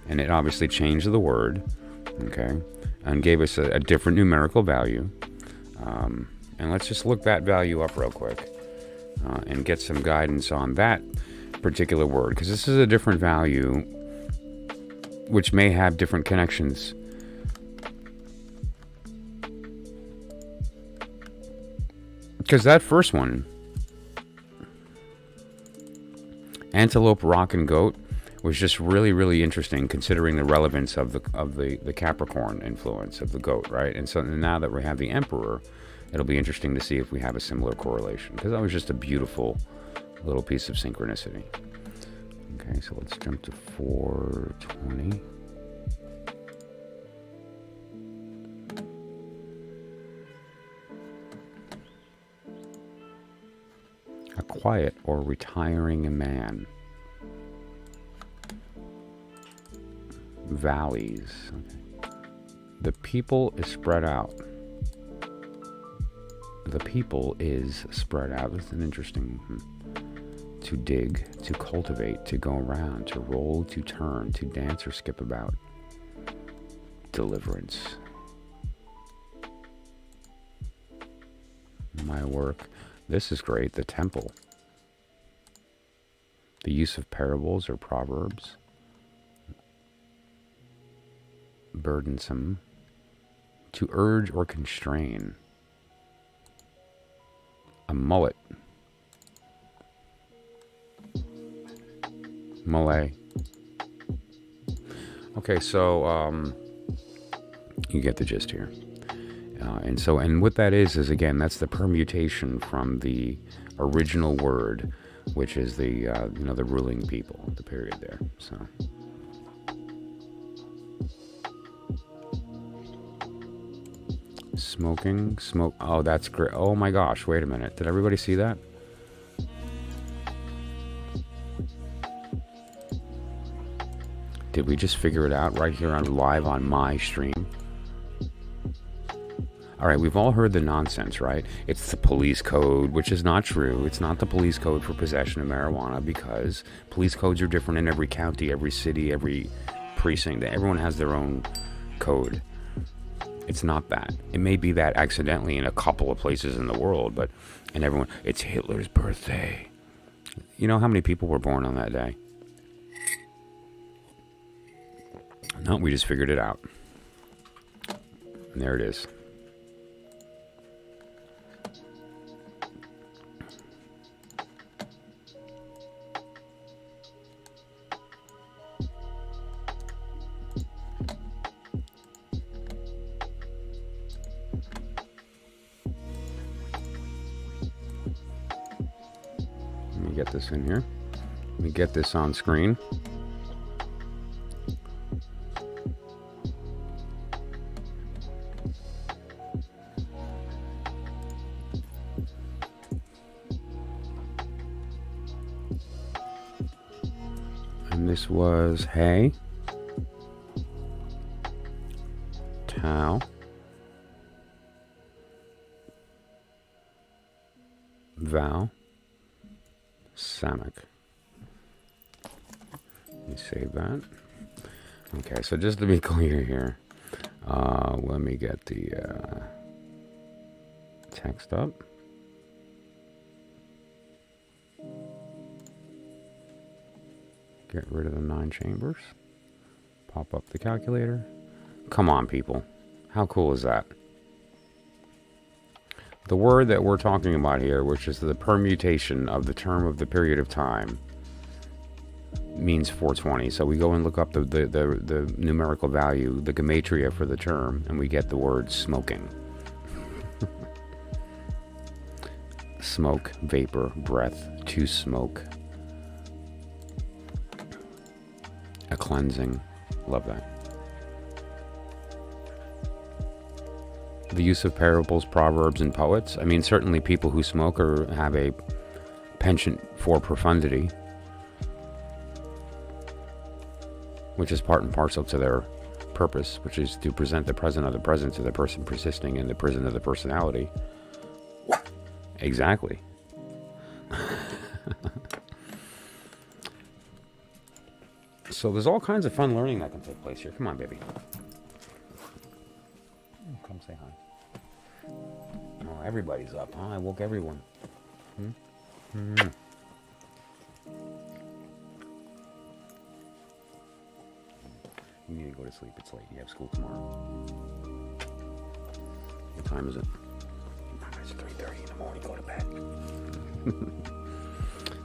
And it obviously changed the word, okay, and gave us a different numerical value. And let's just look that value up real quick and get some guidance on that particular word, because this is a different value which may have different connections. Because that first one, antelope, rock, and goat, was just really, really interesting, considering the relevance of the Capricorn influence of the goat, right? And so now that we have the emperor, it'll be interesting to see if we have a similar correlation, because that was just a beautiful little piece of synchronicity. Okay, so let's jump to 420. A quiet or retiring man. Valleys. Okay. The people is spread out. The people is spread out. That's an interesting. To dig, to cultivate, to go around, to roll, to turn, to dance or skip about. Deliverance. My work. This is great. The temple. The use of parables or proverbs. Burdensome. To urge or constrain. A mullet. Malay. Okay, so you get the gist here. And what that is again, that's the permutation from the original word, which is the the ruling people, the period there. So smoke. Oh, that's great. Oh my gosh, wait a minute. Did everybody see that? Did we just figure it out right here on live on my stream? All right, we've all heard the nonsense, right? It's the police code, which is not true. It's not the police code for possession of marijuana, because police codes are different in every county, every city, every precinct. Everyone has their own code. It's not that. It may be that accidentally in a couple of places in the world, but and everyone, it's Hitler's birthday. You know how many people were born on that day? No, we just figured it out. And there it is. Let me get this in here. Let me get this on screen. This was hay, cow, vow, Samak. Let me save that. Okay, so just to be clear here, let me get the text up. Get rid of the 9 chambers. Pop up the calculator. Come on, people. How cool is that? The word that we're talking about here, which is the permutation of the term of the period of time, means 420. So we go and look up the numerical value, the gematria for the term, and we get the word smoking. Smoke, vapor, breath, to smoke. A cleansing. Love that. the use of parables, proverbs, and poets. I mean, certainly people who smoke or have a penchant for profundity, which is part and parcel to their purpose, which is to present the present of the present to the person persisting in the prison of the personality. Exactly. So there's all kinds of fun learning that can take place here. Come on, baby. Come say hi. Oh, everybody's up, huh? I woke everyone. You need to go to sleep. It's late. You have school tomorrow. What time is it? It's 3:30 in the morning. Go to bed.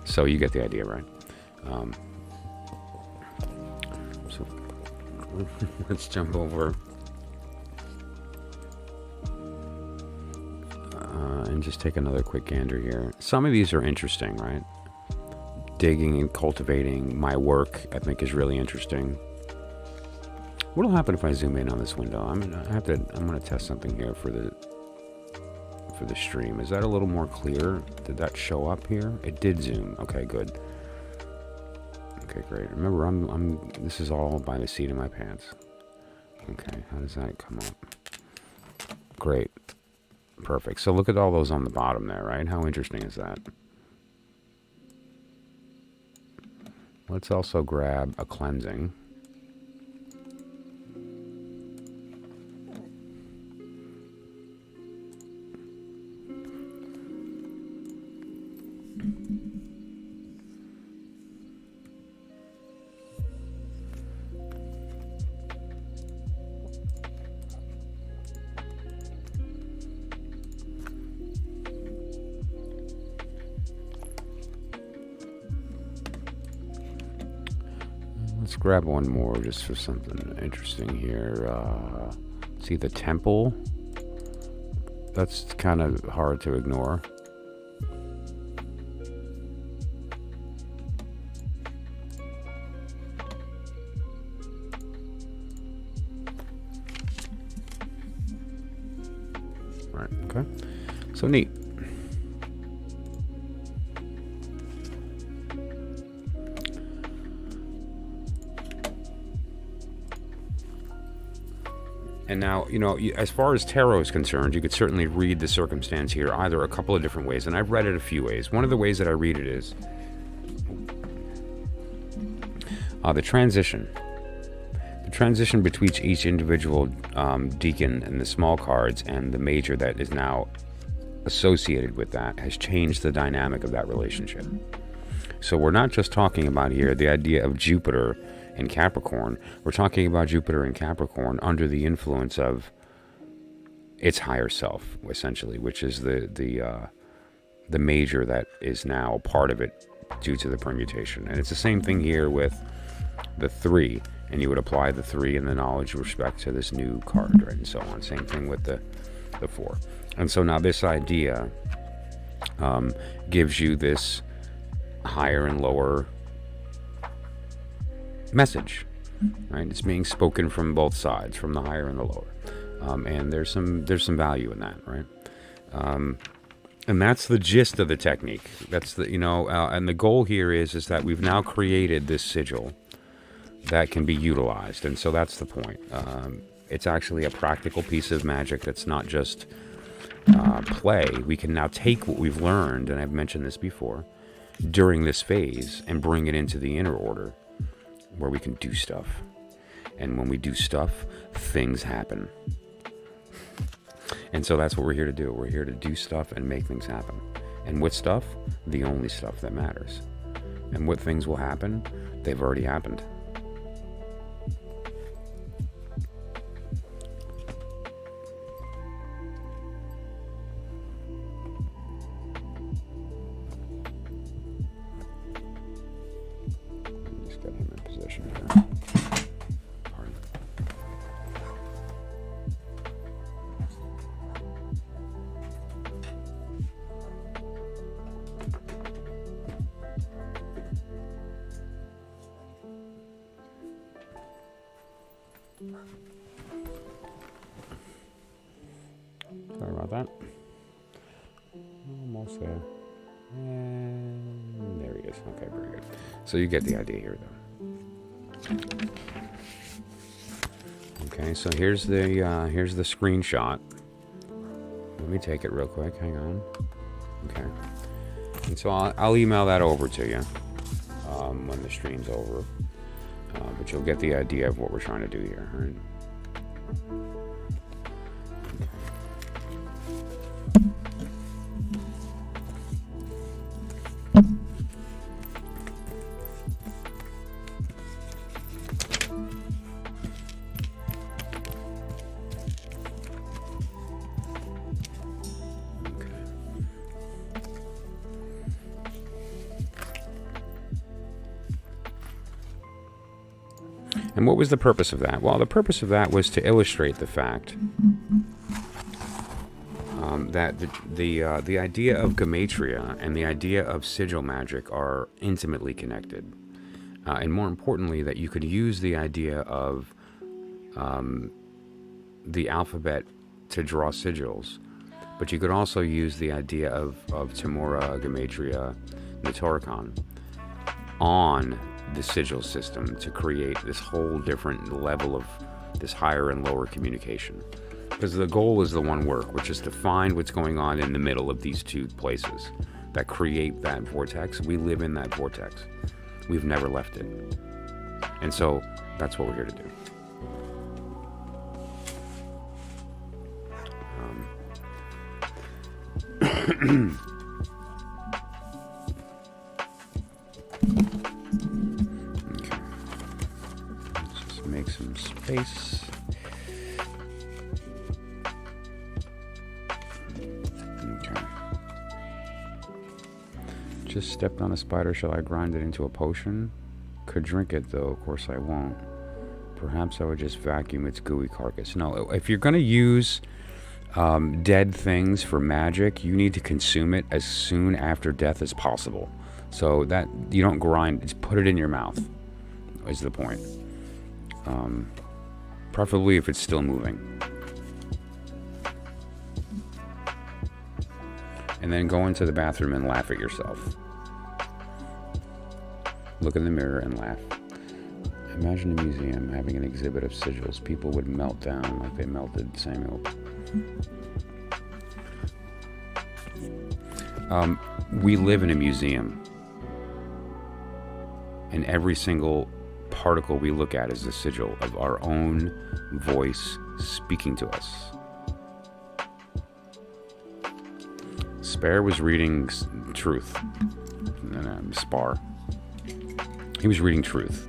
So you get the idea, right? So let's jump over and just take another quick gander here. Some of these are interesting, right? Digging and cultivating my work, I think, is really interesting. What'll happen if I zoom in on this window? I'm gonna test something here for the stream. Is that a little more clear? Did that show up here? It did zoom. Okay, good. Okay, great. Remember, this is all by the seat of my pants. Okay, how does that come up? Great. Perfect. So look at all those on the bottom there, right? How interesting is that? Let's also grab a cleansing. Let's grab one more just for something interesting here. See the temple? That's kind of hard to ignore. Right, okay. So neat. And now, as far as tarot is concerned, you could certainly read the circumstance here either a couple of different ways, and I've read it a few ways. One of the ways that I read it is the transition. The transition between each individual deacon and the small cards and the major that is now associated with that has changed the dynamic of that relationship. So we're not just talking about here the idea of Jupiter in Capricorn. We're talking about Jupiter in Capricorn under the influence of its higher self, essentially, which is the major that is now part of it due to the permutation. And it's the same thing here with the 3, and you would apply the 3 and the knowledge with respect to this new card, right, and so on. Same thing with the 4. And so now this idea gives you this higher and lower message, right? It's being spoken from both sides, from the higher and the lower, and there's some value in that, right? And that's the gist of the technique. That's the and the goal here is that we've now created this sigil that can be utilized, and so that's the point. It's actually a practical piece of magic that's not just play. We can now take what we've learned, and I've mentioned this before, during this phase and bring it into the inner order, where we can do stuff. And when we do stuff, things happen. And so that's what we're here to do. We're here to do stuff and make things happen. And what stuff? The only stuff that matters. And what things will happen? They've already happened. Sorry about that. Almost there. And there he is. Okay, very good. So you get the idea here, though. Okay, so here's the screenshot. Let me take it real quick. Hang on. Okay. And so I'll email that over to you when the stream's over. But you'll get the idea of what we're trying to do here, right? And what was the purpose of that? Well, the purpose of that was to illustrate the fact that the idea of gematria and the idea of sigil magic are intimately connected. And more importantly, that you could use the idea of the alphabet to draw sigils, but you could also use the idea of Temura, gematria, Notoricon on the sigil system to create this whole different level of this higher and lower communication. Because the goal is the one work, which is to find what's going on in the middle of these two places that create that vortex. We live in that vortex. We've never left it. And so that's what we're here to do. Okay. Let's just make some space. Okay. Just stepped on a spider. Shall I grind it into a potion? Could drink it, though. Of course I won't. Perhaps I would just vacuum its gooey carcass. No, if you're going to use dead things for magic, you need to consume it as soon after death as possible. So that you don't grind, just put it in your mouth is the point. Preferably if it's still moving. And then go into the bathroom and laugh at yourself. Look in the mirror and laugh. Imagine a museum having an exhibit of sigils. People would melt down like they melted Samuel. We live in a museum, and every single particle we look at is a sigil of our own voice speaking to us. Spare was reading truth. Spar. He was reading truth.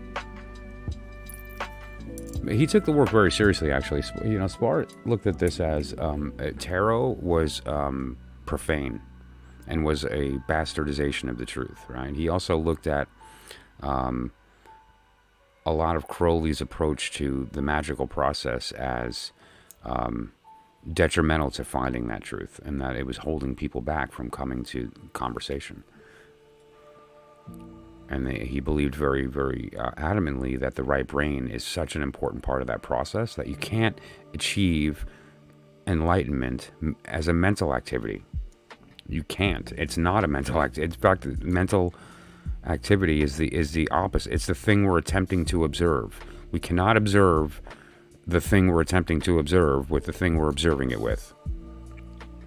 He took the work very seriously, actually. You know, Spar looked at this as tarot was profane and was a bastardization of the truth, right? He also looked at a lot of Crowley's approach to the magical process as detrimental to finding that truth, and that it was holding people back from coming to conversation. And he believed very, very adamantly that the right brain is such an important part of that process that you can't achieve enlightenment as a mental activity. You can't. It's not a mental activity. In fact, mental activity is the opposite. It's the thing we're attempting to observe. We cannot observe the thing we're attempting to observe with the thing we're observing it with.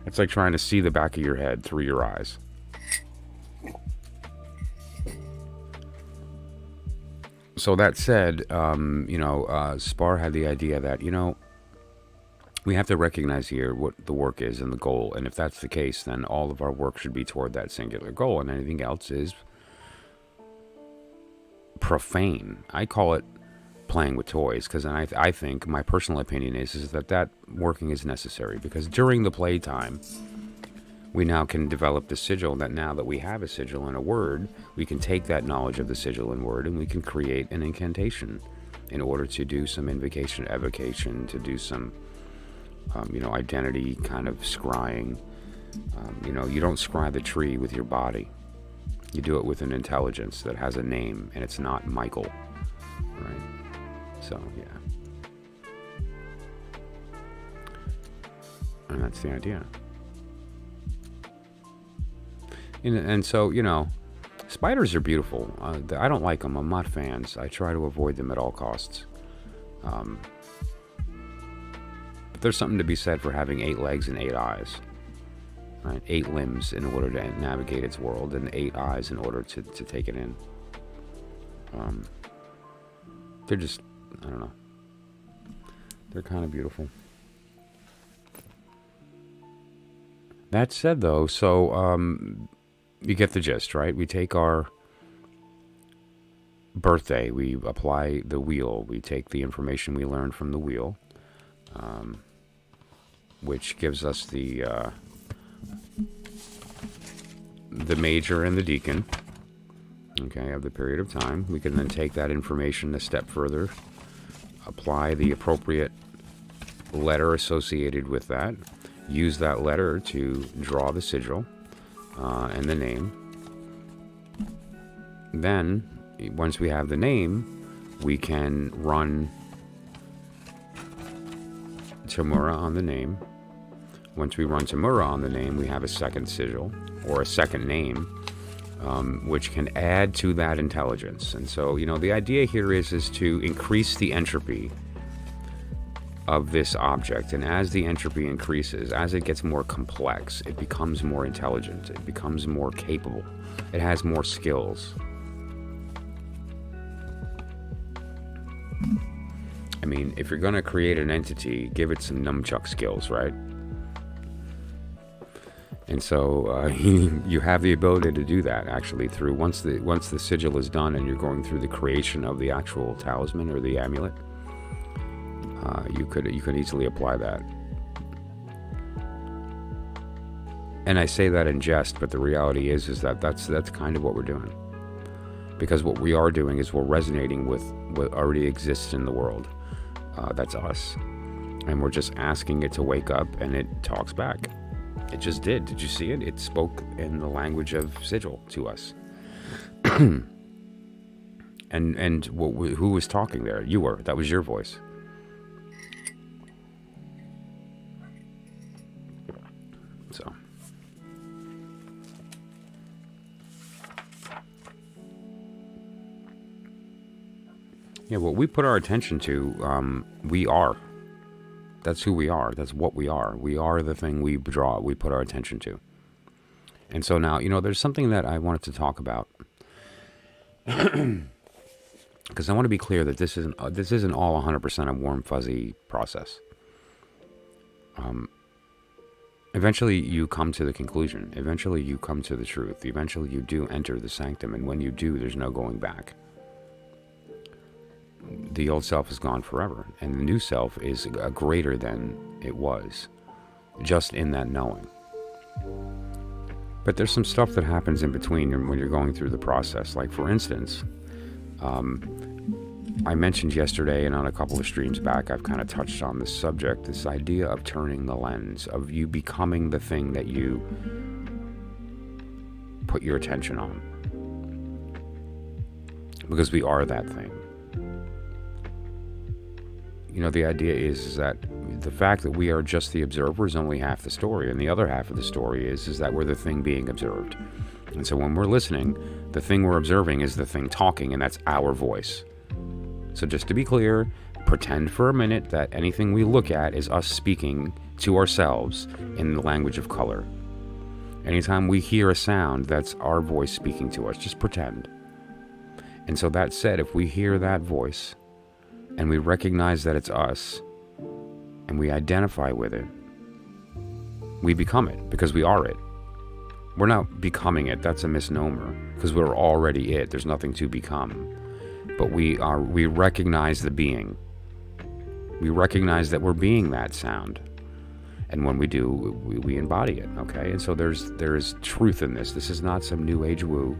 It's like trying to see the back of your head through your eyes. So that said, Spar had the idea that, we have to recognize here what the work is and the goal. And if that's the case, then all of our work should be toward that singular goal. And anything else is profane. I call it playing with toys, because I think, my personal opinion is that working is necessary. Because during the playtime, we now can develop the sigil, that now that we have a sigil and a word, we can take that knowledge of the sigil and word and we can create an incantation in order to do some invocation, evocation, to do some, identity kind of scrying. You don't scry the tree with your body. You do it with an intelligence that has a name, and it's not Michael, right? So, yeah. And that's the idea. And so, spiders are beautiful. I don't like them. I'm not fans. I try to avoid them at all costs. But there's something to be said for having 8 legs and 8 eyes. Right? 8 limbs in order to navigate its world, and 8 eyes in order to take it in. They're just, I don't know. They're kind of beautiful. That said, though, so you get the gist, right? We take our birthday, we apply the wheel, we take the information we learned from the wheel, which gives us the major and the deacon, okay, of the period of time. We can then take that information a step further, apply the appropriate letter associated with that, use that letter to draw the sigil and the name. Then, once we have the name, we can run Tamura on the name. Once we run Tamura on the name, we have a second sigil, or a second name, which can add to that intelligence. And so, the idea here is to increase the entropy of this object. And as the entropy increases, as it gets more complex, it becomes more intelligent, it becomes more capable, it has more skills. I mean, if you're going to create an entity, give it some nunchuck skills, right? And so you have the ability to do that, actually, through once the sigil is done and you're going through the creation of the actual talisman or the amulet, you could easily apply that. And I say that in jest, but the reality is that that's kind of what we're doing. Because what we are doing is we're resonating with what already exists in the world. That's us. And we're just asking it to wake up, and it talks back. It just did. Did you see it? It spoke in the language of sigil to us. and who was talking there? You were. That was your voice. So. Yeah, what we put our attention to, we are. That's who we are. That's what we are. We are the thing we draw, we put our attention to. And so now, there's something that I wanted to talk about. Because I want to be clear that this isn't all 100% a warm, fuzzy process. Eventually you come to the conclusion. Eventually you come to the truth. Eventually you do enter the sanctum. And when you do, there's no going back. The old self is gone forever, and the new self is greater than it was, just in that knowing. But there's some stuff that happens in between when you're going through the process. Like, for instance, I mentioned yesterday and on a couple of streams back, I've kind of touched on this subject, this idea of turning the lens, of you becoming the thing that you put your attention on. Because we are that thing. The idea is that the fact that we are just the observer is only half the story, and the other half of the story is that we're the thing being observed. And so when we're listening, the thing we're observing is the thing talking, and that's our voice. So just to be clear, pretend for a minute that anything we look at is us speaking to ourselves in the language of color. Anytime we hear a sound, that's our voice speaking to us. Just pretend. And so that said, if we hear that voice, and we recognize that it's us, and we identify with it, we become it, because we are it. We're not becoming it, that's a misnomer, because we're already it, there's nothing to become. But we recognize the being. We recognize that we're being that sound. And when we do, we embody it, okay? And so there's truth in this. This is not some new age woo.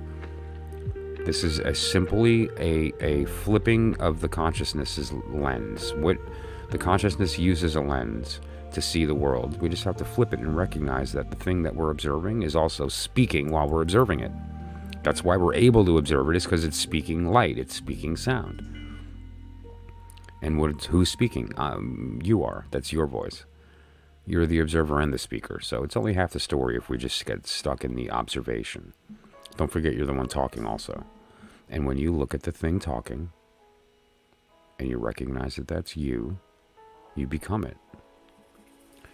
This is simply a flipping of the consciousness's lens. What the consciousness uses a lens to see the world. We just have to flip it and recognize that the thing that we're observing is also speaking while we're observing it. That's why we're able to observe it, is because it's speaking light, it's speaking sound. And who's speaking? You are. That's your voice. You're the observer and the speaker, so it's only half the story if we just get stuck in the observation. Don't forget you're the one talking also. And when you look at the thing talking, and you recognize that that's you, you become it.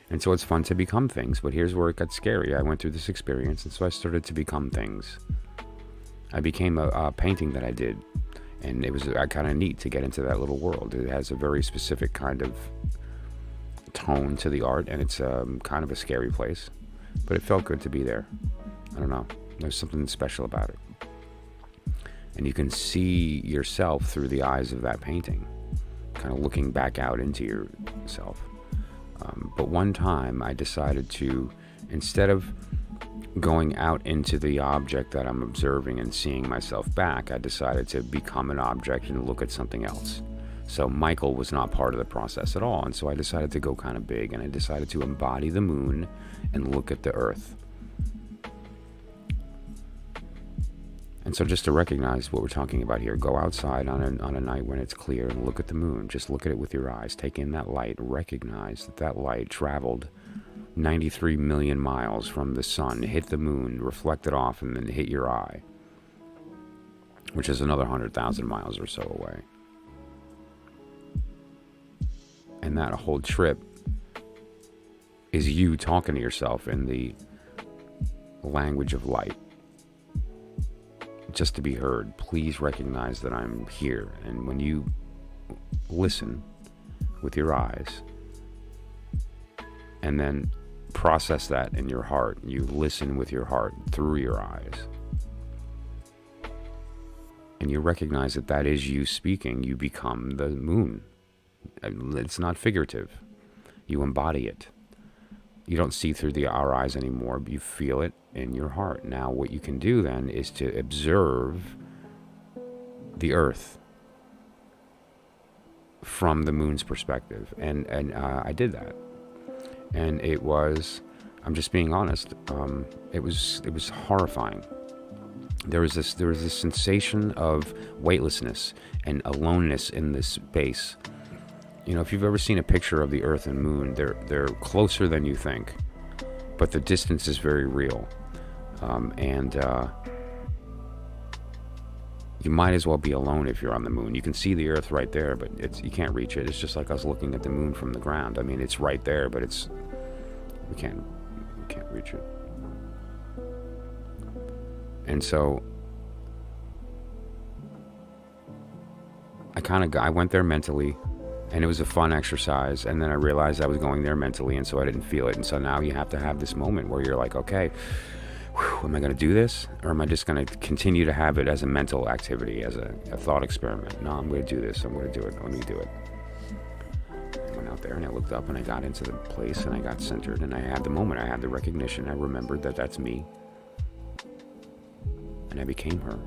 And so it's fun to become things, but here's where it got scary. I went through this experience, and so I started to become things. I became a painting that I did, and it was kind of neat to get into that little world. It has a very specific kind of tone to the art, and it's kind of a scary place, but it felt good to be there. I don't know. There's something special about it. And you can see yourself through the eyes of that painting, kind of looking back out into yourself. But one time I decided to, instead of going out into the object that I'm observing and seeing myself back, I decided to become an object and look at something else. So Michael was not part of the process at all, and so I decided to go kind of big, and I decided to embody the moon and look at the earth. And so just to recognize what we're talking about here, go outside on a night when it's clear and look at the moon. Just look at it with your eyes. Take in that light. Recognize that that light traveled 93 million miles from the sun, hit the moon, reflected off, and then hit your eye, which is another 100,000 miles or so away. And that whole trip is you talking to yourself in the language of light. Just to be heard, please recognize that I'm here. And when you listen with your eyes and then process that in your heart, you listen with your heart through your eyes, and you recognize that that is you speaking, you become the moon. It's not figurative. You embody it. You don't see through our eyes anymore, but you feel it in your heart. Now what you can do then is to observe the earth from the moon's perspective. And I did that. And it was, I'm just being honest, it was horrifying. There was this sensation of weightlessness and aloneness in this space. You know, if you've ever seen a picture of the Earth and Moon, they're closer than you think, but the distance is very real. You might as well be alone if you're on the moon. You can see the Earth right there, but you can't reach it. It's just like us looking at the moon from the ground. I mean, it's right there, but we can't reach it. And so I went there mentally. And it was a fun exercise, and then I realized I was going there mentally, and so I didn't feel it. And so now you have to have this moment where you're like, okay, am I going to do this? Or am I just going to continue to have it as a mental activity, as a thought experiment? No, I'm going to do this. I'm going to do it. Let me do it. I went out there, and I looked up, and I got into the place, and I got centered, and I had the moment. I had the recognition. I remembered that that's me. And I became her.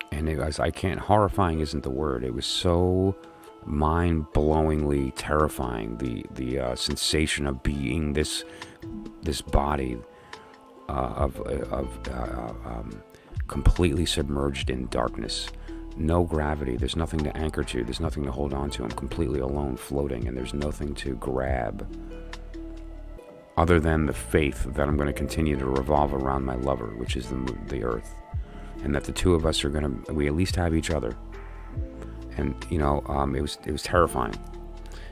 And it was, horrifying isn't the word. It was so mind-blowingly terrifying. The sensation of being this body completely submerged in darkness. No gravity. There's nothing to anchor to. There's nothing to hold on to. I'm completely alone, floating, and there's nothing to grab other than the faith that I'm going to continue to revolve around my lover, which is the Earth. And that the two of us we at least have each other. And, you know, it was terrifying.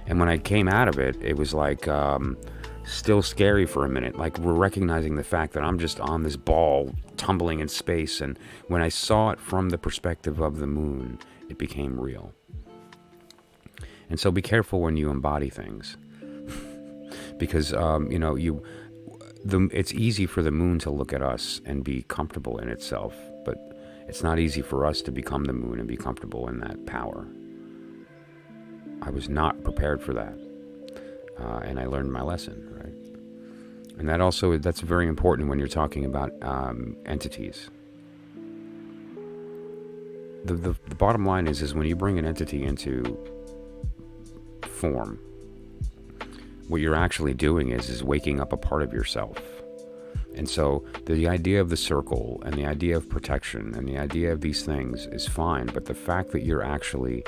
And when I came out of it, it was like, still scary for a minute. Like, we're recognizing the fact that I'm just on this ball tumbling in space. And when I saw it from the perspective of the moon, it became real. And so be careful when you embody things. Because, you know, it's easy for the moon to look at us and be comfortable in itself. But it's not easy for us to become the moon and be comfortable in that power. I was not prepared for that. And I learned my lesson, right? And that's very important when you're talking about entities. The bottom line is when you bring an entity into form, what you're actually doing is waking up a part of yourself. And so the idea of the circle and the idea of protection and the idea of these things is fine, but the fact that you're actually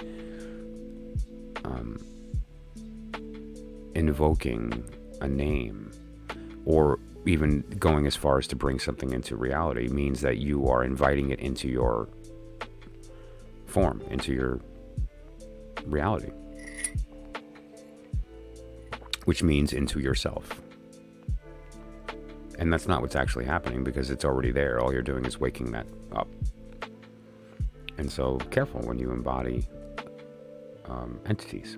invoking a name, or even going as far as to bring something into reality, means that you are inviting it into your form, into your reality, which means into yourself. And that's not what's actually happening, because it's already there. All you're doing is waking that up. And so careful when you embody entities.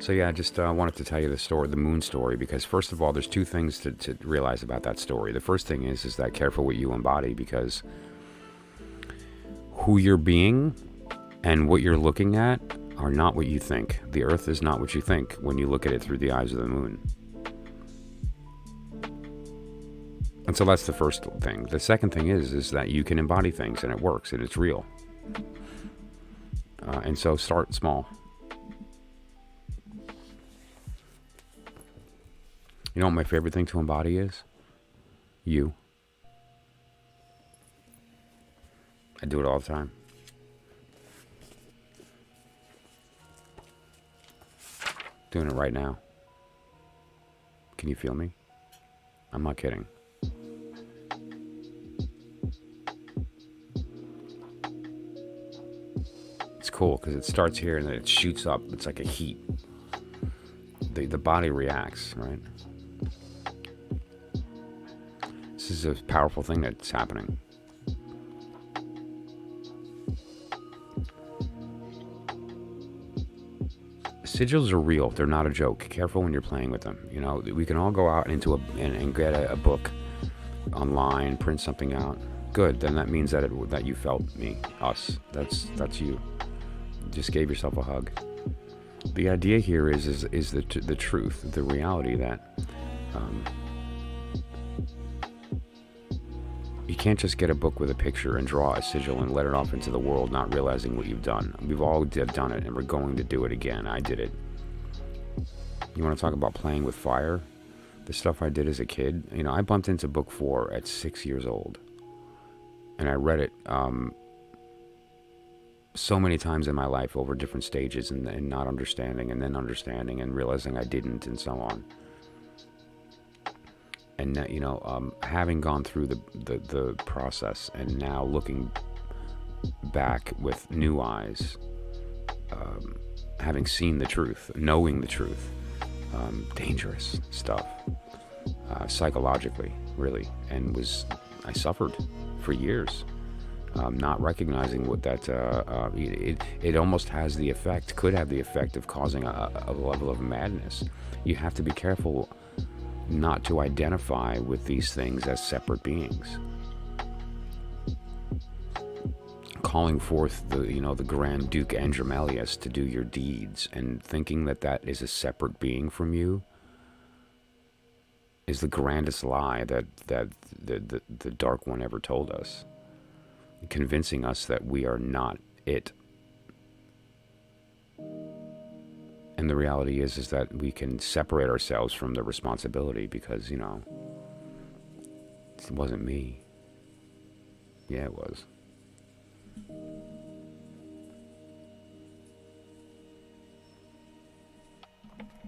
So yeah, I just wanted to tell you the story, the moon story, because first of all, there's two things to realize about that story. The first thing is that careful what you embody, because who you're being and what you're looking at are not what you think. The earth is not what you think when you look at it through the eyes of the moon. And so that's the first thing. The second thing is that you can embody things, and it works, and it's real. And so start small. You know what my favorite thing to embody is? You. I do it all the time. Doing it right now. Can you feel me? I'm not kidding. It's cool because it starts here and then it shoots up. It's like a heat. The body reacts, right? This is a powerful thing that's happening. Sigils are real. They're not a joke. Careful when you're playing with them. You know, we can all go out into and get a book online, print something out. Good. Then that means that you felt me, us. That's you. Just gave yourself a hug. The idea here is the truth, the reality that you can't just get a book with a picture and draw a sigil and let it off into the world, not realizing what you've done. We've all done it, and we're going to do it again. I did it. You want to talk about playing with fire? The stuff I did as a kid. You know, I bumped into book 4 at 6 years old, and I read it so many times in my life over different stages, and not understanding, and then understanding, and realizing I didn't, and so on. And you know, having gone through the process, and now looking back with new eyes, having seen the truth, knowing the truth, dangerous stuff, psychologically, really, and I suffered for years, not recognizing what that it almost has the effect, could have the effect of causing a level of madness. You have to be careful not to identify with these things as separate beings. Calling forth the Grand Duke Andromelius to do your deeds, and thinking that is a separate being from you, is the grandest lie that the Dark One ever told us, convincing us that we are not it. And the reality is that we can separate ourselves from the responsibility, because, you know, it wasn't me. Yeah, it was.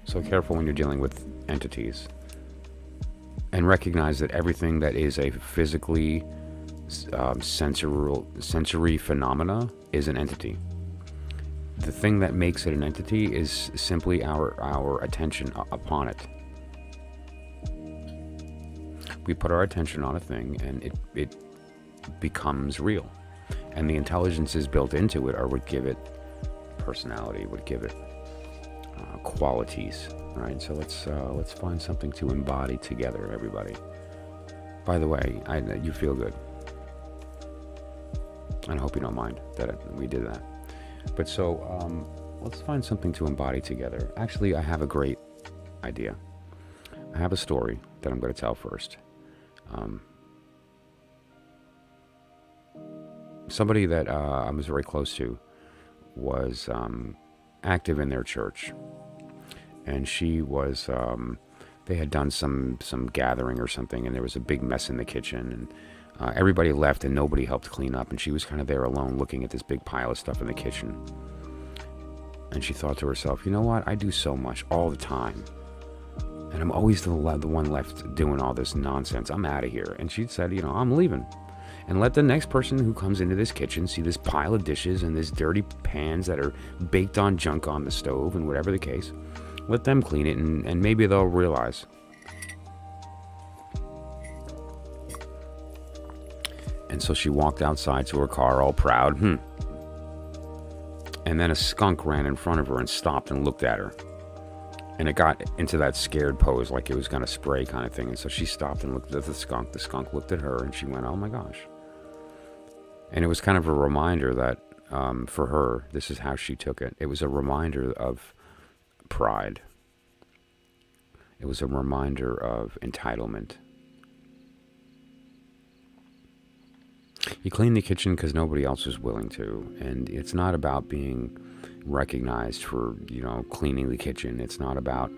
So careful when you're dealing with entities. And recognize that everything that is a physically sensory phenomena is an entity. The thing that makes it an entity is simply our attention upon it. We put our attention on a thing, and it becomes real. And the intelligences built into it would give it personality, would give it qualities, right? So let's find something to embody together, everybody. By the way, you feel good. And I hope you don't mind that we did that. But so, let's find something to embody together. Actually, I have a great idea. I have a story that I'm going to tell first. Somebody that I was very close to was active in their church. And she was, they had done some gathering or something, and there was a big mess in the kitchen, and everybody left and nobody helped clean up, and she was kind of there alone looking at this big pile of stuff in the kitchen. And she thought to herself, you know what? I do so much all the time. And I'm always the one left doing all this nonsense. I'm out of here. And she said, I'm leaving. And let the next person who comes into this kitchen see this pile of dishes and this dirty pans that are baked on junk on the stove and whatever the case. Let them clean it, and maybe they'll realize. And so she walked outside to her car all proud. And then a skunk ran in front of her and stopped and looked at her. And it got into that scared pose like it was going to spray kind of thing. And so she stopped and looked at the skunk. The skunk looked at her and she went, oh my gosh. And it was kind of a reminder that for her, this is how she took it. It was a reminder of pride. It was a reminder of entitlement. You clean the kitchen because nobody else is willing to. And it's not about being recognized for, cleaning the kitchen. It's not about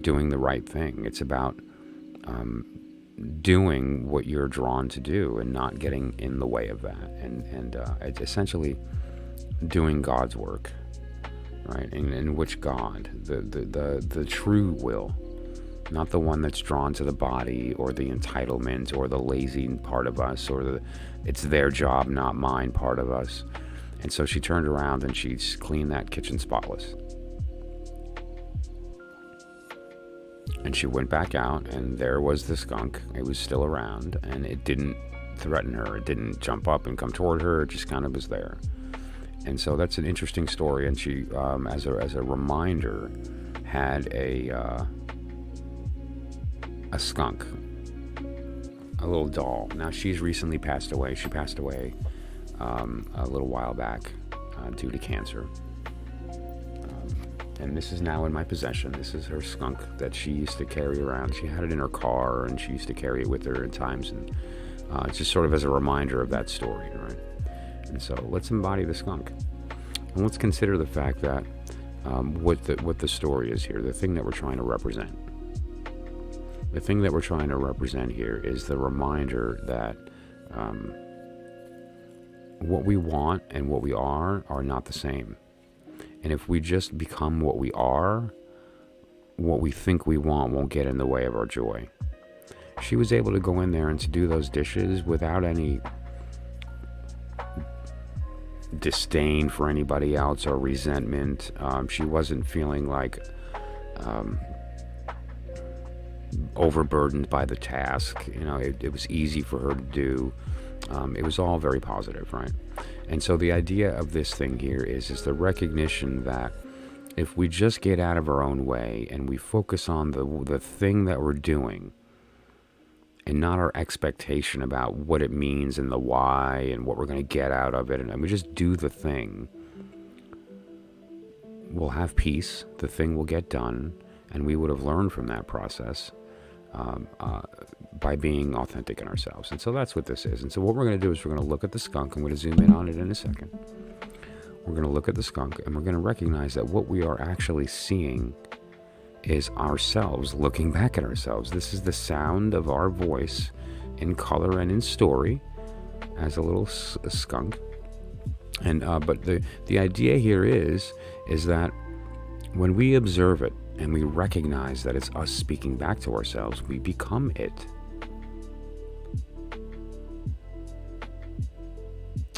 doing the right thing. It's about doing what you're drawn to do and not getting in the way of that, and it's essentially doing God's work, right? In which God, the true will, not the one that's drawn to the body or the entitlement or the lazy part of us or the it's their job, not mine part of us. And so she turned around and she cleaned that kitchen spotless. And she went back out, and there was the skunk. It was still around, and it didn't threaten her. It didn't jump up and come toward her. It just kind of was there. And so that's an interesting story. And she, as a reminder, had a skunk, a little doll. Now she's recently passed away. She passed away a little while back due to cancer. And this is now in my possession. This is her skunk that she used to carry around. She had it in her car, and she used to carry it with her at times. And it's just sort of as a reminder of that story, right? And so let's embody the skunk. And let's consider the fact that what the story is here, the thing that we're trying to represent. The thing that we're trying to represent here is the reminder that what we want and what we are not the same. And if we just become what we are, what we think we want won't get in the way of our joy. She was able to go in there and to do those dishes without any disdain for anybody else or resentment. She wasn't feeling like overburdened by the task. It was easy for her to do. It was all very positive, right? And so the idea of this thing here is the recognition that if we just get out of our own way and we focus on the thing that we're doing and not our expectation about what it means and the why and what we're going to get out of it, and we just do the thing, we'll have peace, the thing will get done, and we would have learned from that process by being authentic in ourselves. And so that's what this is. And so what we're going to do is we're going to look at the skunk. I'm going to zoom in on it in a second. We're going to look at the skunk, and we're going to recognize that what we are actually seeing is ourselves looking back at ourselves. This is the sound of our voice in color and in story as a little skunk. And but the idea here is that when we observe it and we recognize that it's us speaking back to ourselves, we become it.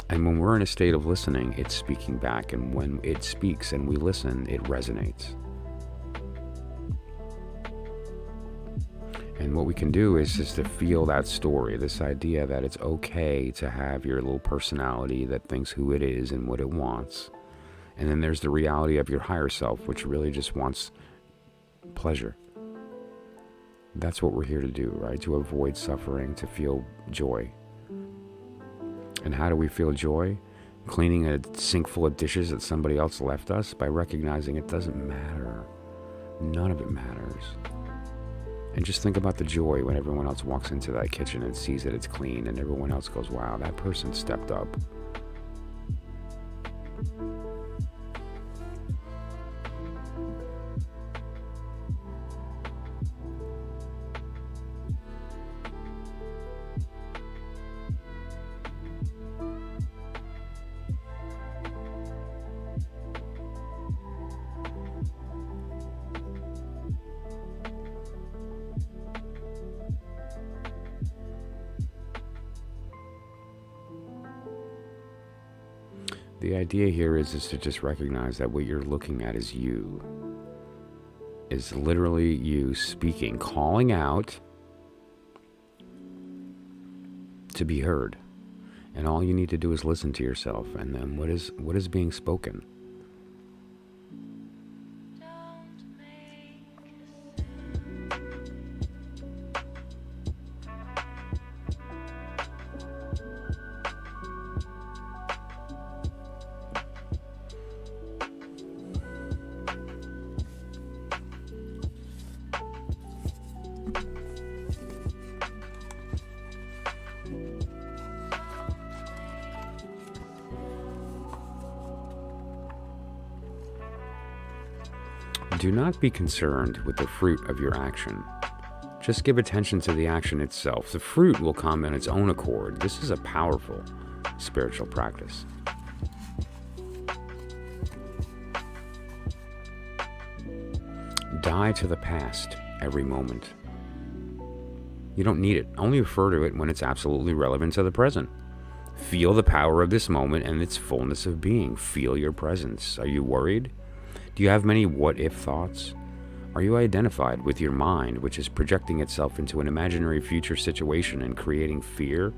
And when we're in a state of listening, it's speaking back. And when it speaks and we listen, it resonates. And what we can do is just to feel that story, this idea that it's okay to have your little personality that thinks who it is and what it wants. And then there's the reality of your higher self, which really just wants pleasure. That's what we're here to do, right? To avoid suffering, to feel joy. And how do we feel joy? Cleaning a sink full of dishes that somebody else left us, by recognizing it doesn't matter. None of it matters. And just think about the joy when everyone else walks into that kitchen and sees that it's clean, and everyone else goes, wow, that person stepped up. The idea here is to just recognize that what you're looking at is you. Is literally you speaking, calling out to be heard. And all you need to do is listen to yourself, and then what is being spoken. Do not be concerned with the fruit of your action. Just give attention to the action itself. The fruit will come in its own accord. This is a powerful spiritual practice. Die to the past every moment. You don't need it. Only refer to it when it's absolutely relevant to the present. Feel the power of this moment and its fullness of being. Feel your presence. Are you worried? Do you have many what-if thoughts? Are you identified with your mind, which is projecting itself into an imaginary future situation and creating fear?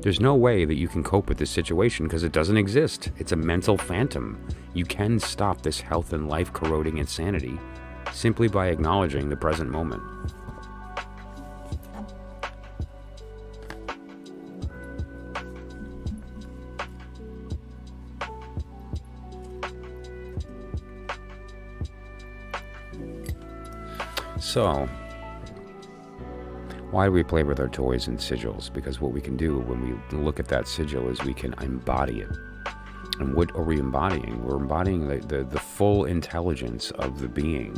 There's no way that you can cope with this situation because it doesn't exist. It's a mental phantom. You can stop this health and life-corroding insanity simply by acknowledging the present moment. So, why do we play with our toys and sigils? Because what we can do when we look at that sigil is we can embody it. And what are we embodying? We're embodying the full intelligence of the being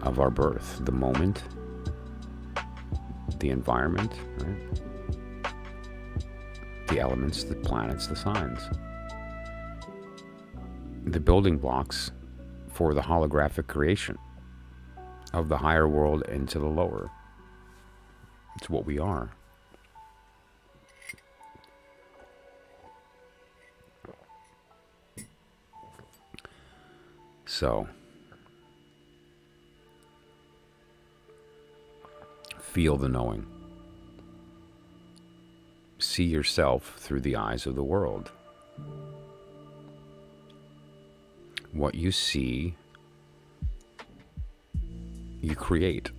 of our birth, the moment, the environment, right? The elements, the planets, the signs. The building blocks for the holographic creation of the higher world into the lower. It's what we are. So, feel the knowing. See yourself through the eyes of the world. What you see, you create.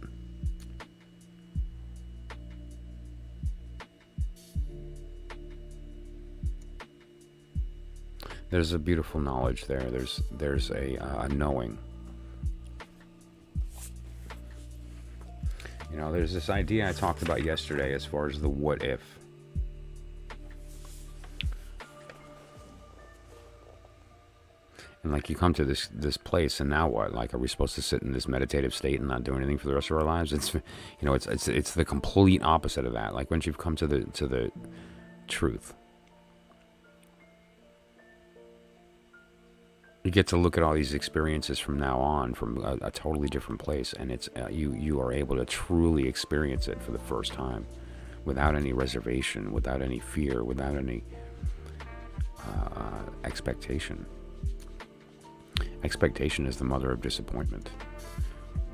There's a beautiful knowledge there. There's a knowing. You know, there's this idea I talked about yesterday as far as the what if. And like you come to this place, and now what? Like, are we supposed to sit in this meditative state and not do anything for the rest of our lives? It's, you know, it's the complete opposite of that. Like once you've come to the truth, you get to look at all these experiences from now on from a totally different place, and it's you are able to truly experience it for the first time, without any reservation, without any fear, without any expectation. Expectation is the mother of disappointment.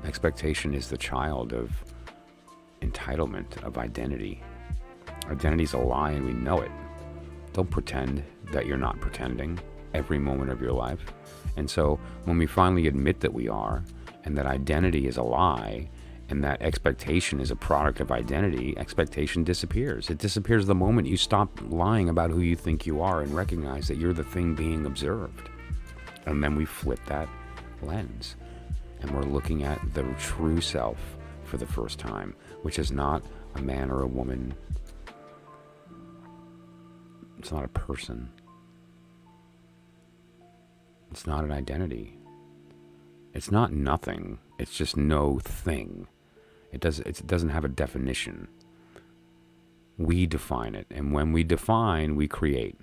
Expectation is the child of entitlement, of identity. Identity's a lie and we know it. Don't pretend that you're not pretending every moment of your life. And so when we finally admit that we are, and that identity is a lie, and that expectation is a product of identity, expectation disappears. It disappears the moment you stop lying about who you think you are and recognize that you're the thing being observed. And then we flip that lens, and we're looking at the true self for the first time, which is not a man or a woman. It's not a person. It's not an identity. It's not nothing. It's just no thing. It doesn't have a definition. We define it, and when we define, we create.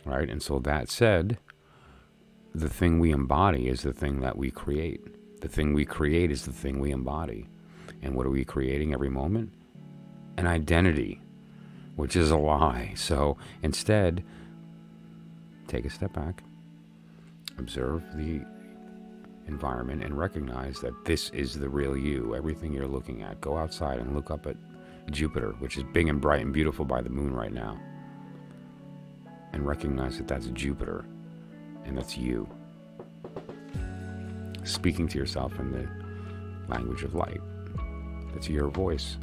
Right? And so that said, the thing we embody is the thing that we create. The thing we create is the thing we embody. And what are we creating every moment? An identity, which is a lie. So instead, take a step back, observe the environment, and recognize that this is the real you, everything you're looking at. Go outside and look up at Jupiter, which is big and bright and beautiful by the moon right now, and recognize that that's Jupiter, and that's you, speaking to yourself in the language of light. That's your voice.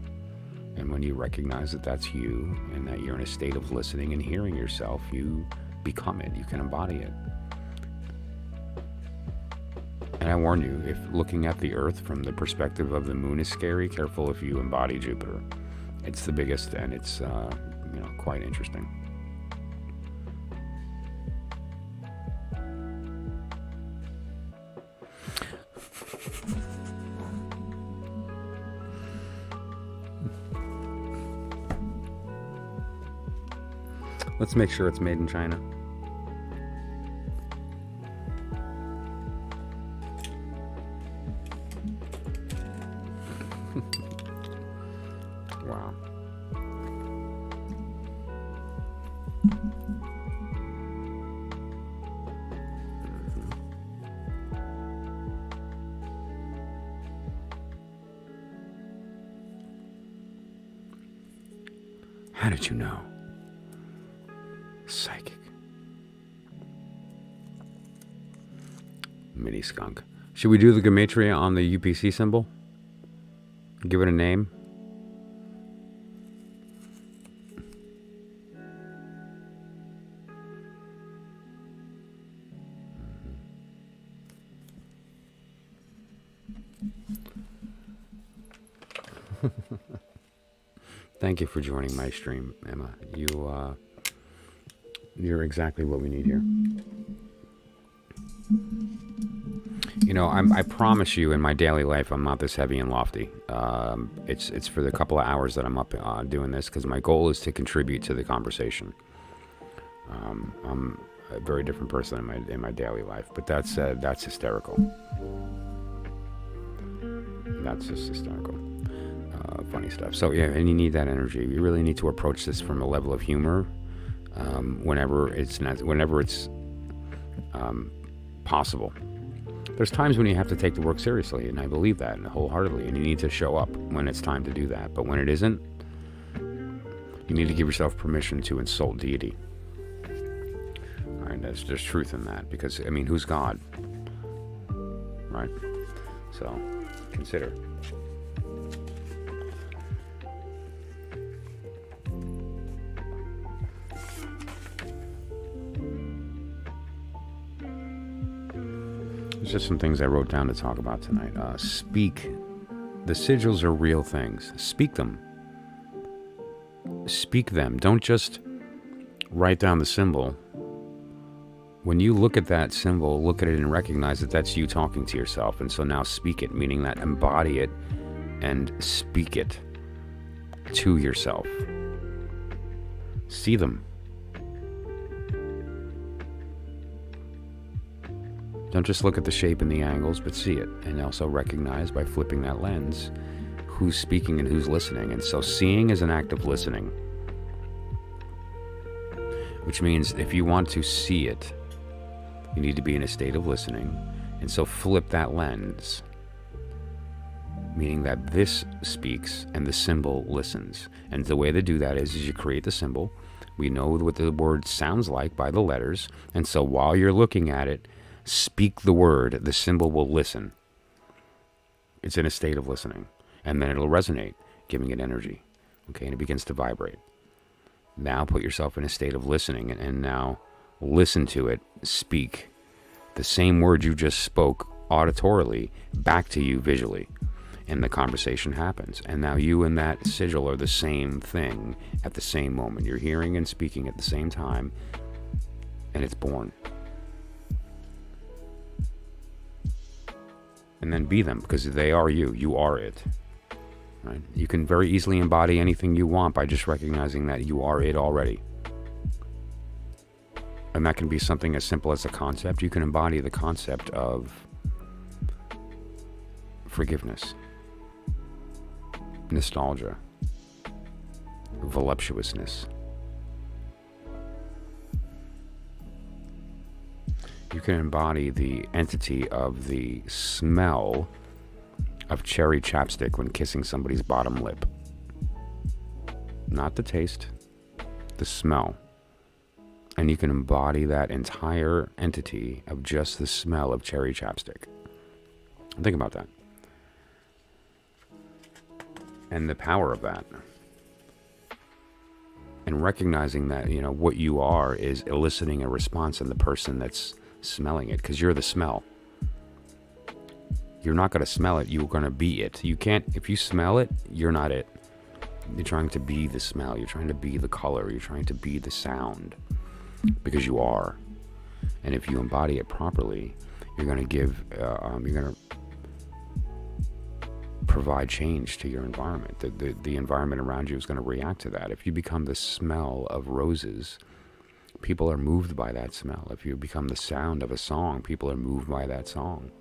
And when you recognize that that's you, and that you're in a state of listening and hearing yourself, you become it. You can embody it. And I warn you, if looking at the Earth from the perspective of the moon is scary, careful if you embody Jupiter. It's the biggest, and it's quite interesting. Let's make sure it's made in China. Wow. How did you know? Psychic. Mini skunk. Should we do the gematria on the UPC symbol? Give it a name? Thank you for joining my stream, Emma. You're exactly what we need here. I promise you, in my daily life, I'm not this heavy and lofty. It's for the couple of hours that I'm up doing this, because my goal is to contribute to the conversation. I'm a very different person in my daily life, but that's hysterical. That's just hysterical. Funny stuff. So yeah, and you need that energy. You really need to approach this from a level of humor. Whenever it's possible. There's times when you have to take the work seriously, and I believe that wholeheartedly, and you need to show up when it's time to do that. But when it isn't, you need to give yourself permission to insult deity. All right, there's truth in that, because who's God, right? So consider. Just some things I wrote down to talk about tonight. Speak. The sigils are real things. Speak them. Speak them. Don't just write down the symbol. When you look at that symbol, look at it and recognize that that's you talking to yourself. And so now speak it, meaning that embody it and speak it to yourself. See them. Don't just look at the shape and the angles, but see it. And also recognize, by flipping that lens, who's speaking and who's listening. And so seeing is an act of listening. Which means if you want to see it, you need to be in a state of listening. And so flip that lens. Meaning that this speaks and the symbol listens. And the way to do that is you create the symbol. We know what the word sounds like by the letters. And so while you're looking at it, speak the word, the symbol will listen. It's in a state of listening. And then it'll resonate, giving it energy. Okay, and it begins to vibrate. Now put yourself in a state of listening, and now listen to it speak the same word you just spoke auditorily back to you visually. And the conversation happens. And now you and that sigil are the same thing at the same moment. You're hearing and speaking at the same time, and it's born. And then be them, because they are you. You are it. Right? You can very easily embody anything you want by just recognizing that you are it already. And that can be something as simple as a concept. You can embody the concept of forgiveness, nostalgia, voluptuousness, You can embody the entity of the smell of cherry chapstick when kissing somebody's bottom lip. Not the taste, the smell. And you can embody that entire entity of just the smell of cherry chapstick. Think about that. And the power of that. And recognizing that, what you are is eliciting a response in the person that's smelling it, because you're the smell. You're not going to smell it, you're going to be it. You can't, if you smell it, you're not it. You're trying to be the smell, you're trying to be the color, you're trying to be the sound. Because you are. And if you embody it properly, you're going to give, you're going to provide change to your environment. The environment around you is going to react to that. If you become the smell of roses, people are moved by that smell. If you become the sound of a song, people are moved by that song.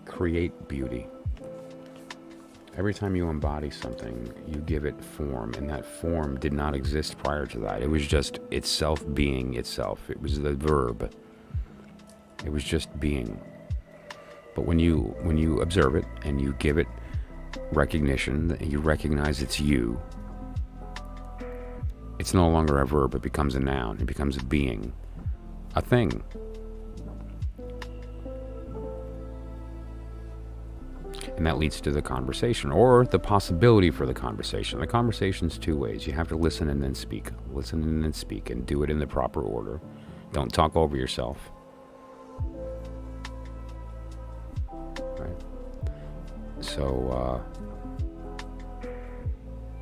Create beauty. Every time you embody something, you give it form, and that form did not exist prior to that. It was just itself being itself. It was the verb. It was just being. But when you observe it and you give it recognition, you recognize it's you. It's no longer a verb, it becomes a noun, it becomes a being, a thing. And that leads to the conversation, or the possibility for the conversation. The conversation's two ways. You have to listen and then speak. Listen and then speak, and do it in the proper order. Don't talk over yourself. Right? So,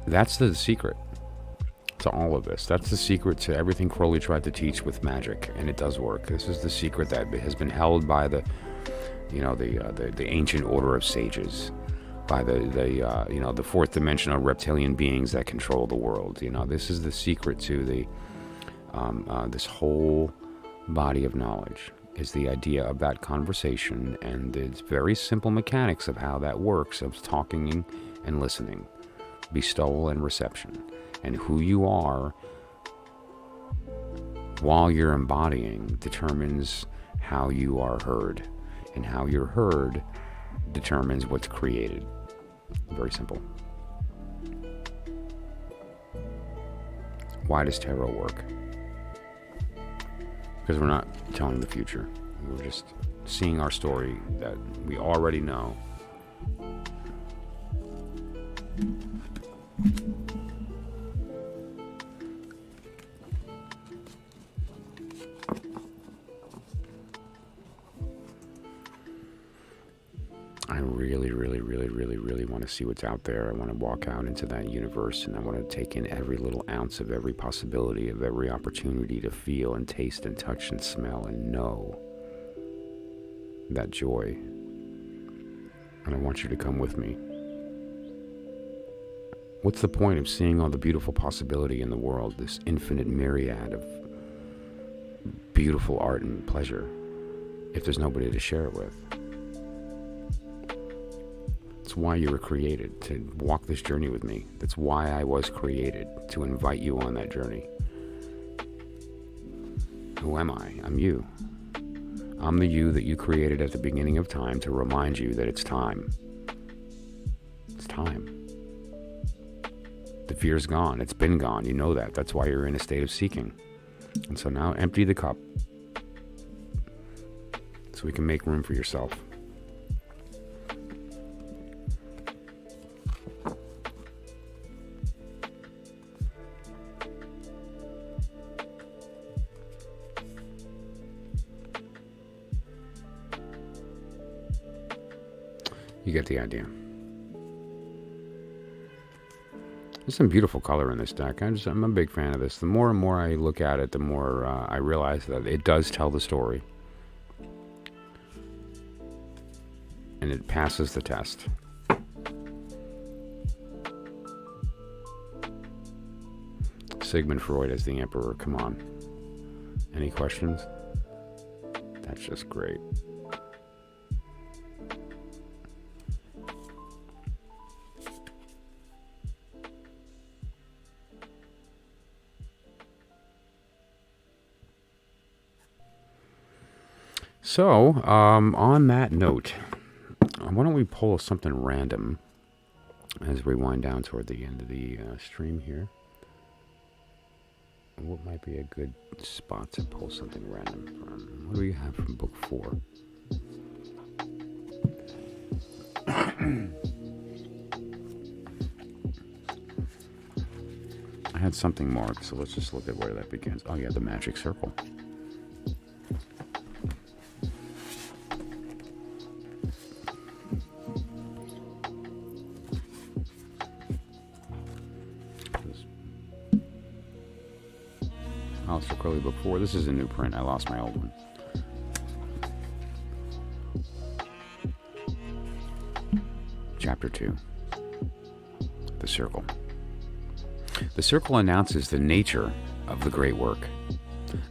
that's the secret to all of this. That's the secret to everything Crowley tried to teach with magic, and it does work. This is the secret that has been held by the ancient order of sages, by the fourth dimensional reptilian beings that control the world. This is the secret to the this whole body of knowledge, is the idea of that conversation and the very simple mechanics of how that works, of talking and listening, bestowal and reception, and who you are while you're embodying determines how you are heard. And how you're heard determines what's created. Very simple. Why does tarot work? Because we're not telling the future. We're just seeing our story that we already know. I really want to see what's out there. I want to walk out into that universe, and I want to take in every little ounce of every possibility, of every opportunity to feel and taste and touch and smell and know that joy. And I want you to come with me. What's the point of seeing all the beautiful possibility in the world, this infinite myriad of beautiful art and pleasure, if there's nobody to share it with? That's why you were created, to walk this journey with me. That's why I was created, to invite you on that journey. Who am I? I'm you. I'm the you that you created at the beginning of time to remind you that it's time. It's time. The fear's gone. It's been gone. You know that. That's why you're in a state of seeking. And so now empty the cup so we can make room for yourself. You get the idea. There's some beautiful color in this deck. I'm a big fan of this. The more and more I look at it, the more I realize that it does tell the story. And it passes the test. Sigmund Freud as the Emperor, come on. Any questions? That's just great. So, on that note, why don't we pull something random as we wind down toward the end of the stream here? What might be a good spot to pull something random from? What do we have from book 4? I had something marked, so let's just look at where that begins. Oh yeah, the magic circle. Alistair Crowley, book 4. This is a new print. I lost my old one. Chapter 2. The Circle. The circle announces the nature of the great work.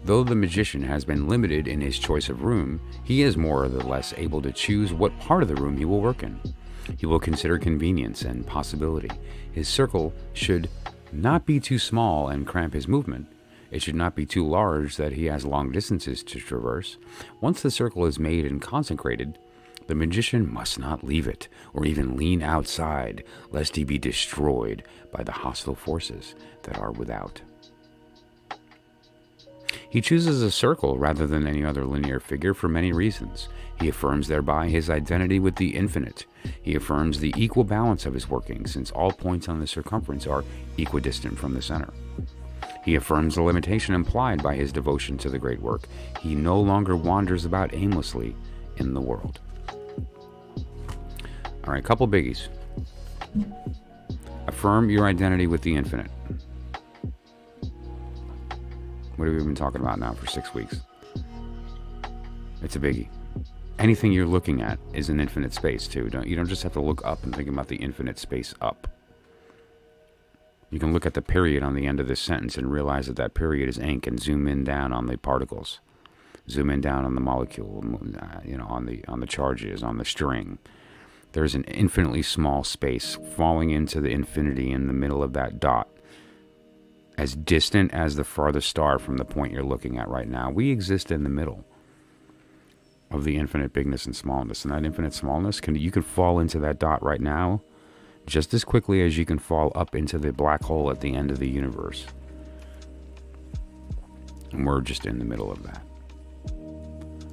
Though the magician has been limited in his choice of room, he is more or less able to choose what part of the room he will work in. He will consider convenience and possibility. His circle should not be too small and cramp his movement. It should not be too large that he has long distances to traverse. Once the circle is made and consecrated, the magician must not leave it, or even lean outside, lest he be destroyed by the hostile forces that are without. He chooses a circle rather than any other linear figure for many reasons. He affirms thereby his identity with the infinite. He affirms the equal balance of his working, since all points on the circumference are equidistant from the center. He affirms the limitation implied by his devotion to the great work. He no longer wanders about aimlessly in the world. All right, couple biggies. Affirm your identity with the infinite. What have we been talking about now for 6 weeks? It's a biggie. Anything you're looking at is an infinite space too. You don't just have to look up and think about the infinite space up. You can look at the period on the end of this sentence and realize that that period is ink, and zoom in down on the particles, zoom in down on the molecule, on the charges, on the string. There's an infinitely small space falling into the infinity in the middle of that dot, as distant as the farthest star from the point you're looking at right now. We exist in the middle of the infinite bigness and smallness, and that infinite smallness, you could fall into that dot right now just as quickly as you can fall up into the black hole at the end of the universe. And we're just in the middle of that.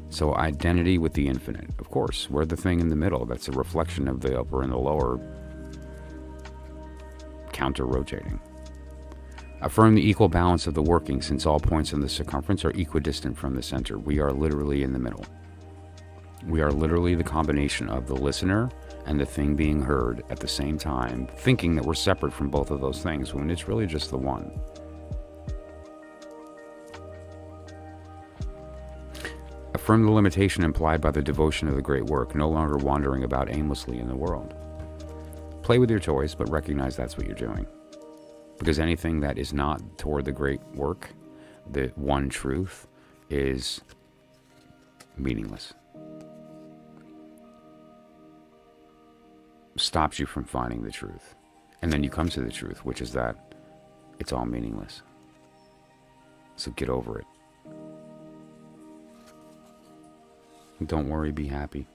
So identity with the infinite. Of course, we're the thing in the middle that's a reflection of the upper and the lower counter-rotating. Affirm the equal balance of the working, since all points in the circumference are equidistant from the center. We are literally in the middle. We are literally the combination of the listener and the thing being heard at the same time, thinking that we're separate from both of those things, when it's really just the one. Affirm the limitation implied by the devotion of the great work, no longer wandering about aimlessly in the world. Play with your toys, but recognize that's what you're doing. Because anything that is not toward the great work, the one truth, is meaningless. Stops you from finding the truth. And then you come to the truth, which is that it's all meaningless. So get over it. Don't worry, be happy.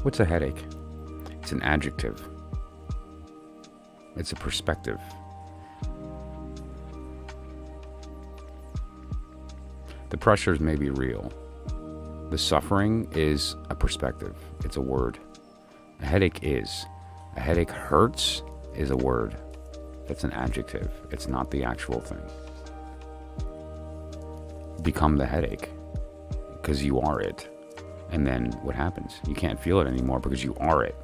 What's a headache? It's an adjective. It's a perspective. The pressures may be real. The suffering is a perspective. It's a word. A headache is. A headache hurts is a word. That's an adjective. It's not the actual thing. Become the headache, because you are it. And then what happens? You can't feel it anymore because you are it.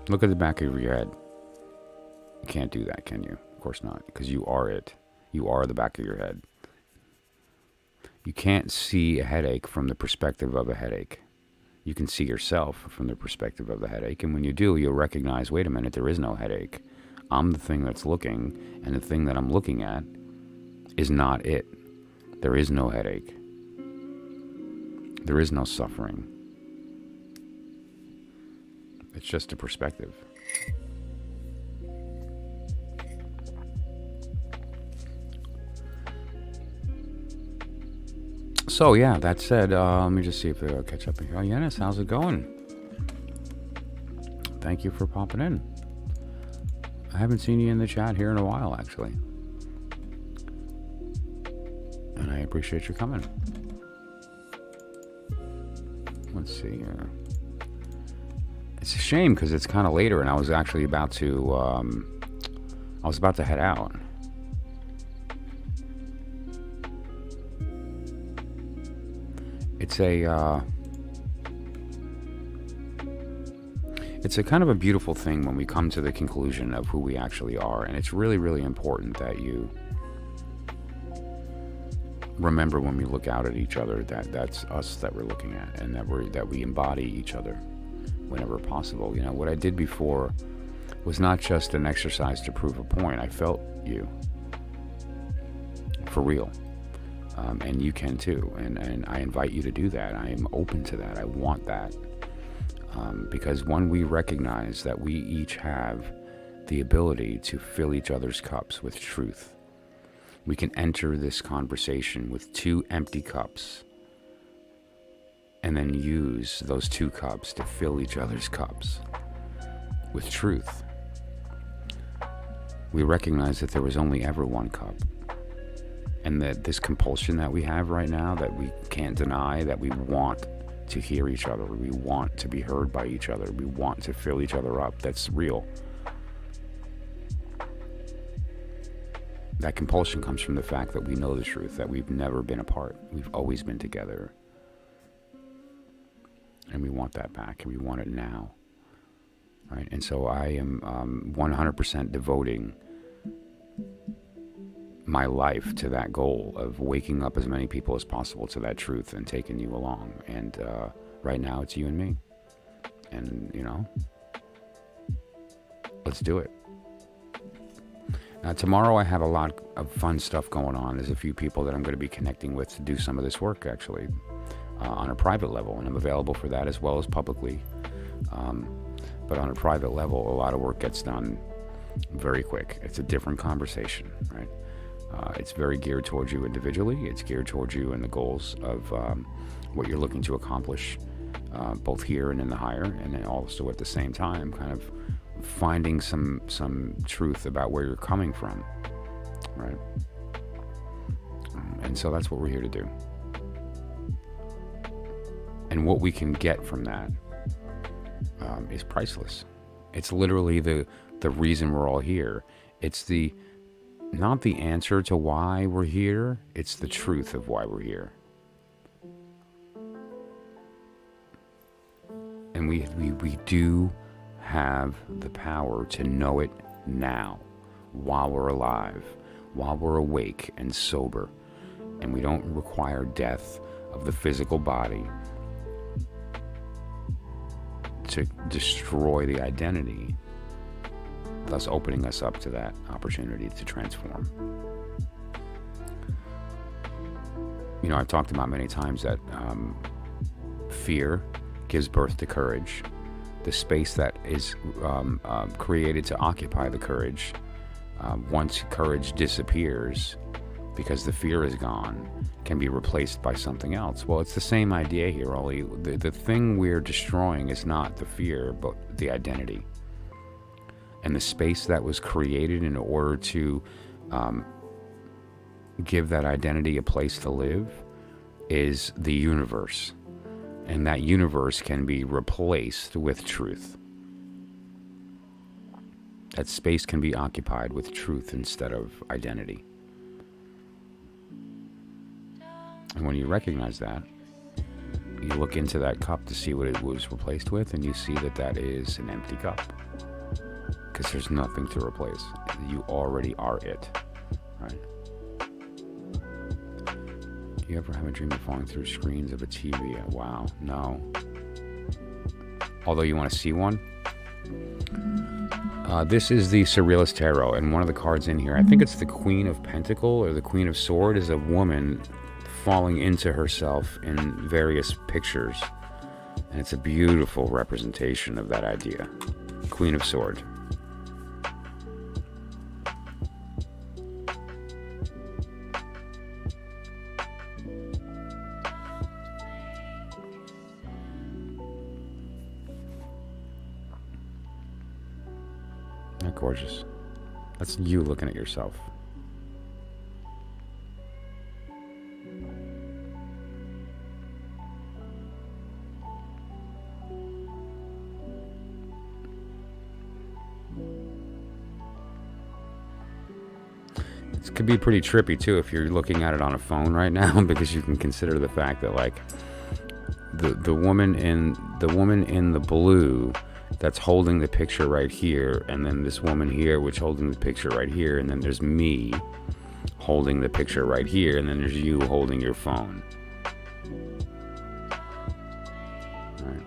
Look at the back of your head. You can't do that, can you? Of course not, because you are it. You are the back of your head. You can't see a headache from the perspective of a headache. You can see yourself from the perspective of the headache, and when you do, you'll recognize, wait a minute, there is no headache. I'm the thing that's looking, and the thing that I'm looking at is not it. There is no headache. There is no suffering. It's just a perspective. So yeah, that said, let me just see if they'll catch up here. Oh, Yenis, how's it going? Thank you for popping in. I haven't seen you in the chat here in a while, actually. And I appreciate you coming. Let's see here. It's a shame because it's kind of later, and I was actually about to, head out. It's a kind of a beautiful thing when we come to the conclusion of who we actually are, and it's really, really important that you remember when we look out at each other that that's us that we're looking at, and that we embody each other whenever possible. You know, what I did before was not just an exercise to prove a point. I felt you for real. And you can too, and I invite you to do that. I am open to that. I want that. Because when we recognize that we each have the ability to fill each other's cups with truth, we can enter this conversation with 2 empty cups and then use those 2 cups to fill each other's cups with truth. We recognize that there was only ever one cup, and that this compulsion that we have right now, that we can't deny, that we want to hear each other, we want to be heard by each other, we want to fill each other up, that's real. That compulsion comes from the fact that we know the truth, that we've never been apart, we've always been together. And we want that back, and we want it now. Right? And so I am 100% devoting my life to that goal of waking up as many people as possible to that truth and taking you along. And right now it's you and me. And, you know, let's do it. Now, tomorrow I have a lot of fun stuff going on. There's a few people that I'm going to be connecting with to do some of this work, actually, on a private level. And I'm available for that as well as publicly. But on a private level, a lot of work gets done very quick. It's a different conversation, right? It's very geared towards you individually. It's geared towards you and the goals of what you're looking to accomplish, both here and in the higher, and then also at the same time kind of finding some truth about where you're coming from, right? And so that's what we're here to do. And what we can get from that is priceless. It's literally the reason we're all here. It's not the answer to why we're here, it's the truth of why we're here. And we do have the power to know it now, while we're alive, while we're awake and sober. And we don't require death of the physical body to destroy the identity, thus opening us up to that opportunity to transform. You know, I've talked about many times that fear gives birth to courage. The space that is created to occupy the courage, once courage disappears because the fear is gone, can be replaced by something else. Well, it's the same idea here, only the thing we're destroying is not the fear, but the identity. And the space that was created in order to give that identity a place to live is the universe. And that universe can be replaced with truth. That space can be occupied with truth instead of identity. And when you recognize that, you look into that cup to see what it was replaced with, and you see that that is an empty cup. Because there's nothing to replace. You already are it, right? You ever have a dream of falling through screens of a TV? Wow, no. Although you want to see one? This is the Surrealist Tarot, and one of the cards in here, I think it's the Queen of Pentacle or the Queen of Sword, is a woman falling into herself in various pictures. And it's a beautiful representation of that idea. Queen of Sword. Isn't that gorgeous? That's you looking at yourself. It could be pretty trippy too if you're looking at it on a phone right now, because you can consider the fact that, like, the woman in the blue that's holding the picture right here, and then this woman here which holding the picture right here, and then there's me holding the picture right here, and then there's you holding your phone. Right.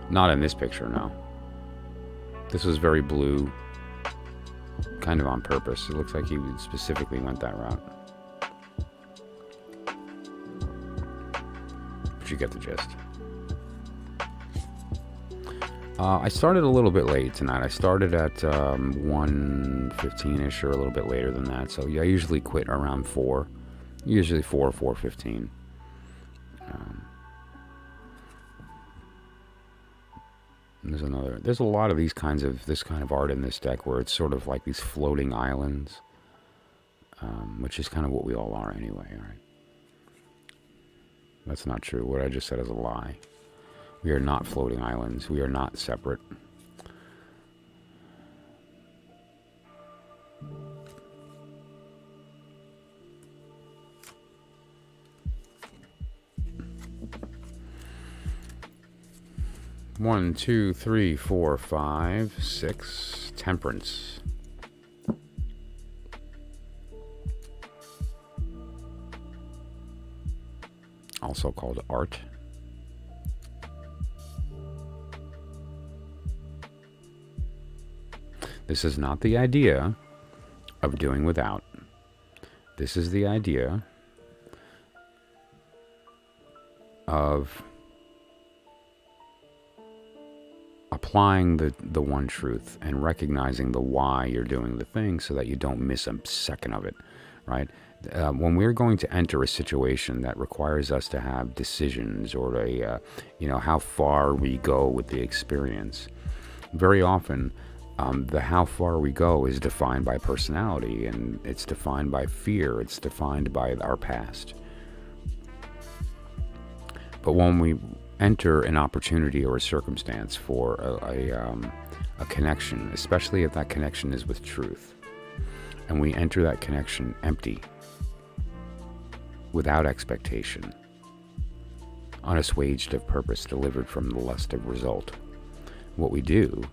Not in this picture, no. This was very blue, kind of on purpose. It looks like he specifically went that route. But you get the gist. I started a little bit late tonight. I started at 1:15ish, or a little bit later than that. So yeah, I usually quit around 4. Usually 4:15. There's a lot of this kind of art in this deck, where it's sort of like these floating islands, which is kind of what we all are anyway, right? That's not true. What I just said is a lie. We are not floating islands. We are not separate. One, two, three, 4, 5, 6. Temperance. Also called art. This is not the idea of doing without. This is the idea of applying the one truth and recognizing the why you're doing the thing, so that you don't miss a second of it, right? When we're going to enter a situation that requires us to have decisions, or how far we go with the experience, very often the how far we go is defined by personality, and it's defined by fear, it's defined by our past. But when we enter an opportunity or a circumstance for a connection, especially if that connection is with truth, and we enter that connection empty, without expectation, unassuaged of purpose, delivered from the lust of result, what we do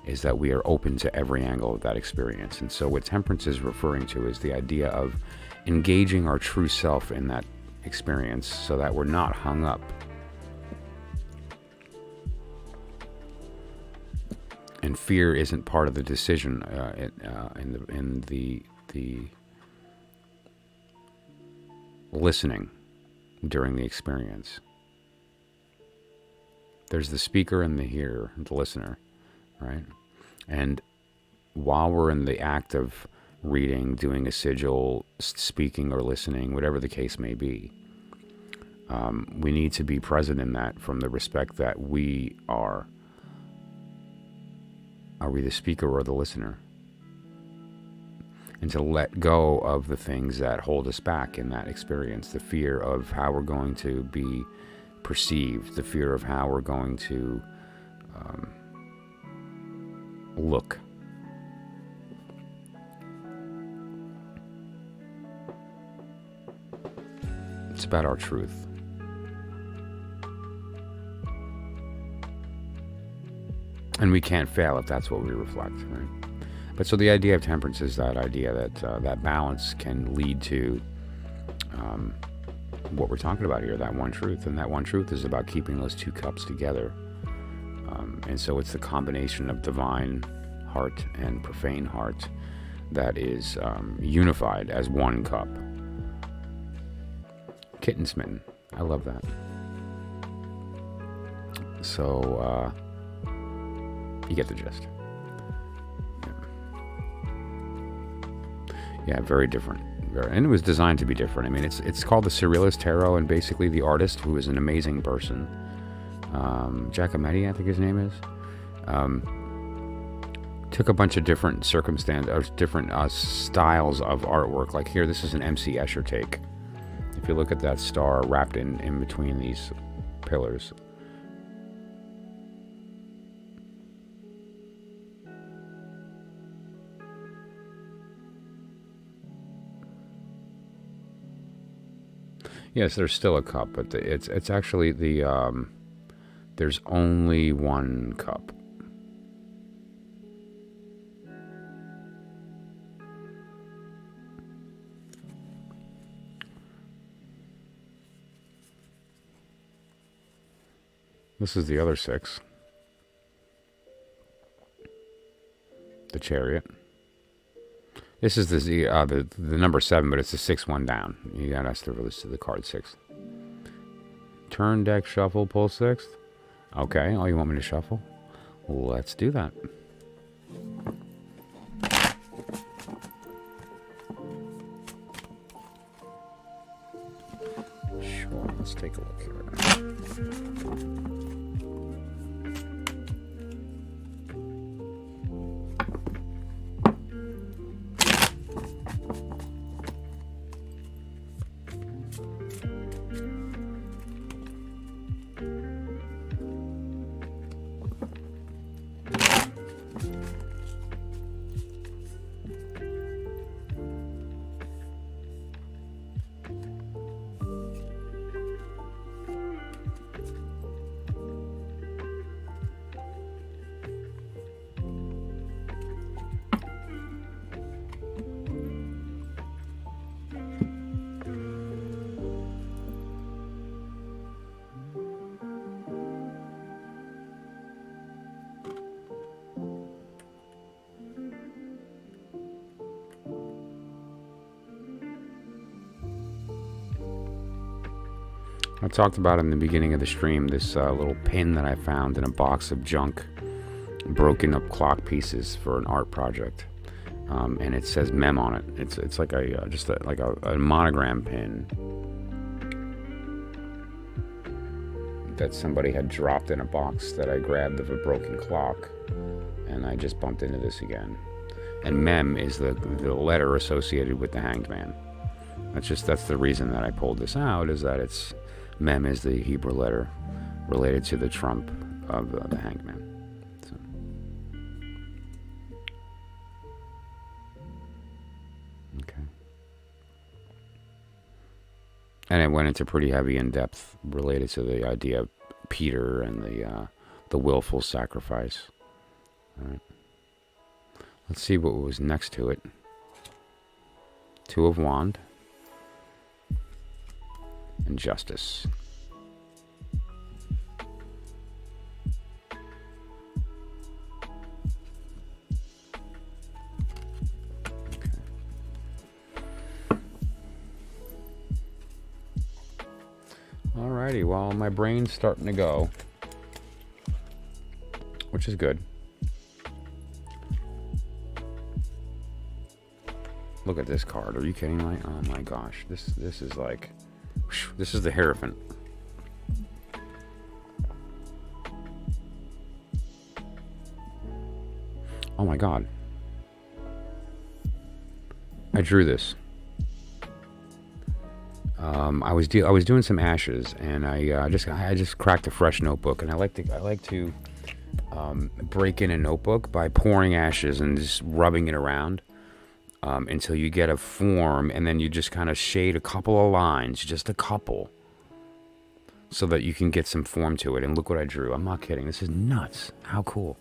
is that we are open to every angle of that experience. And so what temperance is referring to is the idea of engaging our true self in that experience, so that we're not hung up and fear isn't part of the decision in the listening during the experience. There's the speaker and the hearer, the listener, right? And while we're in the act of reading, doing a sigil, speaking or listening, whatever the case may be, we need to be present in that, from the respect that we are we the speaker or the listener? And to let go of the things that hold us back in that experience, the fear of how we're going to be perceived, the fear of how we're going to look. It's about our truth. And we can't fail if that's what we reflect, right? But so the idea of temperance is that idea that that balance can lead to what we're talking about here, that one truth. And that one truth is about keeping those two cups together. And so it's the combination of divine heart and profane heart that is unified as one cup. Kitten smitten. I love that. So, you get the gist. Yeah, very different. And it was designed to be different. I mean, it's called the Surrealist Tarot, and basically the artist, who is an amazing person, Giacometti, I think his name is, took a bunch of different different styles of artwork. Like here, this is an MC Escher take. If you look at that star wrapped in between these pillars. Yes, there's still a cup, but it's actually there's only one cup. This is the other 6. The Chariot. This is the number 7, but it's the 6th one down. You got us to release to the card 6. Turn, deck, shuffle, pull 6th. Okay, oh, you want me to shuffle? Let's do that. Sure, let's take a look here. I talked about in the beginning of the stream this little pin that I found in a box of junk, broken up clock pieces for an art project, and it says Mem on it. It's like a monogram pin that somebody had dropped in a box that I grabbed of a broken clock, and I just bumped into this again. And Mem is the letter associated with the Hanged Man. That's the reason that I pulled this out, is that it's Mem is the Hebrew letter related to the trump of the Hanged Man. So. Okay. And it went into pretty heavy in depth related to the idea of Peter and the willful sacrifice. All right. Let's see what was next to it. 2 of Wand. And Justice. Okay. Alrighty, well, my brain's starting to go, which is good. Look at this card. Are you kidding me? Oh my gosh, this is like. This is the Hierophant. Oh my god. I drew this. I was doing some ashes, and I just cracked a fresh notebook, and I like to break in a notebook by pouring ashes and just rubbing it around. Until you get a form, and then you just kind of shade a couple of lines, just a couple, so that you can get some form to it. And look what I drew. I'm not kidding. This is nuts. How cool.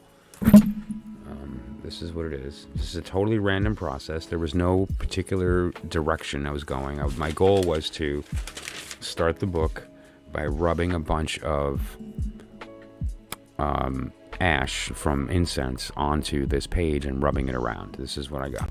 This is what it is. This is a totally random process. There was no particular direction I was going. My goal was to start the book by rubbing a bunch of ash from incense onto this page and rubbing it around. This is what I got.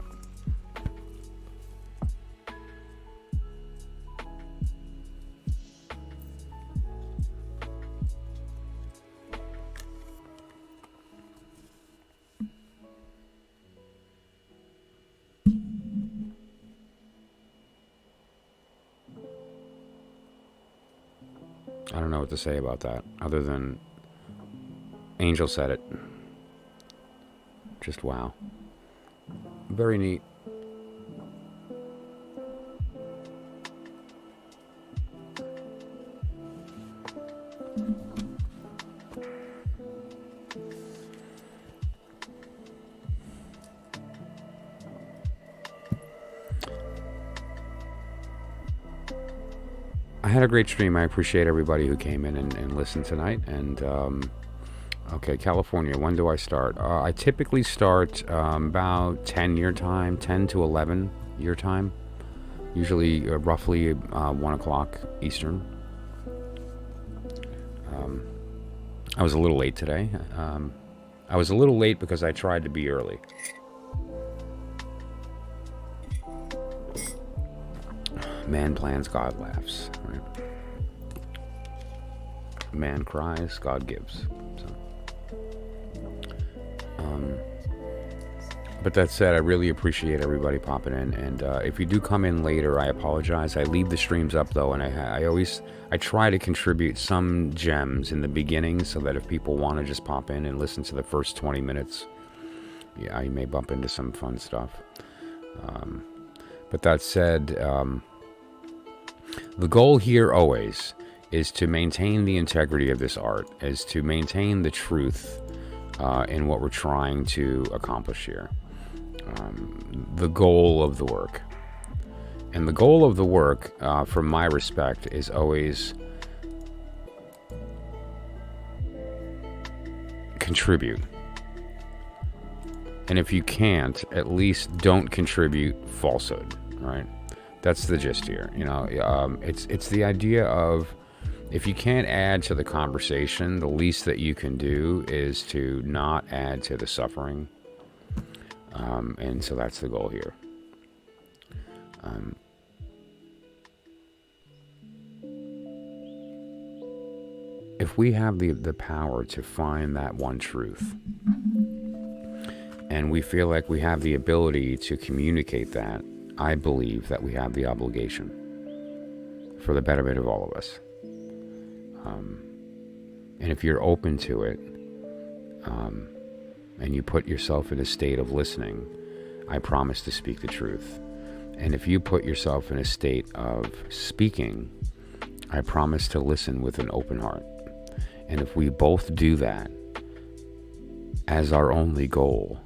I don't know what to say about that, other than Angel said it. Just wow. Very neat. I had a great stream. I appreciate everybody who came in and listened tonight. And okay, California, when do I start? I typically start about 10 your time, 10 to 11 your time. Usually roughly 1 o'clock Eastern. I was a little late today. I was a little late because I tried to be early. Man plans, God laughs. Right? Man cries, God gives. So. But that said, I really appreciate everybody popping in. And if you do come in later, I apologize. I leave the streams up though, and I try to contribute some gems in the beginning so that if people want to just pop in and listen to the first 20 minutes, yeah, you may bump into some fun stuff. But that said, the goal here always is to maintain the integrity of this art, is to maintain the truth in what we're trying to accomplish here. The goal of the work. And the goal of the work, from my respect, is always contribute. And if you can't, at least don't contribute falsehood, right? That's the gist here. You know, it's the idea of, if you can't add to the conversation, the least that you can do is to not add to the suffering. And so that's the goal here. If we have the power to find that one truth, and we feel like we have the ability to communicate that, I believe that we have the obligation for the betterment of all of us. And if you're open to it, and you put yourself in a state of listening, I promise to speak the truth. And if you put yourself in a state of speaking, I promise to listen with an open heart. And if we both do that as our only goal,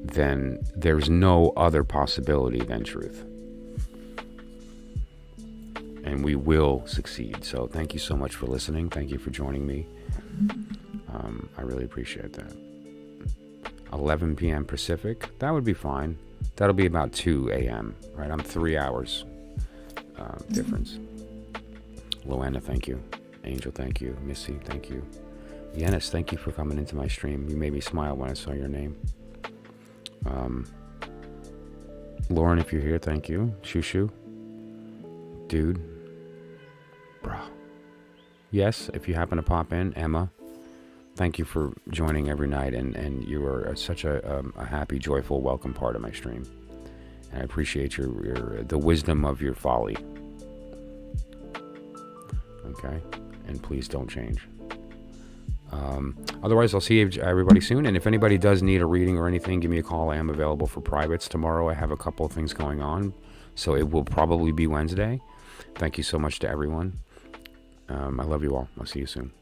then there's no other possibility than truth. And we will succeed. So thank you so much for listening. Thank you for joining me. I really appreciate that. 11 p.m. Pacific, that would be fine. That'll be about 2 a.m., right? I'm 3 hours difference. Loanna, thank you. Angel, thank you. Missy, thank you. Yenis, thank you for coming into my stream. You made me smile when I saw your name. Lauren, if you're here, thank you. Shushu. Dude. Bro. Yes, if you happen to pop in, Emma, thank you for joining every night, and you are such a happy, joyful, welcome part of my stream. And I appreciate the wisdom of your folly. Okay? And please don't change. Otherwise, I'll see everybody soon. And if anybody does need a reading or anything, give me a call. I am available for privates tomorrow. I have a couple of things going on, so it will probably be Wednesday. Thank you so much to everyone. I love you all. I'll see you soon.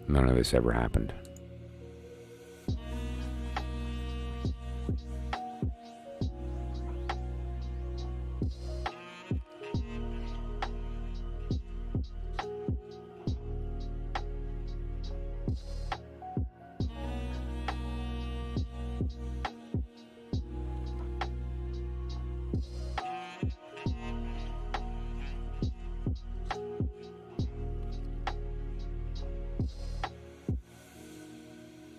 None of this ever happened.